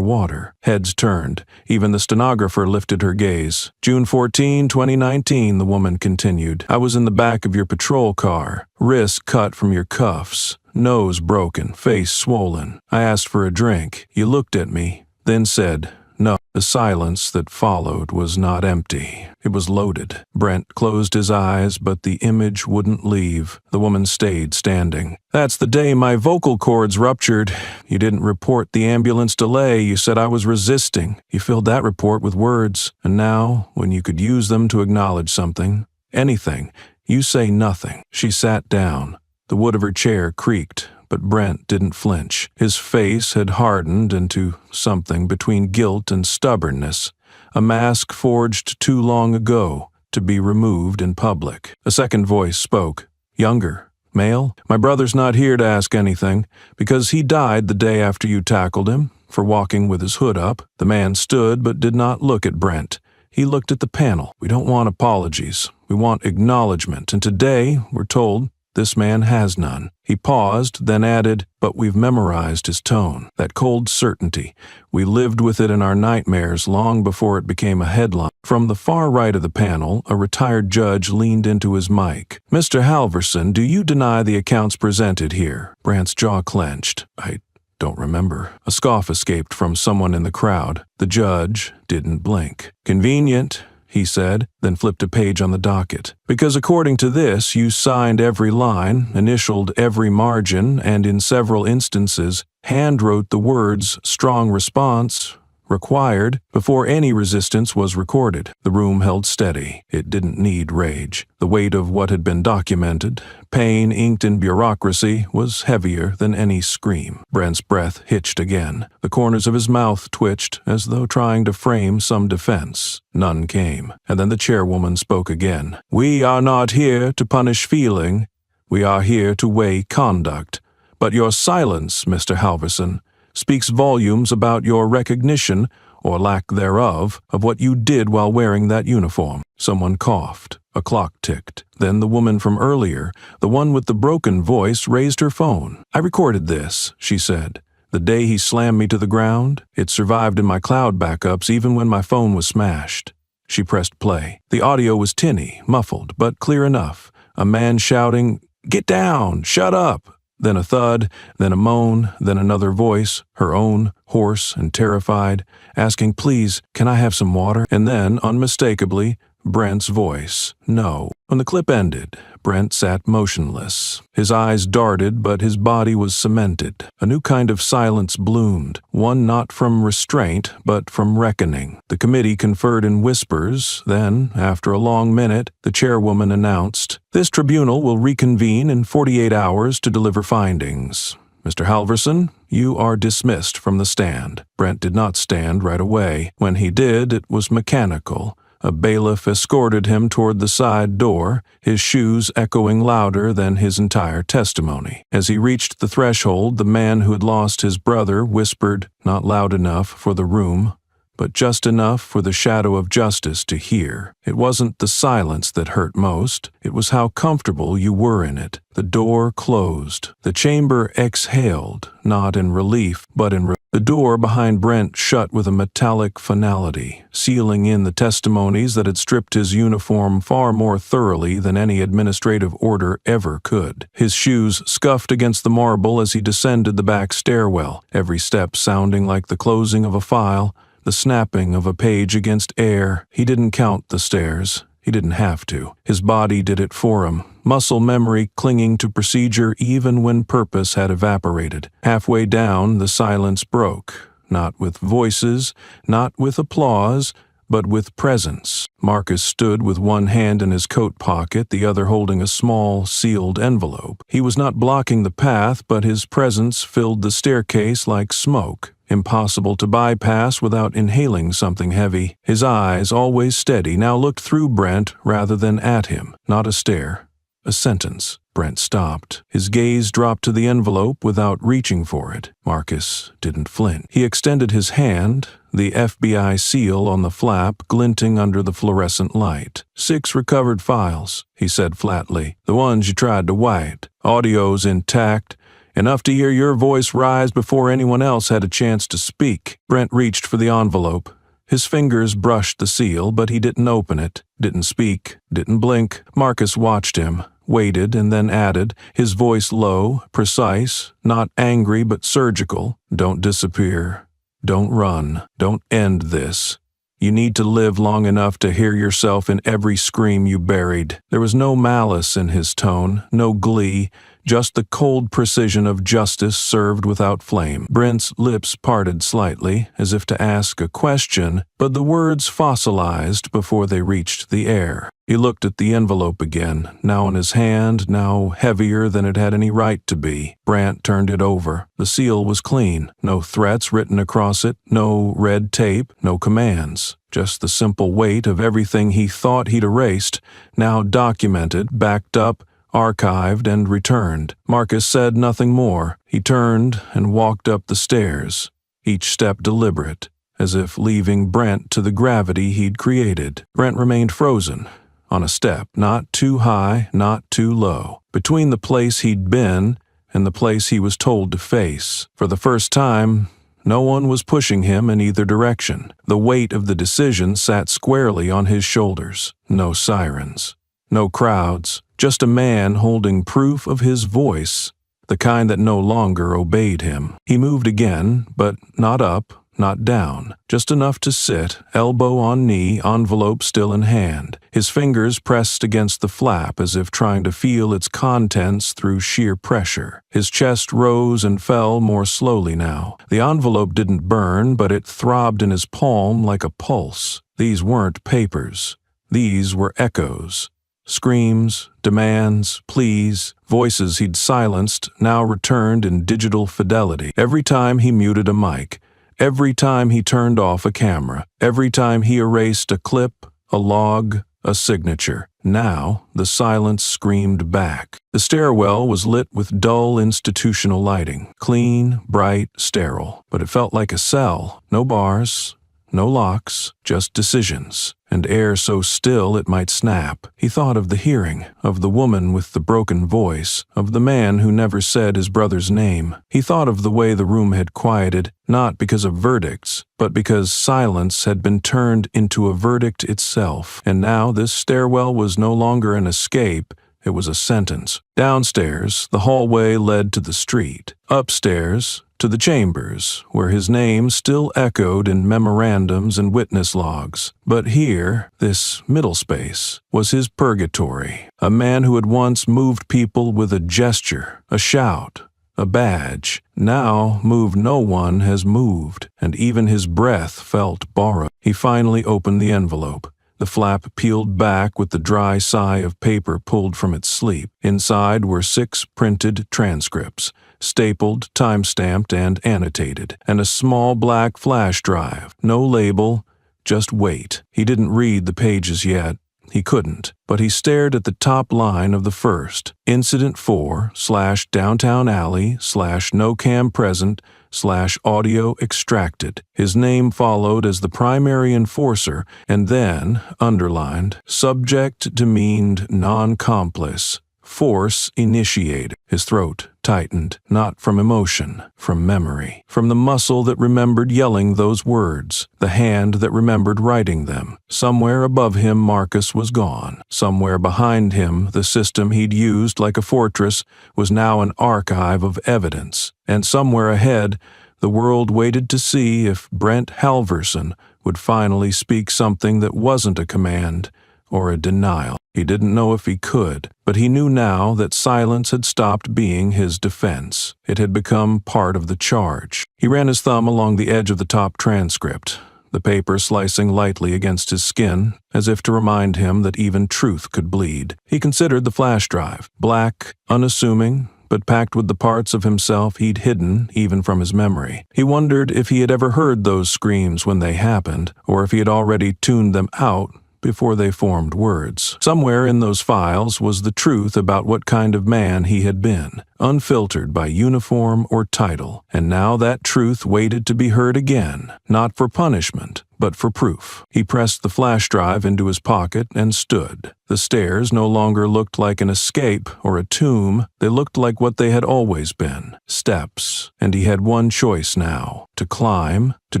Speaker 1: water." Heads turned. Even the stenographer lifted her gaze. "June 14, 2019, the woman continued. "I was in the back of your patrol car. Wrist cut from your cuffs. Nose broken. Face swollen. I asked for a drink. You looked at me, then said, 'No.'" The silence that followed was not empty. It was loaded. Brent closed his eyes, but the image wouldn't leave. The woman stayed standing. "That's the day my vocal cords ruptured. You didn't report the ambulance delay. You said I was resisting. You filled that report with words. And now, when you could use them to acknowledge something, anything, you say nothing." She sat down. The wood of her chair creaked, but Brent didn't flinch. His face had hardened into something between guilt and stubbornness, a mask forged too long ago to be removed in public. A second voice spoke. "Younger. Male? My brother's not here to ask anything, because he died the day after you tackled him, for walking with his hood up." The man stood but did not look at Brent. He looked at the panel. "We don't want apologies. We want acknowledgement, and today, we're told, This man has none. He paused, then added, but we've memorized his tone, that cold certainty. We lived with it in our nightmares long before it became a headline. From the far right of the panel, a retired judge leaned into his mic. Mr. Halverson, do you deny the accounts presented here? Brant's jaw clenched. I don't remember. A scoff escaped from someone in the crowd. The judge didn't blink. Convenient, he said, then flipped a page on the docket. Because according to this, you signed every line, initialed every margin, and in several instances, handwrote the words "strong response" required before any resistance was recorded. The room held steady. It didn't need rage. The weight of what had been documented, pain inked in bureaucracy, was heavier than any scream. Brent's breath hitched again. The corners of his mouth twitched as though trying to frame some defense. None came. And then the chairwoman spoke again. We are not here to punish feeling. We are here to weigh conduct. But your silence, Mr. Halverson, speaks volumes about your recognition, or lack thereof, of what you did while wearing that uniform. Someone coughed. A clock ticked. Then the woman from earlier, the one with the broken voice, raised her phone. I recorded this, she said. The day he slammed me to the ground, it survived in my cloud backups even when my phone was smashed. She pressed play. The audio was tinny, muffled, but clear enough. A man shouting, "Get down! Shut up!" Then a thud, then a moan, then another voice, her own, hoarse and terrified, asking, "Please, can I have some water?" And then, unmistakably, Brent's voice, "No." When the clip ended, Brent sat motionless. His eyes darted, but his body was cemented. A new kind of silence bloomed, one not from restraint, but from reckoning. The committee conferred in whispers, then, after a long minute, the chairwoman announced, "This tribunal will reconvene in 48 hours to deliver findings. Mr. Halverson, you are dismissed from the stand." Brent did not stand right away. When he did, it was mechanical. A bailiff escorted him toward the side door, his shoes echoing louder than his entire testimony. As he reached the threshold, the man who had lost his brother whispered, not loud enough for the room, but just enough for the shadow of justice to hear. It wasn't the silence that hurt most. It was how comfortable you were in it. The door closed. The chamber exhaled, not in relief, but in the door behind Brent shut with a metallic finality, sealing in the testimonies that had stripped his uniform far more thoroughly than any administrative order ever could. His shoes scuffed against the marble as he descended the back stairwell, every step sounding like the closing of a file, the snapping of a page against air. He didn't count the stairs. He didn't have to. His body did it for him, muscle memory clinging to procedure even when purpose had evaporated. Halfway down, the silence broke, not with voices, not with applause, but with presence. Marcus stood with one hand in his coat pocket, the other holding a small, sealed envelope. He was not blocking the path, but his presence filled the staircase like smoke, impossible to bypass without inhaling something heavy. His eyes, always steady, now looked through Brent rather than at him. Not a stare, a sentence. Brent stopped. His gaze dropped to the envelope without reaching for it. Marcus didn't flinch. He extended his hand, the FBI seal on the flap glinting under the fluorescent light. 6 recovered files, he said flatly. The ones you tried to white. Audio's intact. Enough to hear your voice rise before anyone else had a chance to speak. Brent reached for the envelope. His fingers brushed the seal, but he didn't open it, didn't speak, didn't blink. Marcus watched him, waited, and then added, his voice low, precise, not angry but surgical. "Don't disappear. Don't run. Don't end this. You need to live long enough to hear yourself in every scream you buried." There was no malice in his tone, no glee, just the cold precision of justice served without flame. Brent's lips parted slightly, as if to ask a question, but the words fossilized before they reached the air. He looked at the envelope again, now in his hand, now heavier than it had any right to be. Brant turned it over. The seal was clean. No threats written across it, no red tape, no commands. Just the simple weight of everything he thought he'd erased, now documented, backed up, archived, and returned. Marcus said nothing more. He turned and walked up the stairs, each step deliberate, as if leaving Brent to the gravity he'd created. Brent remained frozen, on a step, not too high, not too low, between the place he'd been and the place he was told to face. For the first time, no one was pushing him in either direction. The weight of the decision sat squarely on his shoulders. No sirens, no crowds, just a man holding proof of his voice, the kind that no longer obeyed him. He moved again, but not up, not down, just enough to sit, elbow on knee, envelope still in hand, his fingers pressed against the flap as if trying to feel its contents through sheer pressure. His chest rose and fell more slowly now. The envelope didn't burn, but it throbbed in his palm like a pulse. These weren't papers. These were echoes. Screams, demands, pleas, voices he'd silenced now returned in digital fidelity. Every time he muted a mic, every time he turned off a camera, every time he erased a clip, a log, a signature. Now the silence screamed back. The stairwell was lit with dull institutional lighting, clean, bright, sterile, but it felt like a cell. No bars, no locks, just decisions, and air so still it might snap. He thought of the hearing, of the woman with the broken voice, of the man who never said his brother's name. He thought of the way the room had quieted, not because of verdicts, but because silence had been turned into a verdict itself. And now this stairwell was no longer an escape, it was a sentence. Downstairs, the hallway led to the street. Upstairs, to the chambers, where his name still echoed in memorandums and witness logs. But here, this middle space, was his purgatory. A man who had once moved people with a gesture, a shout, a badge, now moved no one has moved, and even his breath felt borrowed. He finally opened the envelope. The flap peeled back with the dry sigh of paper pulled from its sleep. Inside were 6 printed transcripts, stapled, time-stamped, and annotated, and a small black flash drive. No label, just wait. He didn't read the pages yet. He couldn't, but he stared at the top line of the first. Incident 4/downtown alley/no cam present/audio extracted. His name followed as the primary enforcer, and then, underlined, subject demeaned non-complice. Force initiated. His throat tightened, not from emotion, from memory, from the muscle that remembered yelling those words, the hand that remembered writing them. Somewhere above him Marcus was gone. Somewhere behind him the system he'd used like a fortress was now an archive of evidence. And somewhere ahead, the world waited to see if Brent Halverson would finally speak something that wasn't a command or a denial. He didn't know if he could, but he knew now that silence had stopped being his defense. It had become part of the charge. He ran his thumb along the edge of the top transcript, the paper slicing lightly against his skin, as if to remind him that even truth could bleed. He considered the flash drive, black, unassuming, but packed with the parts of himself he'd hidden even from his memory. He wondered if he had ever heard those screams when they happened, or if he had already tuned them out before they formed words. Somewhere in those files was the truth about what kind of man he had been, unfiltered by uniform or title, and now that truth waited to be heard again, not for punishment, but for proof. He pressed the flash drive into his pocket and stood. The stairs no longer looked like an escape or a tomb. They looked like what they had always been, steps, and he had one choice now, to climb, to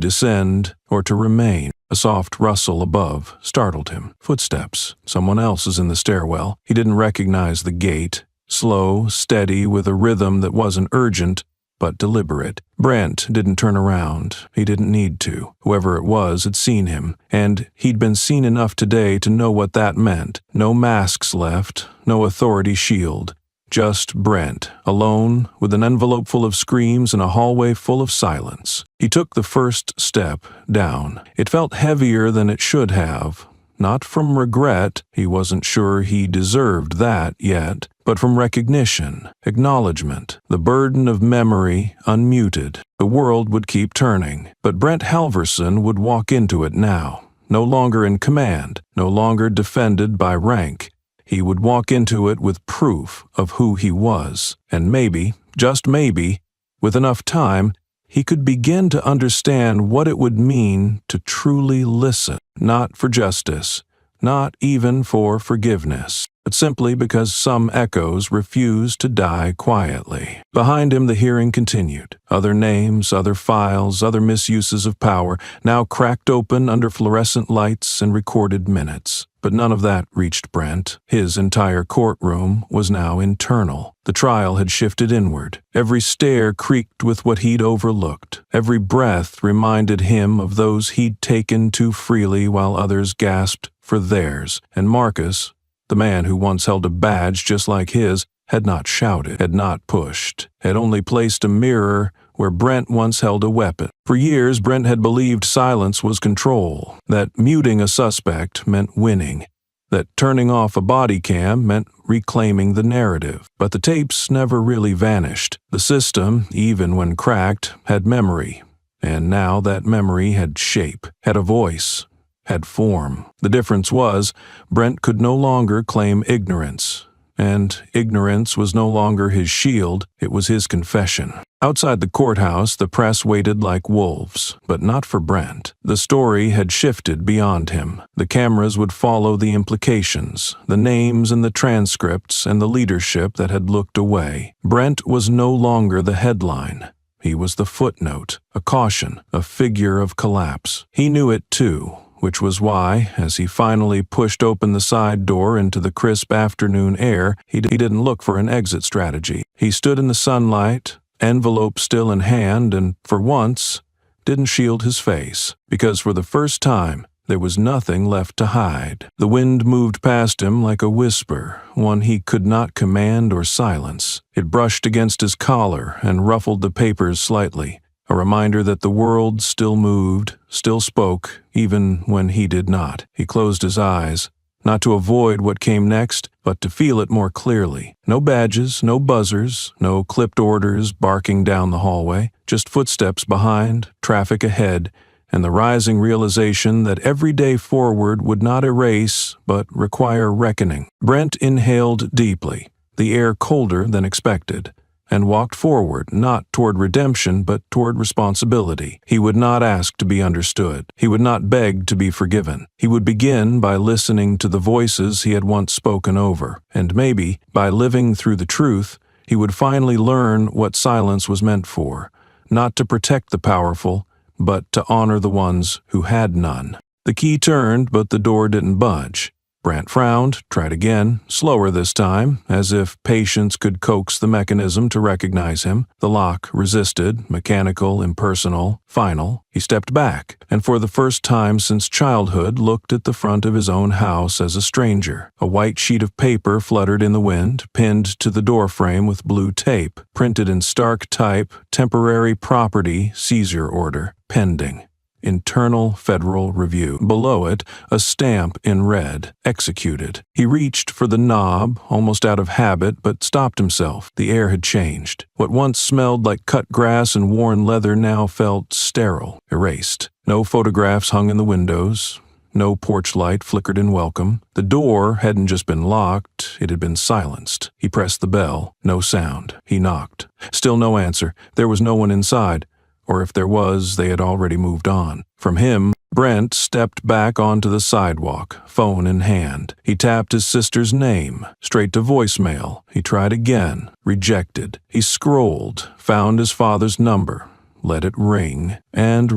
Speaker 1: descend, or to remain. A soft rustle above startled him. Footsteps. Someone else is in the stairwell. He didn't recognize the gait. Slow, steady, with a rhythm that wasn't urgent, but deliberate. Brent didn't turn around. He didn't need to. Whoever it was had seen him, and he'd been seen enough today to know what that meant. No masks left, no authority shield. Just Brent, alone, with an envelope full of screams and a hallway full of silence. He took the first step down. It felt heavier than it should have. Not from regret, he wasn't sure he deserved that yet, but from recognition, acknowledgement, the burden of memory unmuted. The world would keep turning, but Brent Halverson would walk into it now, no longer in command, no longer defended by rank. He would walk into it with proof of who he was, and maybe, just maybe, with enough time, he could begin to understand what it would mean to truly listen, not for justice, not even for forgiveness, but simply because some echoes refused to die quietly. Behind him, the hearing continued. Other names, other files, other misuses of power, now cracked open under fluorescent lights and recorded minutes. But none of that reached Brent. His entire courtroom was now internal. The trial had shifted inward. Every stare creaked with what he'd overlooked. Every breath reminded him of those he'd taken too freely while others gasped for theirs. And Marcus, the man who once held a badge just like his, had not shouted, had not pushed, had only placed a mirror where Brent once held a weapon. For years, Brent had believed silence was control, that muting a suspect meant winning, that turning off a body cam meant reclaiming the narrative. But the tapes never really vanished. The system, even when cracked, had memory, and now that memory had shape, had a voice, had form. The difference was, Brent could no longer claim ignorance, and ignorance was no longer his shield, it was his confession. Outside the courthouse, the press waited like wolves, but not for Brent. The story had shifted beyond him. The cameras would follow the implications, the names and the transcripts and the leadership that had looked away. Brent was no longer the headline. He was the footnote, a caution, a figure of collapse. He knew it too, which was why, as he finally pushed open the side door into the crisp afternoon air, he didn't look for an exit strategy. He stood in the sunlight, envelope still in hand, and, for once, didn't shield his face, because for the first time, there was nothing left to hide. The wind moved past him like a whisper, one he could not command or silence. It brushed against his collar and ruffled the papers slightly, a reminder that the world still moved, still spoke, even when he did not. He closed his eyes, not to avoid what came next, but to feel it more clearly. No badges, no buzzers, no clipped orders barking down the hallway, just footsteps behind, traffic ahead, and the rising realization that every day forward would not erase, but require reckoning. Brent inhaled deeply, the air colder than expected, and walked forward, not toward redemption, but toward responsibility. He would not ask to be understood. He would not beg to be forgiven. He would begin by listening to the voices he had once spoken over, and maybe, by living through the truth, he would finally learn what silence was meant for, not to protect the powerful, but to honor the ones who had none. The key turned, but the door didn't budge. Brent frowned, tried again, slower this time, as if patience could coax the mechanism to recognize him. The lock resisted, mechanical, impersonal, final. He stepped back, and for the first time since childhood looked at the front of his own house as a stranger. A white sheet of paper fluttered in the wind, pinned to the doorframe with blue tape, printed in stark type, temporary property, seizure order, pending. Internal Federal Review. Below it, a stamp in red, executed. He reached for the knob, almost out of habit, but stopped himself. The air had changed. What once smelled like cut grass and worn leather now felt sterile, erased. No photographs hung in the windows. No porch light flickered in welcome. The door hadn't just been locked, it had been silenced. He pressed the bell. No sound. He knocked. Still no answer. There was no one inside. Or if there was, they had already moved on. From him, Brent stepped back onto the sidewalk, phone in hand. He tapped his sister's name, straight to voicemail. He tried again, rejected. He scrolled, found his father's number. Let it ring, and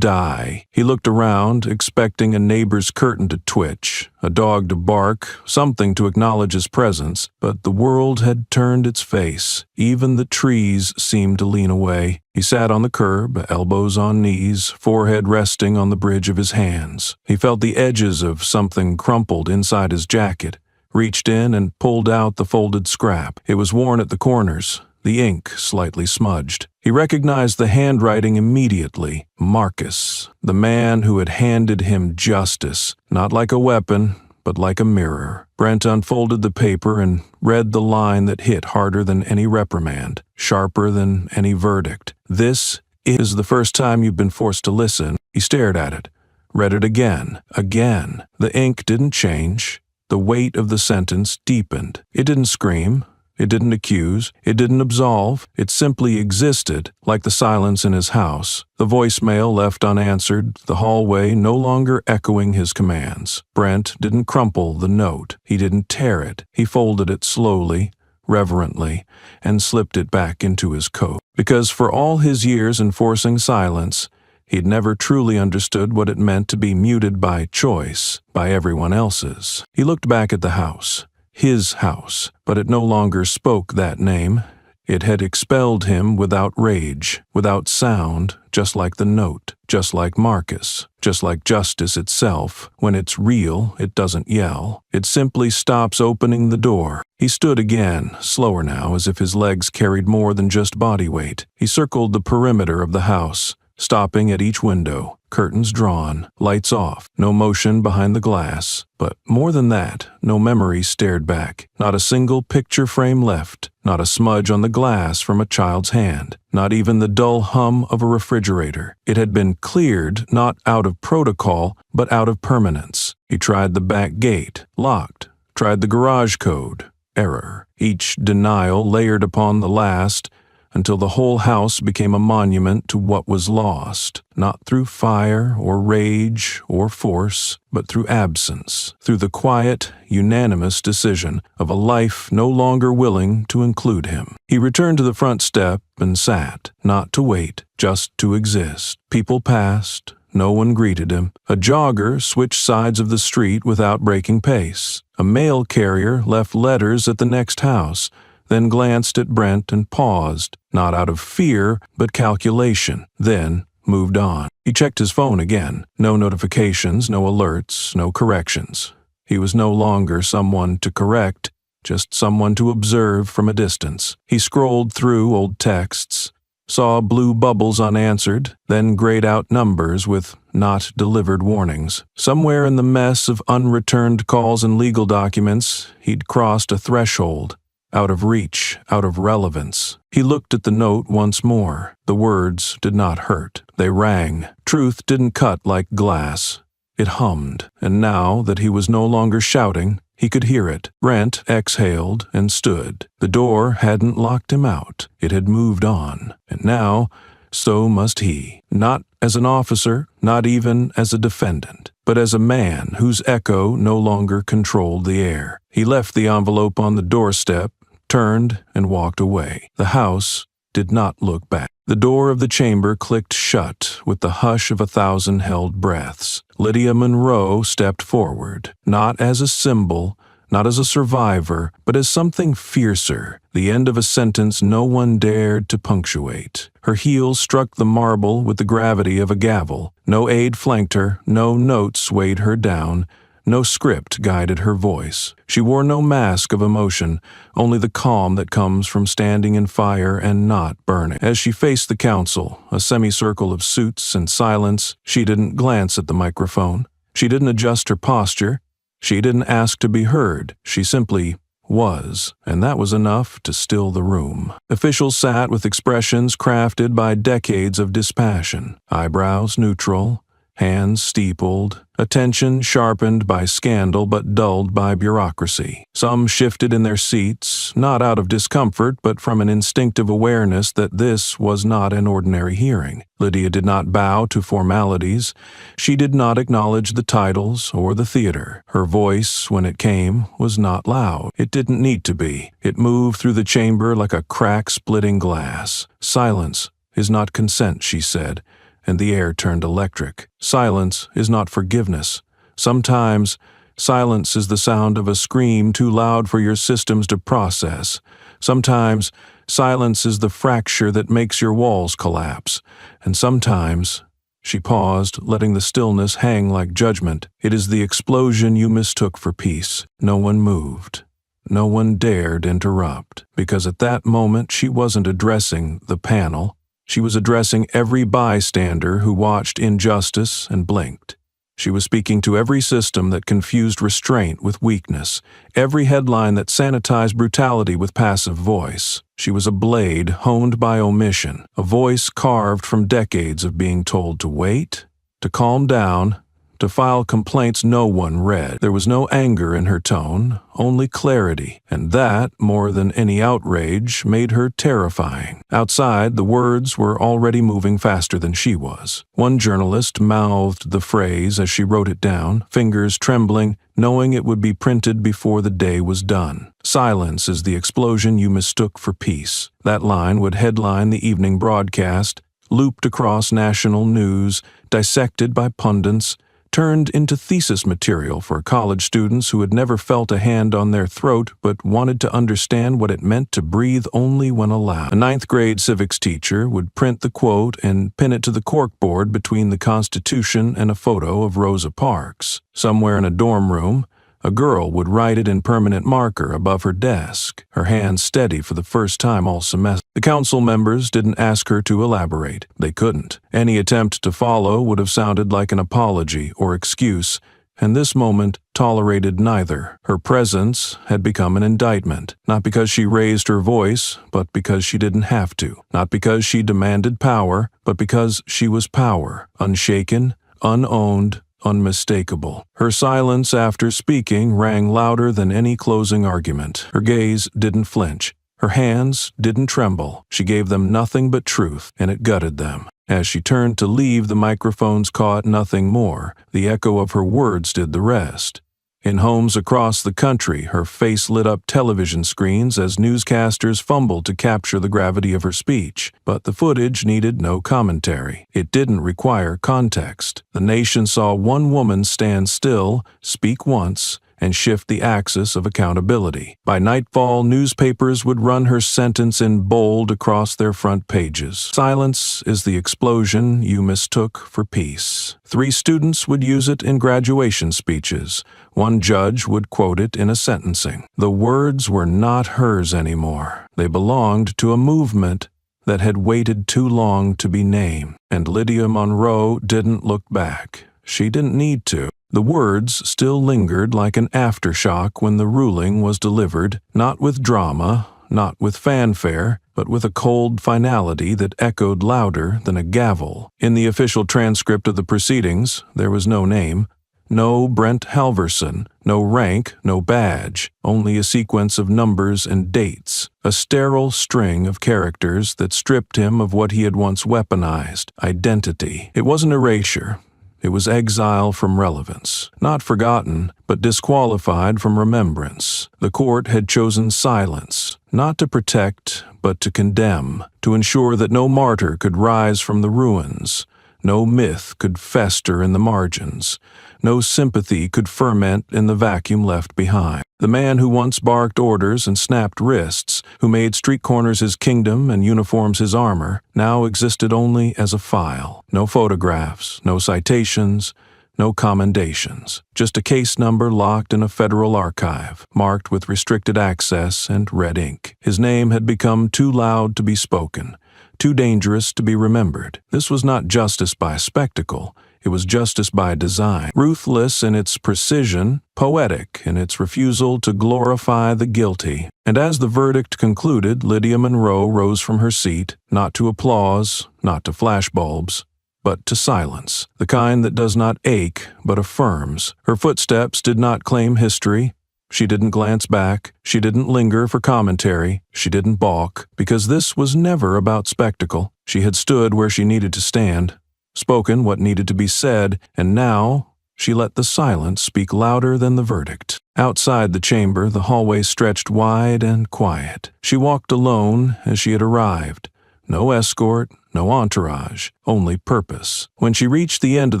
Speaker 1: die. He looked around, expecting a neighbor's curtain to twitch, a dog to bark, something to acknowledge his presence, but the world had turned its face. Even the trees seemed to lean away. He sat on the curb, elbows on knees, forehead resting on the bridge of his hands. He felt the edges of something crumpled inside his jacket, reached in and pulled out the folded scrap. It was worn at the corners, the ink slightly smudged. He recognized the handwriting immediately. Marcus, the man who had handed him justice, not like a weapon, but like a mirror. Brent unfolded the paper and read the line that hit harder than any reprimand, sharper than any verdict. This is the first time you've been forced to listen. He stared at it, read it again. The ink didn't change. The weight of the sentence deepened. It didn't scream. It didn't accuse. It didn't absolve. It simply existed, like the silence in his house. The voicemail left unanswered, the hallway no longer echoing his commands. Brent didn't crumple the note. He didn't tear it. He folded it slowly, reverently, and slipped it back into his coat. Because for all his years enforcing silence, he'd never truly understood what it meant to be muted by choice, by everyone else's. He looked back at the house. His house, but it no longer spoke that name. It had expelled him without rage, without sound, just like the note, just like Marcus, just like justice itself. When it's real, it doesn't yell. It simply stops opening the door. He stood again, slower now, as if his legs carried more than just body weight. He circled the perimeter of the house, stopping at each window, curtains drawn, lights off, no motion behind the glass. But more than that, no memory stared back. Not a single picture frame left, not a smudge on the glass from a child's hand, not even the dull hum of a refrigerator. It had been cleared, not out of protocol, but out of permanence. He tried the back gate, locked, tried the garage code, error. Each denial layered upon the last, until the whole house became a monument to what was lost, not through fire or rage or force, but through absence, through the quiet, unanimous decision of a life no longer willing to include him. He returned to the front step and sat, not to wait, just to exist. People passed. No one greeted him. A jogger switched sides of the street without breaking pace. A mail carrier left letters at the next house, then glanced at Brent and paused, not out of fear, but calculation, then moved on. He checked his phone again. No notifications, no alerts, no corrections. He was no longer someone to correct, just someone to observe from a distance. He scrolled through old texts, saw blue bubbles unanswered, then grayed out numbers with not delivered warnings. Somewhere in the mess of unreturned calls and legal documents, he'd crossed a threshold. Out of reach, out of relevance. He looked at the note once more. The words did not hurt. They rang. Truth didn't cut like glass. It hummed, and now that he was no longer shouting, he could hear it. Brent exhaled and stood. The door hadn't locked him out. It had moved on, and now, so must he. Not as an officer, not even as a defendant, but as a man whose echo no longer controlled the air. He left the envelope on the doorstep, turned, and walked away. The house did not look back. The door of the chamber clicked shut with the hush of 1,000 held breaths. Lydia Monroe stepped forward, not as a symbol, not as a survivor, but as something fiercer, the end of a sentence no one dared to punctuate. Her heels struck the marble with the gravity of a gavel. No aide flanked her, no note swayed her down, no script guided her voice. She wore no mask of emotion, only the calm that comes from standing in fire and not burning. As she faced the council, a semicircle of suits and silence, she didn't glance at the microphone. She didn't adjust her posture. She didn't ask to be heard. She simply was, and that was enough to still the room. Officials sat with expressions crafted by decades of dispassion, eyebrows neutral, hands steepled, attention sharpened by scandal but dulled by bureaucracy. Some shifted in their seats, not out of discomfort but from an instinctive awareness that this was not an ordinary hearing. Lydia did not bow to formalities. She did not acknowledge the titles or the theater. Her voice, when it came, was not loud. It didn't need to be. It moved through the chamber like a crack-splitting glass. Silence is not consent, she said, and the air turned electric. Silence is not forgiveness. Sometimes, silence is the sound of a scream too loud for your systems to process. Sometimes, silence is the fracture that makes your walls collapse. And sometimes, she paused, letting the stillness hang like judgment. It is the explosion you mistook for peace. No one moved. No one dared interrupt, because at that moment she wasn't addressing the panel. She was addressing every bystander who watched injustice and blinked. She was speaking to every system that confused restraint with weakness, every headline that sanitized brutality with passive voice. She was a blade honed by omission, a voice carved from decades of being told to wait, to calm down, to file complaints no one read. There was no anger in her tone, only clarity, and that, more than any outrage, made her terrifying. Outside, the words were already moving faster than she was. One journalist mouthed the phrase as she wrote it down, fingers trembling, knowing it would be printed before the day was done. "Silence is the explosion you mistook for peace." That line would headline the evening broadcast, looped across national news, dissected by pundits, turned into thesis material for college students who had never felt a hand on their throat but wanted to understand what it meant to breathe only when allowed. A ninth-grade civics teacher would print the quote and pin it to the corkboard between the Constitution and a photo of Rosa Parks. Somewhere in a dorm room, a girl would write it in permanent marker above her desk, her hands steady for the first time all semester. The council members didn't ask her to elaborate. They couldn't. Any attempt to follow would have sounded like an apology or excuse, and this moment tolerated neither. Her presence had become an indictment, not because she raised her voice, but because she didn't have to. Not because she demanded power, but because she was power, unshaken, unowned, unmistakable. Her silence after speaking rang louder than any closing argument. Her gaze didn't flinch. Her hands didn't tremble. She gave them nothing but truth, and it gutted them. As she turned to leave, the microphones caught nothing more. The echo of her words did the rest. In homes across the country, her face lit up television screens as newscasters fumbled to capture the gravity of her speech. But the footage needed no commentary. It didn't require context. The nation saw one woman stand still, speak once, and shift the axis of accountability. By nightfall, newspapers would run her sentence in bold across their front pages. "Silence is the explosion you mistook for peace." 3 students would use it in graduation speeches. One judge would quote it in a sentencing. The words were not hers anymore. They belonged to a movement that had waited too long to be named. And Lydia Monroe didn't look back. She didn't need to. The words still lingered like an aftershock when the ruling was delivered, not with drama, not with fanfare, but with a cold finality that echoed louder than a gavel. In the official transcript of the proceedings, there was no name, no Brent Halverson, no rank, no badge, only a sequence of numbers and dates, a sterile string of characters that stripped him of what he had once weaponized, identity. It wasn't erasure. It was exile from relevance, not forgotten, but disqualified from remembrance. The court had chosen silence, not to protect, but to condemn, to ensure that no martyr could rise from the ruins, no myth could fester in the margins, no sympathy could ferment in the vacuum left behind. The man who once barked orders and snapped wrists, who made street corners his kingdom and uniforms his armor, now existed only as a file. No photographs, no citations, no commendations. Just a case number locked in a federal archive, marked with restricted access and red ink. His name had become too loud to be spoken, too dangerous to be remembered. This was not justice by spectacle. It was justice by design, ruthless in its precision, poetic in its refusal to glorify the guilty. And as the verdict concluded, Lydia Monroe rose from her seat, not to applause, not to flashbulbs, but to silence, the kind that does not ache but affirms. Her footsteps did not claim history. She didn't glance back. She didn't linger for commentary. She didn't balk, because this was never about spectacle. She had stood where she needed to stand, spoken what needed to be said, and now she let the silence speak louder than the verdict. Outside the chamber, the hallway stretched wide and quiet. She walked alone as she had arrived. No escort, no entourage, only purpose. When she reached the end of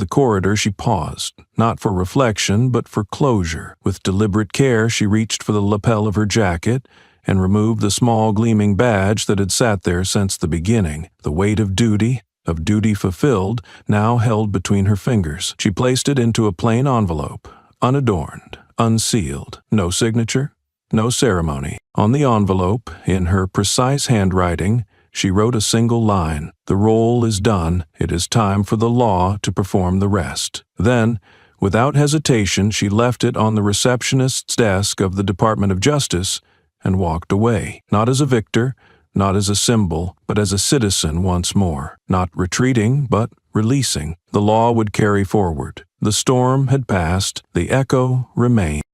Speaker 1: the corridor, she paused, not for reflection, but for closure. With deliberate care, she reached for the lapel of her jacket and removed the small gleaming badge that had sat there since the beginning. The weight of duty fulfilled, now held between her fingers. She placed it into a plain envelope, unadorned, unsealed. No signature, no ceremony. On the envelope, in her precise handwriting, she wrote a single line: "The role is done. It is time for the law to perform the rest." Then, without hesitation, she left it on the receptionist's desk of the Department of Justice and walked away, not as a victor, not as a symbol, but as a citizen once more. Not retreating, but releasing. The law would carry forward. The storm had passed, the echo remained.